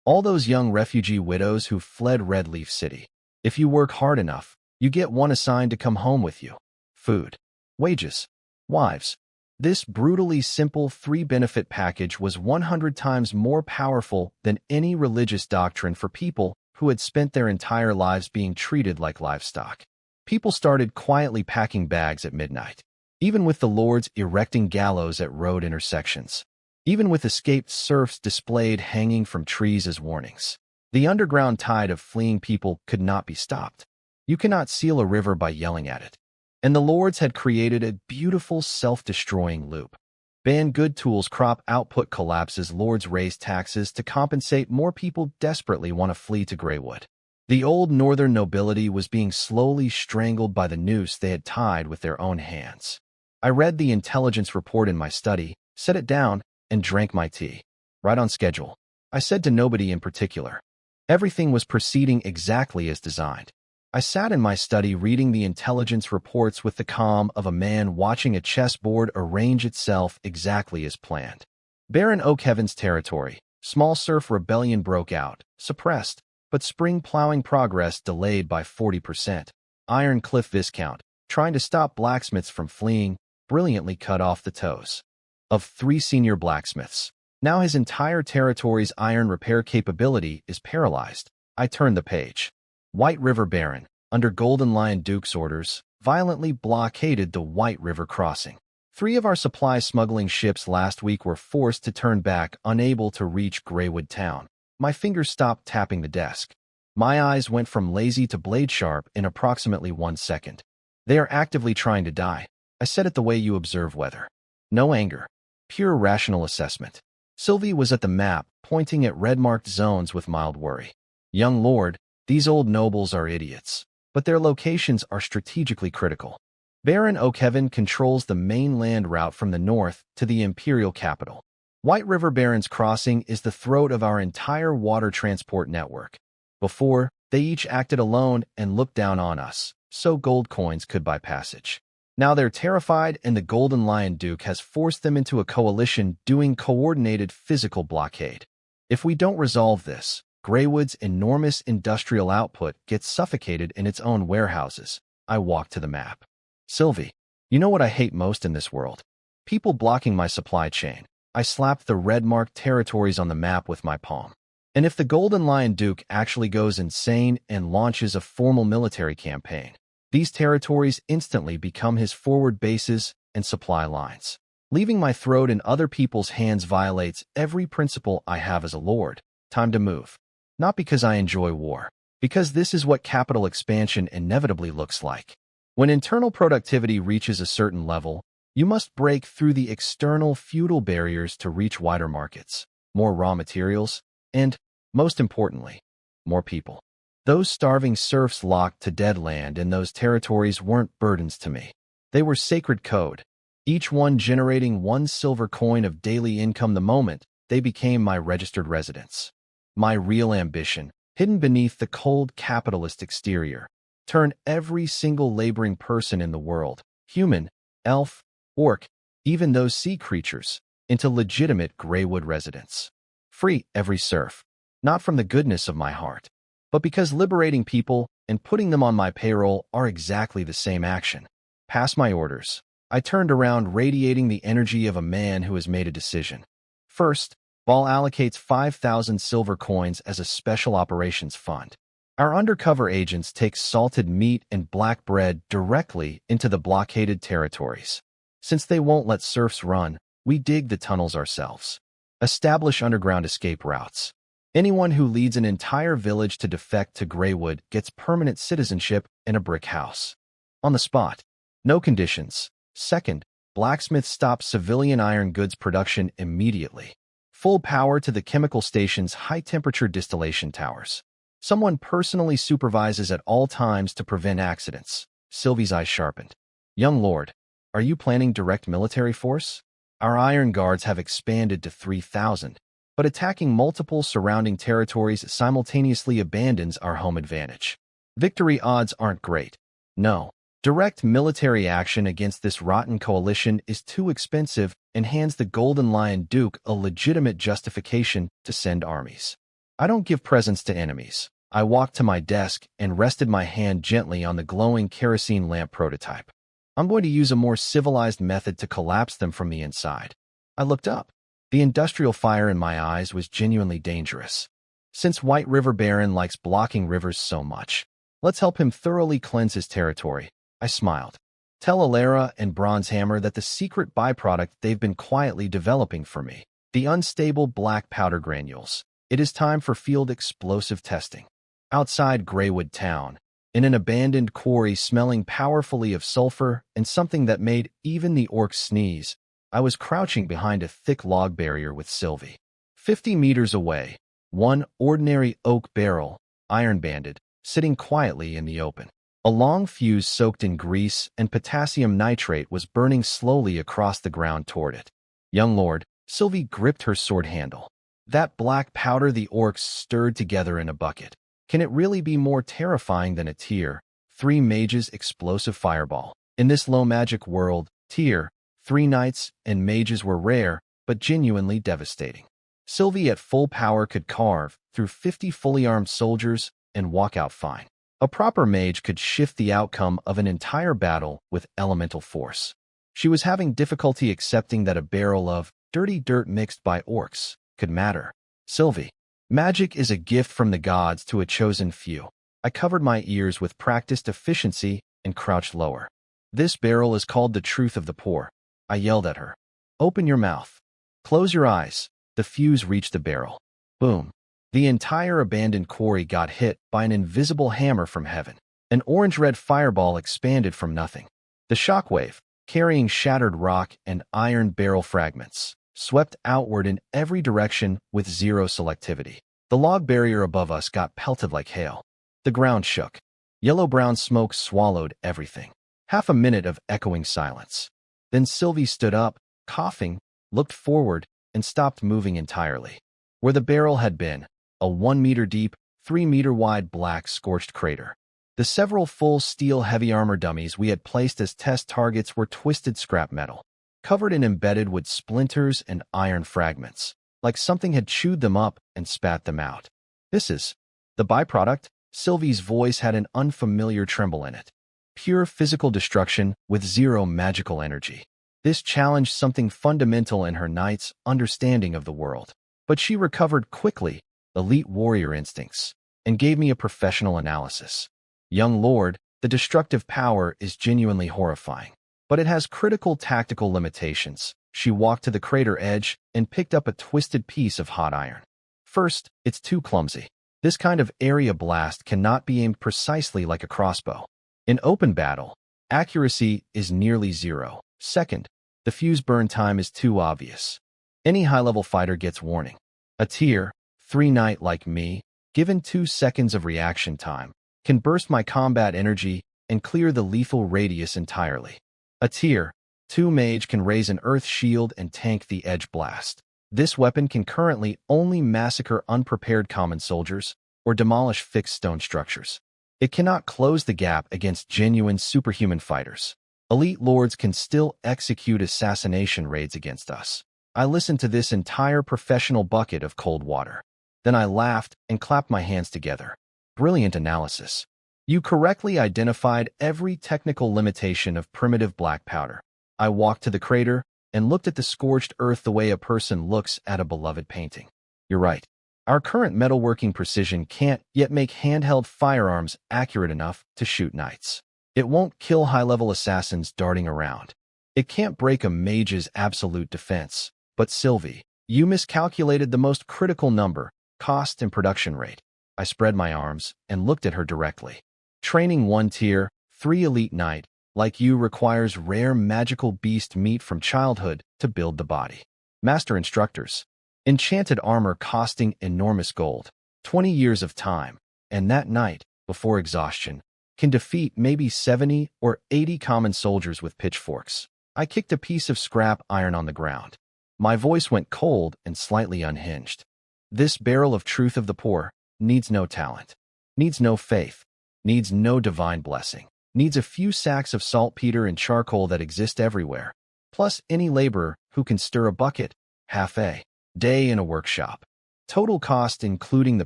All those young refugee widows who fled Red Leaf City. If you work hard enough, you get one assigned to come home with you. Food, wages, wives. This brutally simple 3-benefit package was 100 times more powerful than any religious doctrine for people who had spent their entire lives being treated like livestock. People started quietly packing bags at midnight, even with the lords erecting gallows at road intersections, even with escaped serfs displayed hanging from trees as warnings. The underground tide of fleeing people could not be stopped. You cannot seal a river by yelling at it. And the lords had created a beautiful self-destroying loop. Ban good tools crop output collapses, lords raise taxes to compensate, more people desperately want to flee to Greywood. The old northern nobility was being slowly strangled by the noose they had tied with their own hands. I read the intelligence report in my study, set it down, and drank my tea. Right on schedule. I said to nobody in particular. Everything was proceeding exactly as designed. I sat in my study reading the intelligence reports with the calm of a man watching a chessboard arrange itself exactly as planned. Baron Oakhaven's territory. Small serf rebellion broke out, suppressed, but spring plowing progress delayed by 40%. Iron Cliff Viscount, trying to stop blacksmiths from fleeing, brilliantly cut off the toes of 3 senior blacksmiths. Now his entire territory's iron repair capability is paralyzed. I turned the page. White River Baron, under Golden Lion Duke's orders, violently blockaded the White River crossing. 3 of our supply smuggling ships last week were forced to turn back, unable to reach Greywood Town. My fingers stopped tapping the desk. My eyes went from lazy to blade sharp in approximately 1 second. They are actively trying to die. I said it the way you observe weather. No anger. Pure rational assessment. Sylvie was at the map, pointing at red-marked zones with mild worry. Young lord, these old nobles are idiots, but their locations are strategically critical. Baron Oakhaven controls the mainland route from the north to the imperial capital. White River Baron's Crossing is the throat of our entire water transport network. Before, they each acted alone and looked down on us, so gold coins could buy passage. Now they're terrified, and the Golden Lion Duke has forced them into a coalition doing coordinated physical blockade. If we don't resolve this, Greywood's enormous industrial output gets suffocated in its own warehouses. I walked to the map. Sylvie, you know what I hate most in this world? People blocking my supply chain. I slapped the red-marked territories on the map with my palm. And if the Golden Lion Duke actually goes insane and launches a formal military campaign, these territories instantly become his forward bases and supply lines. Leaving my throat in other people's hands violates every principle I have as a lord. Time to move. Not because I enjoy war, because this is what capital expansion inevitably looks like. When internal productivity reaches a certain level, you must break through the external feudal barriers to reach wider markets, more raw materials, and, most importantly, more people. Those starving serfs locked to dead land in those territories weren't burdens to me. They were sacred code, each one generating 1 silver coin of daily income the moment they became my registered residents. My real ambition, hidden beneath the cold capitalist exterior, turn every single laboring person in the world, human, elf, orc, even those sea creatures, into legitimate Greywood residents. Free every serf, not from the goodness of my heart, but because liberating people and putting them on my payroll are exactly the same action. Pass my orders. I turned around, radiating the energy of a man who has made a decision. First, Ball allocates 5,000 silver coins as a special operations fund. Our undercover agents take salted meat and black bread directly into the blockaded territories. Since they won't let serfs run, we dig the tunnels ourselves. Establish underground escape routes. Anyone who leads an entire village to defect to Greywood gets permanent citizenship in a brick house. On the spot. No conditions. Second, blacksmith stops civilian iron goods production immediately. Full power to the chemical station's high-temperature distillation towers. Someone personally supervises at all times to prevent accidents. Sylvie's eyes sharpened. Young lord, Are you planning direct military force? Our iron guards have expanded to 3,000, but attacking multiple surrounding territories simultaneously abandons our home advantage. Victory odds aren't great. No. Direct military action against this rotten coalition is too expensive and hands the Golden Lion Duke a legitimate justification to send armies. I don't give presents to enemies. I walked to my desk and rested my hand gently on the glowing kerosene lamp prototype. I'm going to use a more civilized method to collapse them from the inside. I looked up. The industrial fire in my eyes was genuinely dangerous. Since White River Baron likes blocking rivers so much, let's help him thoroughly cleanse his territory. I smiled. Tell Alera and Bronze Hammer that the secret byproduct they've been quietly developing for me, the unstable black powder granules. It is time for field explosive testing. Outside Greywood Town, in an abandoned quarry smelling powerfully of sulfur and something that made even the orcs sneeze, I was crouching behind a thick log barrier with Sylvie. 50 meters away, one ordinary oak barrel, iron-banded, sitting quietly in the open. A long fuse soaked in grease and potassium nitrate was burning slowly across the ground toward it. Young lord, Sylvie gripped her sword handle. That black powder the orcs stirred together in a bucket. Can it really be more terrifying than a Tier 3 mage's explosive fireball? In this low magic world, Tier 3 knights and mages were rare, but genuinely devastating. Sylvie at full power could carve through 50 fully armed soldiers and walk out fine. A proper mage could shift the outcome of an entire battle with elemental force. She was having difficulty accepting that a barrel of dirty dirt mixed by orcs could matter. Sylvie, magic is a gift from the gods to a chosen few. I covered my ears with practiced efficiency and crouched lower. This barrel is called the truth of the poor. I yelled at her. Open your mouth. Close your eyes. The fuse reached the barrel. Boom. The entire abandoned quarry got hit by an invisible hammer from heaven. An orange-red fireball expanded from nothing. The shockwave, carrying shattered rock and iron barrel fragments, swept outward in every direction with zero selectivity. The log barrier above us got pelted like hail. The ground shook. Yellow-brown smoke swallowed everything. Half a minute of echoing silence. Then Sylvie stood up, coughing, looked forward, and stopped moving entirely. Where the barrel had been, a 1-meter-deep, 3-meter-wide black scorched crater. The several full steel heavy armor dummies we had placed as test targets were twisted scrap metal, covered and embedded with splinters and iron fragments, like something had chewed them up and spat them out. This is the byproduct. Sylvie's voice had an unfamiliar tremble in it. Pure physical destruction with zero magical energy. This challenged something fundamental in her knight's understanding of the world. But she recovered quickly, elite warrior instincts, and gave me a professional analysis. Young lord, the destructive power is genuinely horrifying, but it has critical tactical limitations. She walked to the crater edge and picked up a twisted piece of hot iron. First, it's too clumsy. This kind of area blast cannot be aimed precisely like a crossbow. In open battle, accuracy is nearly zero. Second, the fuse burn time is too obvious. Any high-level fighter gets warning. A Tier 3 knight like me, given 2 seconds of reaction time, can burst my combat energy and clear the lethal radius entirely. A Tier 2 mage can raise an earth shield and tank the edge blast. This weapon can currently only massacre unprepared common soldiers or demolish fixed stone structures. It cannot close the gap against genuine superhuman fighters. Elite lords can still execute assassination raids against us. I listened to this entire professional bucket of cold water. Then I laughed and clapped my hands together. Brilliant analysis. You correctly identified every technical limitation of primitive black powder. I walked to the crater and looked at the scorched earth the way a person looks at a beloved painting. You're right. Our current metalworking precision can't yet make handheld firearms accurate enough to shoot knights. It won't kill high-level assassins darting around. It can't break a mage's absolute defense. But Sylvie, you miscalculated the most critical number, cost and production rate. I spread my arms and looked at her directly. Training 1 Tier 3 elite knight like you requires rare magical beast meat from childhood to build the body. Master instructors. Enchanted armor costing enormous gold. 20 years of time, and that knight, before exhaustion, can defeat maybe 70 or 80 common soldiers with pitchforks. I kicked a piece of scrap iron on the ground. My voice went cold and slightly unhinged. This barrel of truth of the poor needs no talent, needs no faith, needs no divine blessing, needs a few sacks of saltpeter and charcoal that exist everywhere, plus any laborer who can stir a bucket, half a day in a workshop. Total cost including the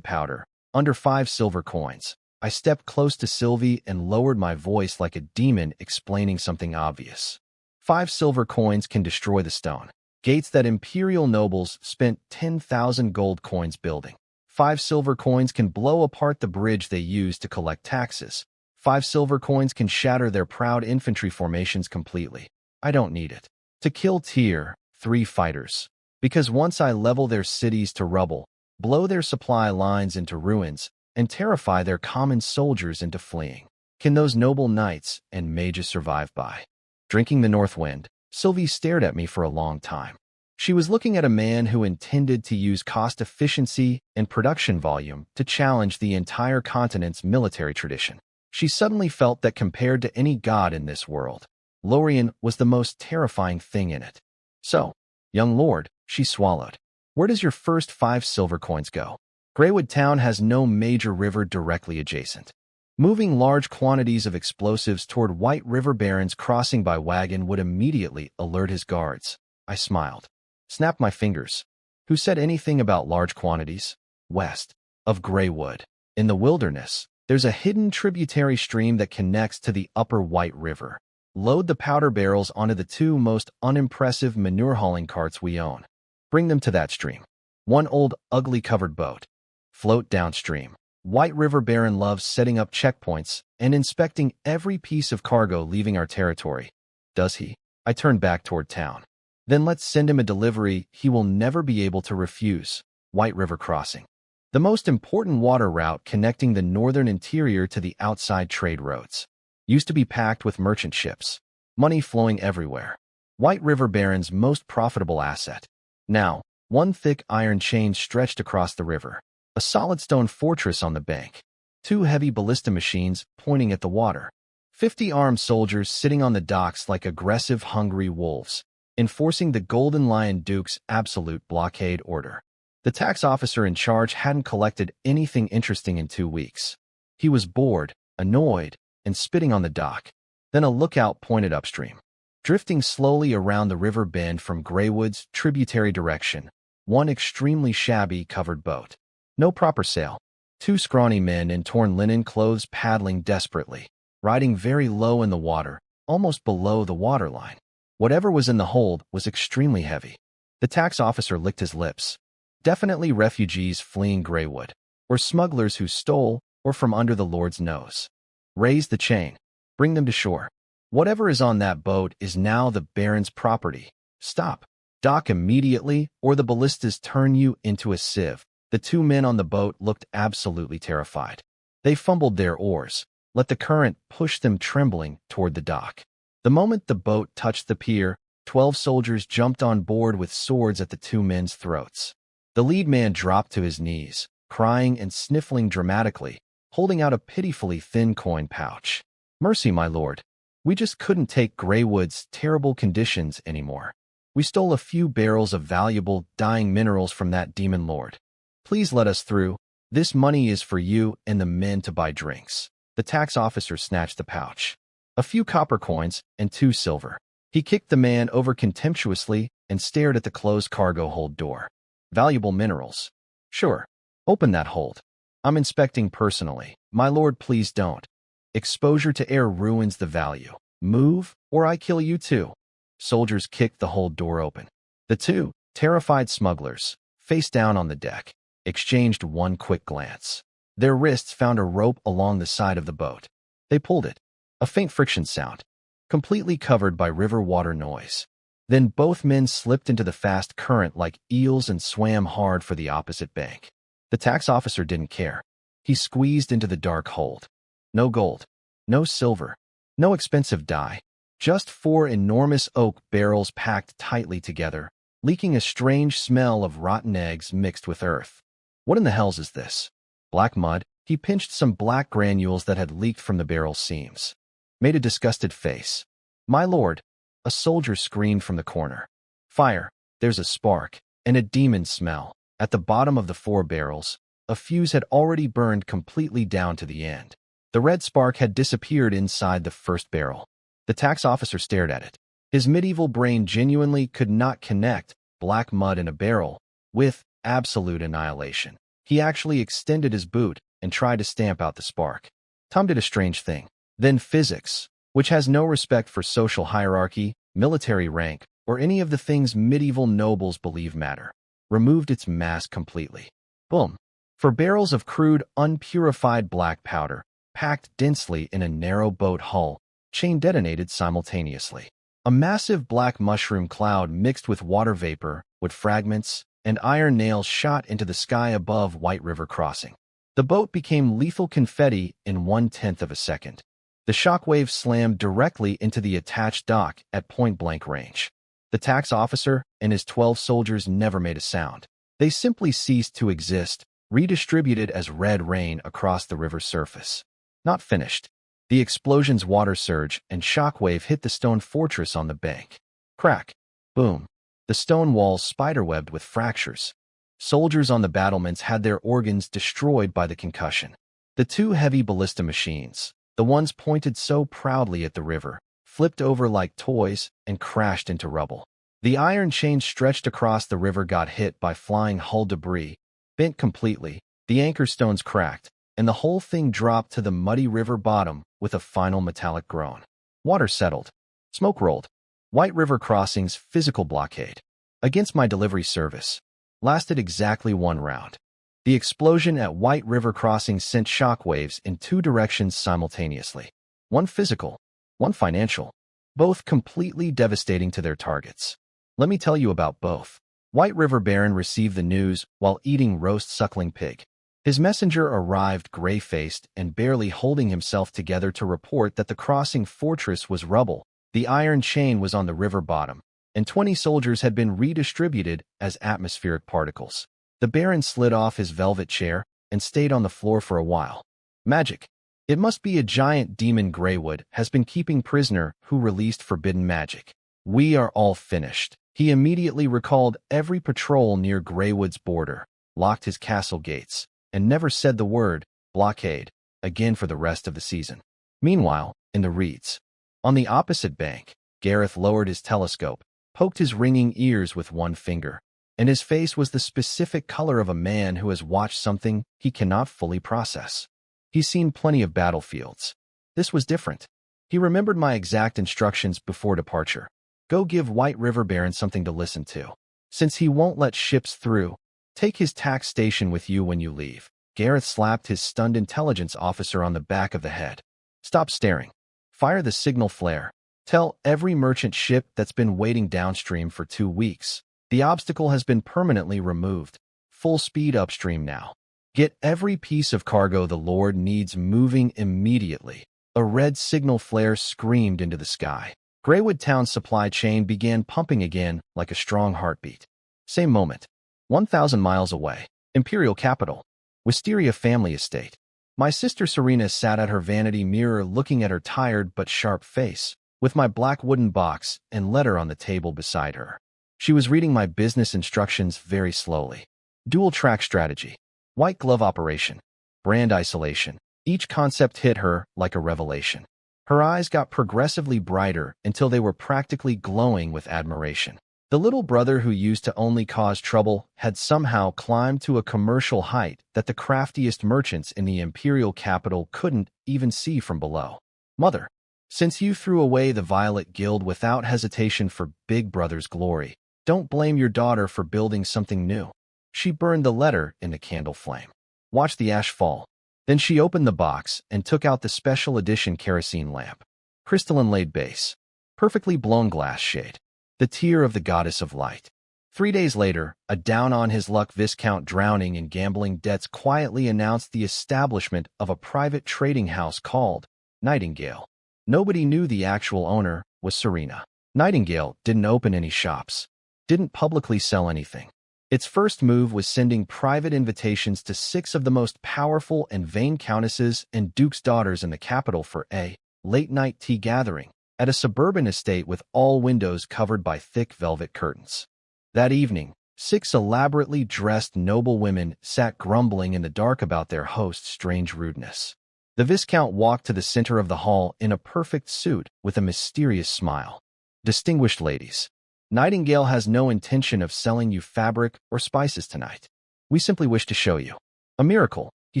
powder, under 5 silver coins. I stepped close to Sylvie and lowered my voice like a demon explaining something obvious. 5 silver coins can destroy the stone gates that imperial nobles spent 10,000 gold coins building. 5 silver coins can blow apart the bridge they used to collect taxes. 5 silver coins can shatter their proud infantry formations completely. I don't need it to kill Tier 3 fighters, because once I level their cities to rubble, blow their supply lines into ruins, and terrify their common soldiers into fleeing, can those noble knights and mages survive by drinking the north wind? Sylvie stared at me for a long time. She was looking at a man who intended to use cost efficiency and production volume to challenge the entire continent's military tradition. She suddenly felt that compared to any god in this world, Lorian was the most terrifying thing in it. So, young lord, she swallowed. Where does your first 5 silver coins go? Greywood Town has no major river directly adjacent. Moving large quantities of explosives toward White River barons crossing by wagon would immediately alert his guards. I smiled. Snapped my fingers. Who said anything about large quantities? West of Greywood, in the wilderness, there's a hidden tributary stream that connects to the upper White River. Load the powder barrels onto the 2 most unimpressive manure hauling carts we own. Bring them to that stream. One old, ugly covered boat. Float downstream. White River Baron loves setting up checkpoints and inspecting every piece of cargo leaving our territory. Does he? I turned back toward town. Then let's send him a delivery he will never be able to refuse. White River Crossing, the most important water route connecting the northern interior to the outside trade roads. Used to be packed with merchant ships. Money flowing everywhere. White River Baron's most profitable asset. Now, one thick iron chain stretched across the river. A solid stone fortress on the bank. 2 heavy ballista machines pointing at the water. 50 armed soldiers sitting on the docks like aggressive, hungry wolves, enforcing the Golden Lion Duke's absolute blockade order. The tax officer in charge hadn't collected anything interesting in 2 weeks. He was bored, annoyed, and spitting on the dock. Then a lookout pointed upstream. Drifting slowly around the river bend from Greywood's tributary direction, one extremely shabby covered boat. No proper sail. 2 scrawny men in torn linen clothes paddling desperately, riding very low in the water, almost below the waterline. Whatever was in the hold was extremely heavy. The tax officer licked his lips. Definitely refugees fleeing Greywood, or smugglers who stole or from under the Lord's nose. Raise the chain. Bring them to shore. Whatever is on that boat is now the Baron's property. Stop. Dock immediately, or the ballistas turn you into a sieve. The 2 men on the boat looked absolutely terrified. They fumbled their oars, let the current push them trembling toward the dock. The moment the boat touched the pier, 12 soldiers jumped on board with swords at the 2 men's throats. The lead man dropped to his knees, crying and sniffling dramatically, holding out a pitifully thin coin pouch. Mercy, my lord. We just couldn't take Greywood's terrible conditions anymore. We stole a few barrels of valuable, dying minerals from that demon lord. Please let us through. This money is for you and the men to buy drinks. The tax officer snatched the pouch. A few copper coins and 2 silver. He kicked the man over contemptuously and stared at the closed cargo hold door. Valuable minerals. Sure. Open that hold. I'm inspecting personally. My lord, please don't. Exposure to air ruins the value. Move, or I kill you too. Soldiers kicked the hold door open. The 2, terrified smugglers, face down on the deck, exchanged one quick glance. Their wrists found a rope along the side of the boat. They pulled it. A faint friction sound, completely covered by river water noise. Then both men slipped into the fast current like eels and swam hard for the opposite bank. The tax officer didn't care. He squeezed into the dark hold. No gold, no silver, no expensive dye. Just 4 enormous oak barrels packed tightly together, leaking a strange smell of rotten eggs mixed with earth. What in the hells is this? Black mud. He pinched some black granules that had leaked from the barrel seams. Made a disgusted face. My lord, a soldier screamed from the corner. Fire! There's a spark, and a demon smell. At the bottom of the 4 barrels, a fuse had already burned completely down to the end. The red spark had disappeared inside the first barrel. The tax officer stared at it. His medieval brain genuinely could not connect black mud in a barrel with absolute annihilation. He actually extended his boot and tried to stamp out the spark. Tom did a strange thing. Then physics, which has no respect for social hierarchy, military rank, or any of the things medieval nobles believe matter, removed its mask completely. Boom. 4 barrels of crude, unpurified black powder, packed densely in a narrow boat hull, chain detonated simultaneously. A massive black mushroom cloud mixed with water vapor, wood fragments, and iron nails shot into the sky above White River Crossing. The boat became lethal confetti in 1/10 of a second. The shockwave slammed directly into the attached dock at point-blank range. The tax officer and his 12 soldiers never made a sound. They simply ceased to exist, redistributed as red rain across the river's surface. Not finished. The explosion's water surge and shockwave hit the stone fortress on the bank. Crack. Boom. The stone walls spiderwebbed with fractures. Soldiers on the battlements had their organs destroyed by the concussion. The 2 heavy ballista machines, the ones pointed so proudly at the river, flipped over like toys and crashed into rubble. The iron chain stretched across the river got hit by flying hull debris, bent completely, the anchor stones cracked, and the whole thing dropped to the muddy river bottom with a final metallic groan. Water settled. Smoke rolled. White River Crossing's physical blockade against my delivery service lasted exactly 1 round. The explosion at White River Crossing sent shockwaves in 2 directions simultaneously. One physical, one financial, both completely devastating to their targets. Let me tell you about both. White River Baron received the news while eating roast suckling pig. His messenger arrived gray-faced and barely holding himself together to report that the crossing fortress was rubble, the iron chain was on the river bottom, and 20 soldiers had been redistributed as atmospheric particles. The Baron slid off his velvet chair and stayed on the floor for a while. Magic. It must be a giant demon Greywood has been keeping prisoner who released forbidden magic. We are all finished. He immediately recalled every patrol near Greywood's border, locked his castle gates, and never said the word, blockade, again for the rest of the season. Meanwhile, in the reeds, on the opposite bank, Gareth lowered his telescope, poked his ringing ears with one finger, and his face was the specific color of a man who has watched something he cannot fully process. He's seen plenty of battlefields. This was different. He remembered my exact instructions before departure. Go give White River Baron something to listen to. Since he won't let ships through, take his tax station with you when you leave. Gareth slapped his stunned intelligence officer on the back of the head. Stop staring. Fire the signal flare. Tell every merchant ship that's been waiting downstream for 2 weeks. The obstacle has been permanently removed. Full speed upstream now. Get every piece of cargo the Lord needs moving immediately. A red signal flare screamed into the sky. Greywood Town's supply chain began pumping again like a strong heartbeat. Same moment. 1,000 miles away. Imperial capital. Wisteria family estate. My sister Serena sat at her vanity mirror looking at her tired but sharp face, with my black wooden box and letter on the table beside her. She was reading my business instructions very slowly. Dual track strategy. White glove operation. Brand isolation. Each concept hit her like a revelation. Her eyes got progressively brighter until they were practically glowing with admiration. The little brother who used to only cause trouble had somehow climbed to a commercial height that the craftiest merchants in the imperial capital couldn't even see from below. Mother, since you threw away the Violet Guild without hesitation for Big Brother's glory, don't blame your daughter for building something new. She burned the letter in the candle flame. Watch the ash fall. Then she opened the box and took out the special edition kerosene lamp. Crystalline-laid base. Perfectly blown glass shade. The tear of the goddess of light. 3 days later, a down-on-his-luck viscount drowning in gambling debts quietly announced the establishment of a private trading house called Nightingale. Nobody knew the actual owner was Serena. Nightingale didn't open any shops, didn't publicly sell anything. Its first move was sending private invitations to 6 of the most powerful and vain countesses and dukes' daughters in the capital for a late-night tea gathering, at a suburban estate with all windows covered by thick velvet curtains. That evening, 6 elaborately dressed noble women sat grumbling in the dark about their host's strange rudeness. The Viscount walked to the center of the hall in a perfect suit with a mysterious smile. "Distinguished ladies, Nightingale has no intention of selling you fabric or spices tonight. We simply wish to show you a miracle." He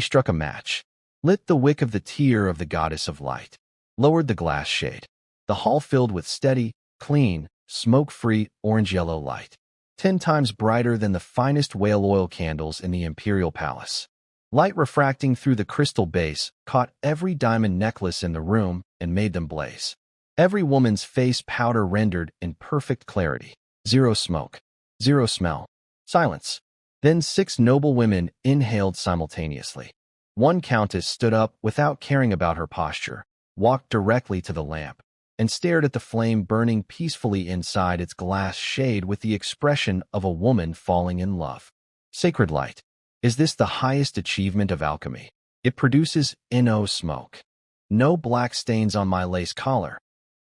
struck a match, lit the wick of the tear of the goddess of light, lowered the glass shade. The hall filled with steady, clean, smoke-free orange-yellow light, 10 times brighter than the finest whale oil candles in the imperial palace. Light refracting through the crystal base caught every diamond necklace in the room and made them blaze. Every woman's face powder rendered in perfect clarity. Zero smoke, zero smell, silence. Then 6 noble women inhaled simultaneously. One countess stood up without caring about her posture, walked directly to the lamp, and stared at the flame burning peacefully inside its glass shade with the expression of a woman falling in love. Sacred light. Is this the highest achievement of alchemy? It produces no smoke. No black stains on my lace collar.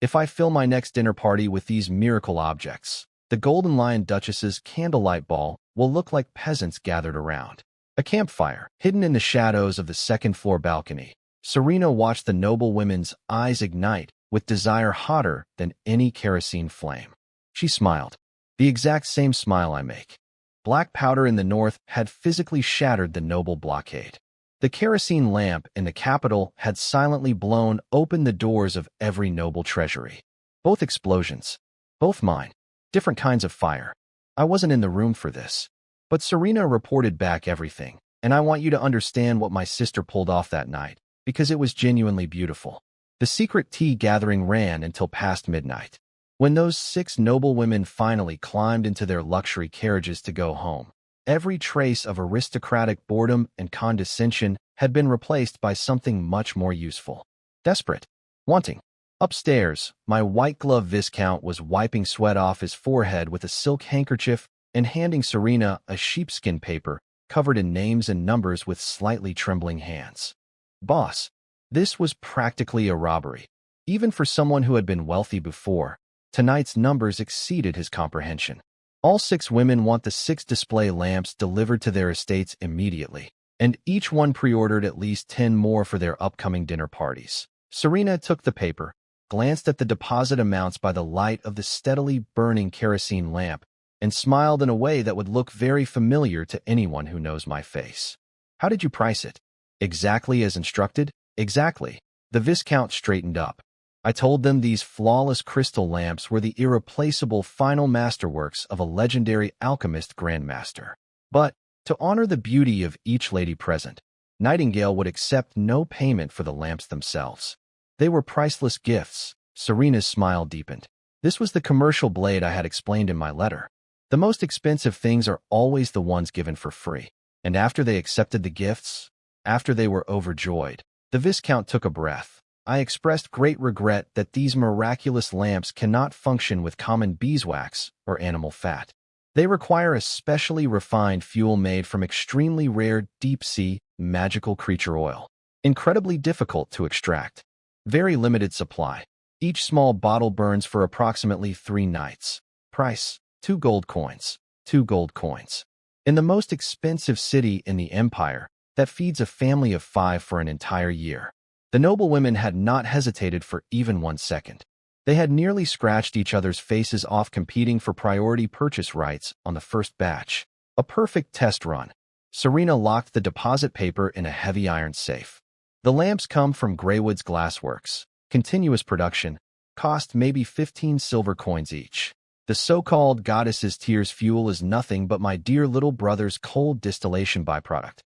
If I fill my next dinner party with these miracle objects, the Golden Lion Duchess's candlelight ball will look like peasants gathered around a campfire. Hidden in the shadows of the second-floor balcony, Serena watched the noble women's eyes ignite with desire hotter than any kerosene flame. She smiled, the exact same smile I make. Black powder in the north had physically shattered the noble blockade. The kerosene lamp in the capital had silently blown open the doors of every noble treasury. Both explosions, both mine, different kinds of fire. I wasn't in the room for this. But Serena reported back everything, and I want you to understand what my sister pulled off that night, because it was genuinely beautiful. The secret tea gathering ran until past midnight. When those 6 noble women finally climbed into their luxury carriages to go home, every trace of aristocratic boredom and condescension had been replaced by something much more useful. Desperate. Wanting. Upstairs, my white-gloved Viscount was wiping sweat off his forehead with a silk handkerchief and handing Serena a sheepskin paper covered in names and numbers with slightly trembling hands. "Boss, this was practically a robbery. Even for someone who had been wealthy before, tonight's numbers exceeded his comprehension. All 6 women want the 6 display lamps delivered to their estates immediately, and each one pre-ordered at least 10 more for their upcoming dinner parties." Serena took the paper, glanced at the deposit amounts by the light of the steadily burning kerosene lamp, and smiled in a way that would look very familiar to anyone who knows my face. "How did you price it?" "Exactly as instructed." "Exactly." The Viscount straightened up. "I told them these flawless crystal lamps were the irreplaceable final masterworks of a legendary alchemist grandmaster. But, to honor the beauty of each lady present, Nightingale would accept no payment for the lamps themselves. They were priceless gifts." Serena's smile deepened. This was the commercial blade I had explained in my letter. The most expensive things are always the ones given for free. And after they accepted the gifts, after they were overjoyed, the Viscount took a breath. "I expressed great regret that these miraculous lamps cannot function with common beeswax or animal fat. They require a specially refined fuel made from extremely rare deep-sea magical creature oil. Incredibly difficult to extract. Very limited supply. Each small bottle burns for approximately 3 nights. Price: 2 gold coins. 2 gold coins. In the most expensive city in the empire, that feeds a family of 5 for an entire year." The noble women had not hesitated for even 1 second. They had nearly scratched each other's faces off competing for priority purchase rights on the first batch. A perfect test run. Serena locked the deposit paper in a heavy iron safe. "The lamps come from Greywood's Glassworks. Continuous production. Cost maybe 15 silver coins each. The so-called goddess's tears fuel is nothing but my dear little brother's cold distillation byproduct.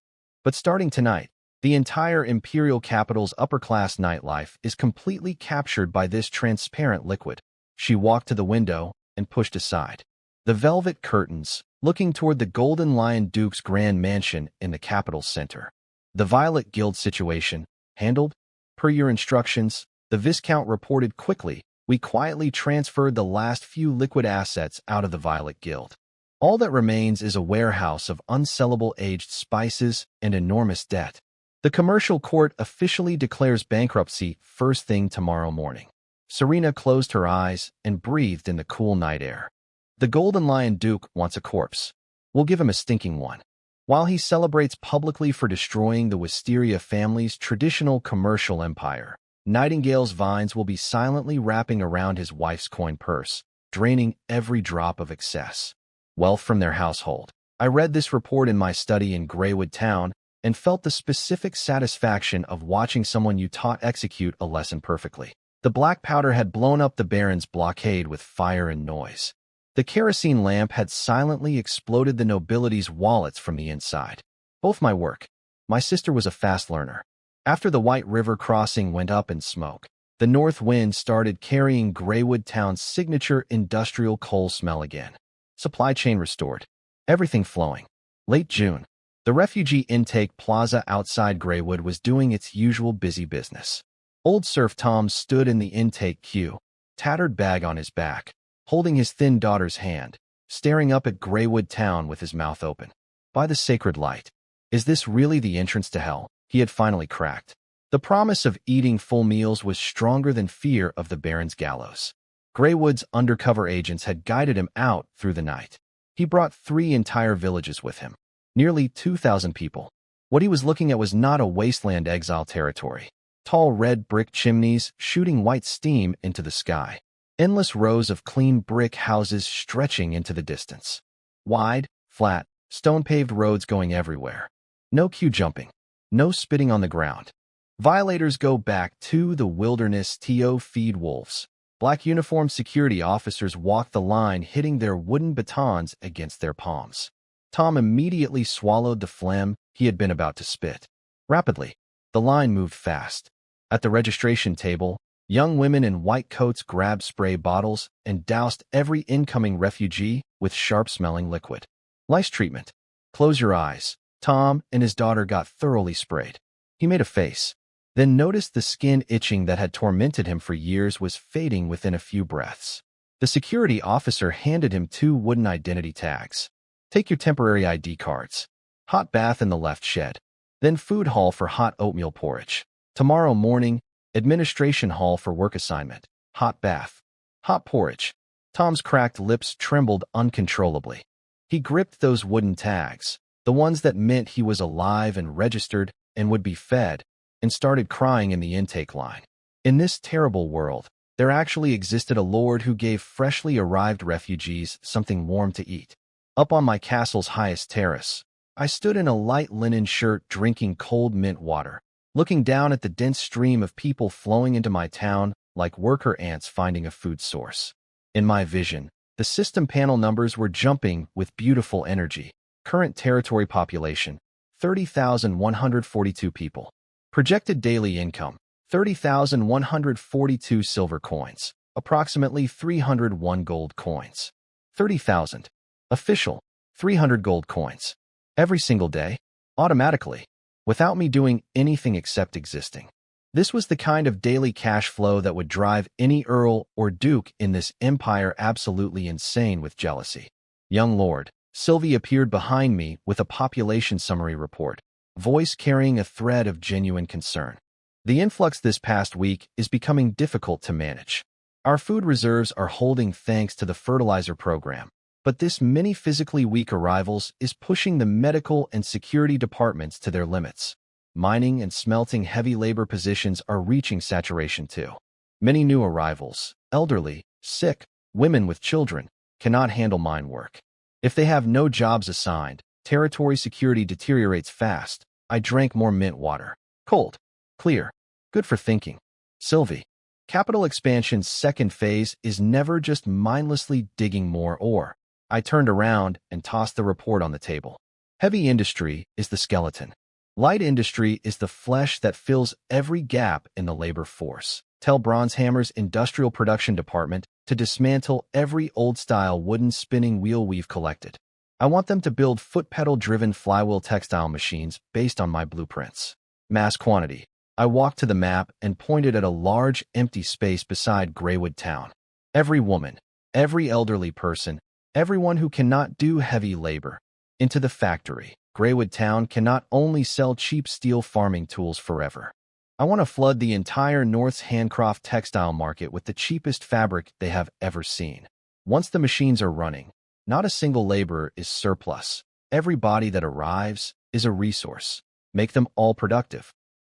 But starting tonight, the entire imperial capital's upper-class nightlife is completely captured by this transparent liquid." She walked to the window and pushed aside the velvet curtains, looking toward the Golden Lion Duke's grand mansion in the capital's center. "The Violet Guild situation, handled? Per your instructions," the Viscount reported quickly. "We quietly transferred the last few liquid assets out of the Violet Guild. All that remains is a warehouse of unsellable aged spices and enormous debt. The commercial court officially declares bankruptcy first thing tomorrow morning." Serena closed her eyes and breathed in the cool night air. The Golden Lion Duke wants a corpse. We'll give him a stinking one. While he celebrates publicly for destroying the Wisteria family's traditional commercial empire, Nightingale's vines will be silently wrapping around his wife's coin purse, draining every drop of excess wealth from their household. I read this report in my study in Greywood Town and felt the specific satisfaction of watching someone you taught execute a lesson perfectly. The black powder had blown up the Baron's blockade with fire and noise. The kerosene lamp had silently exploded the nobility's wallets from the inside. Both my work. My sister was a fast learner. After the White River crossing went up in smoke, the north wind started carrying Greywood Town's signature industrial coal smell again. Supply chain restored. Everything flowing. Late June. The refugee intake plaza outside Greywood was doing its usual busy business. Old Serf Tom stood in the intake queue, tattered bag on his back, holding his thin daughter's hand, staring up at Greywood Town with his mouth open. By the sacred light, is this really the entrance to hell? He had finally cracked. The promise of eating full meals was stronger than fear of the Baron's gallows. Greywood's undercover agents had guided him out through the night. He brought 3 entire villages with him. Nearly 2,000 people. What he was looking at was not a wasteland exile territory. Tall red brick chimneys shooting white steam into the sky. Endless rows of clean brick houses stretching into the distance. Wide, flat, stone-paved roads going everywhere. No queue jumping. No spitting on the ground. Violators go back to the wilderness to feed wolves. Black uniformed security officers walk the line, hitting their wooden batons against their palms. Tom immediately swallowed the phlegm he had been about to spit. Rapidly, the line moved fast. At the registration table, young women in white coats grabbed spray bottles and doused every incoming refugee with sharp-smelling liquid. Lice treatment. Close your eyes. Tom and his daughter got thoroughly sprayed. He made a face, then noticed the skin itching that had tormented him for years was fading within a few breaths. The security officer handed him 2 wooden identity tags. Take your temporary ID cards. Hot bath in the left shed. Then food hall for hot oatmeal porridge. Tomorrow morning, administration hall for work assignment. Hot bath. Hot porridge. Tom's cracked lips trembled uncontrollably. He gripped those wooden tags, the ones that meant he was alive and registered and would be fed, and started crying in the intake line. In this terrible world, there actually existed a lord who gave freshly arrived refugees something warm to eat. Up on my castle's highest terrace, I stood in a light linen shirt drinking cold mint water, looking down at the dense stream of people flowing into my town like worker ants finding a food source. In my vision, the system panel numbers were jumping with beautiful energy. Current territory population, 30,142 people. Projected daily income, 30,142 silver coins, approximately 301 gold coins. 30,000. Official, 300 gold coins. Every single day, automatically, without me doing anything except existing. This was the kind of daily cash flow that would drive any earl or duke in this empire absolutely insane with jealousy. Young Lord, Sylvie appeared behind me with a population summary report, voice carrying a thread of genuine concern. The influx this past week is becoming difficult to manage. Our food reserves are holding thanks to the fertilizer program, but this many physically weak arrivals is pushing the medical and security departments to their limits. Mining and smelting heavy labor positions are reaching saturation too. Many new arrivals, elderly, sick, women with children, cannot handle mine work. If they have no jobs assigned, territory security deteriorates fast. I drank more mint water. Cold. Clear. Good for thinking. Sylvie. Capital expansion's second phase is never just mindlessly digging more ore. I turned around and tossed the report on the table. Heavy industry is the skeleton. Light industry is the flesh that fills every gap in the labor force. Tell Bronzehammer's industrial production department to dismantle every old-style wooden spinning wheel we've collected. I want them to build foot-pedal-driven flywheel textile machines based on my blueprints. Mass quantity. I walked to the map and pointed at a large, empty space beside Greywood Town. Every woman, every elderly person, everyone who cannot do heavy labor, into the factory. Greywood Town cannot only sell cheap steel farming tools forever. I want to flood the entire North's handcraft textile market with the cheapest fabric they have ever seen. Once the machines are running, not a single laborer is surplus. Every body that arrives is a resource. Make them all productive.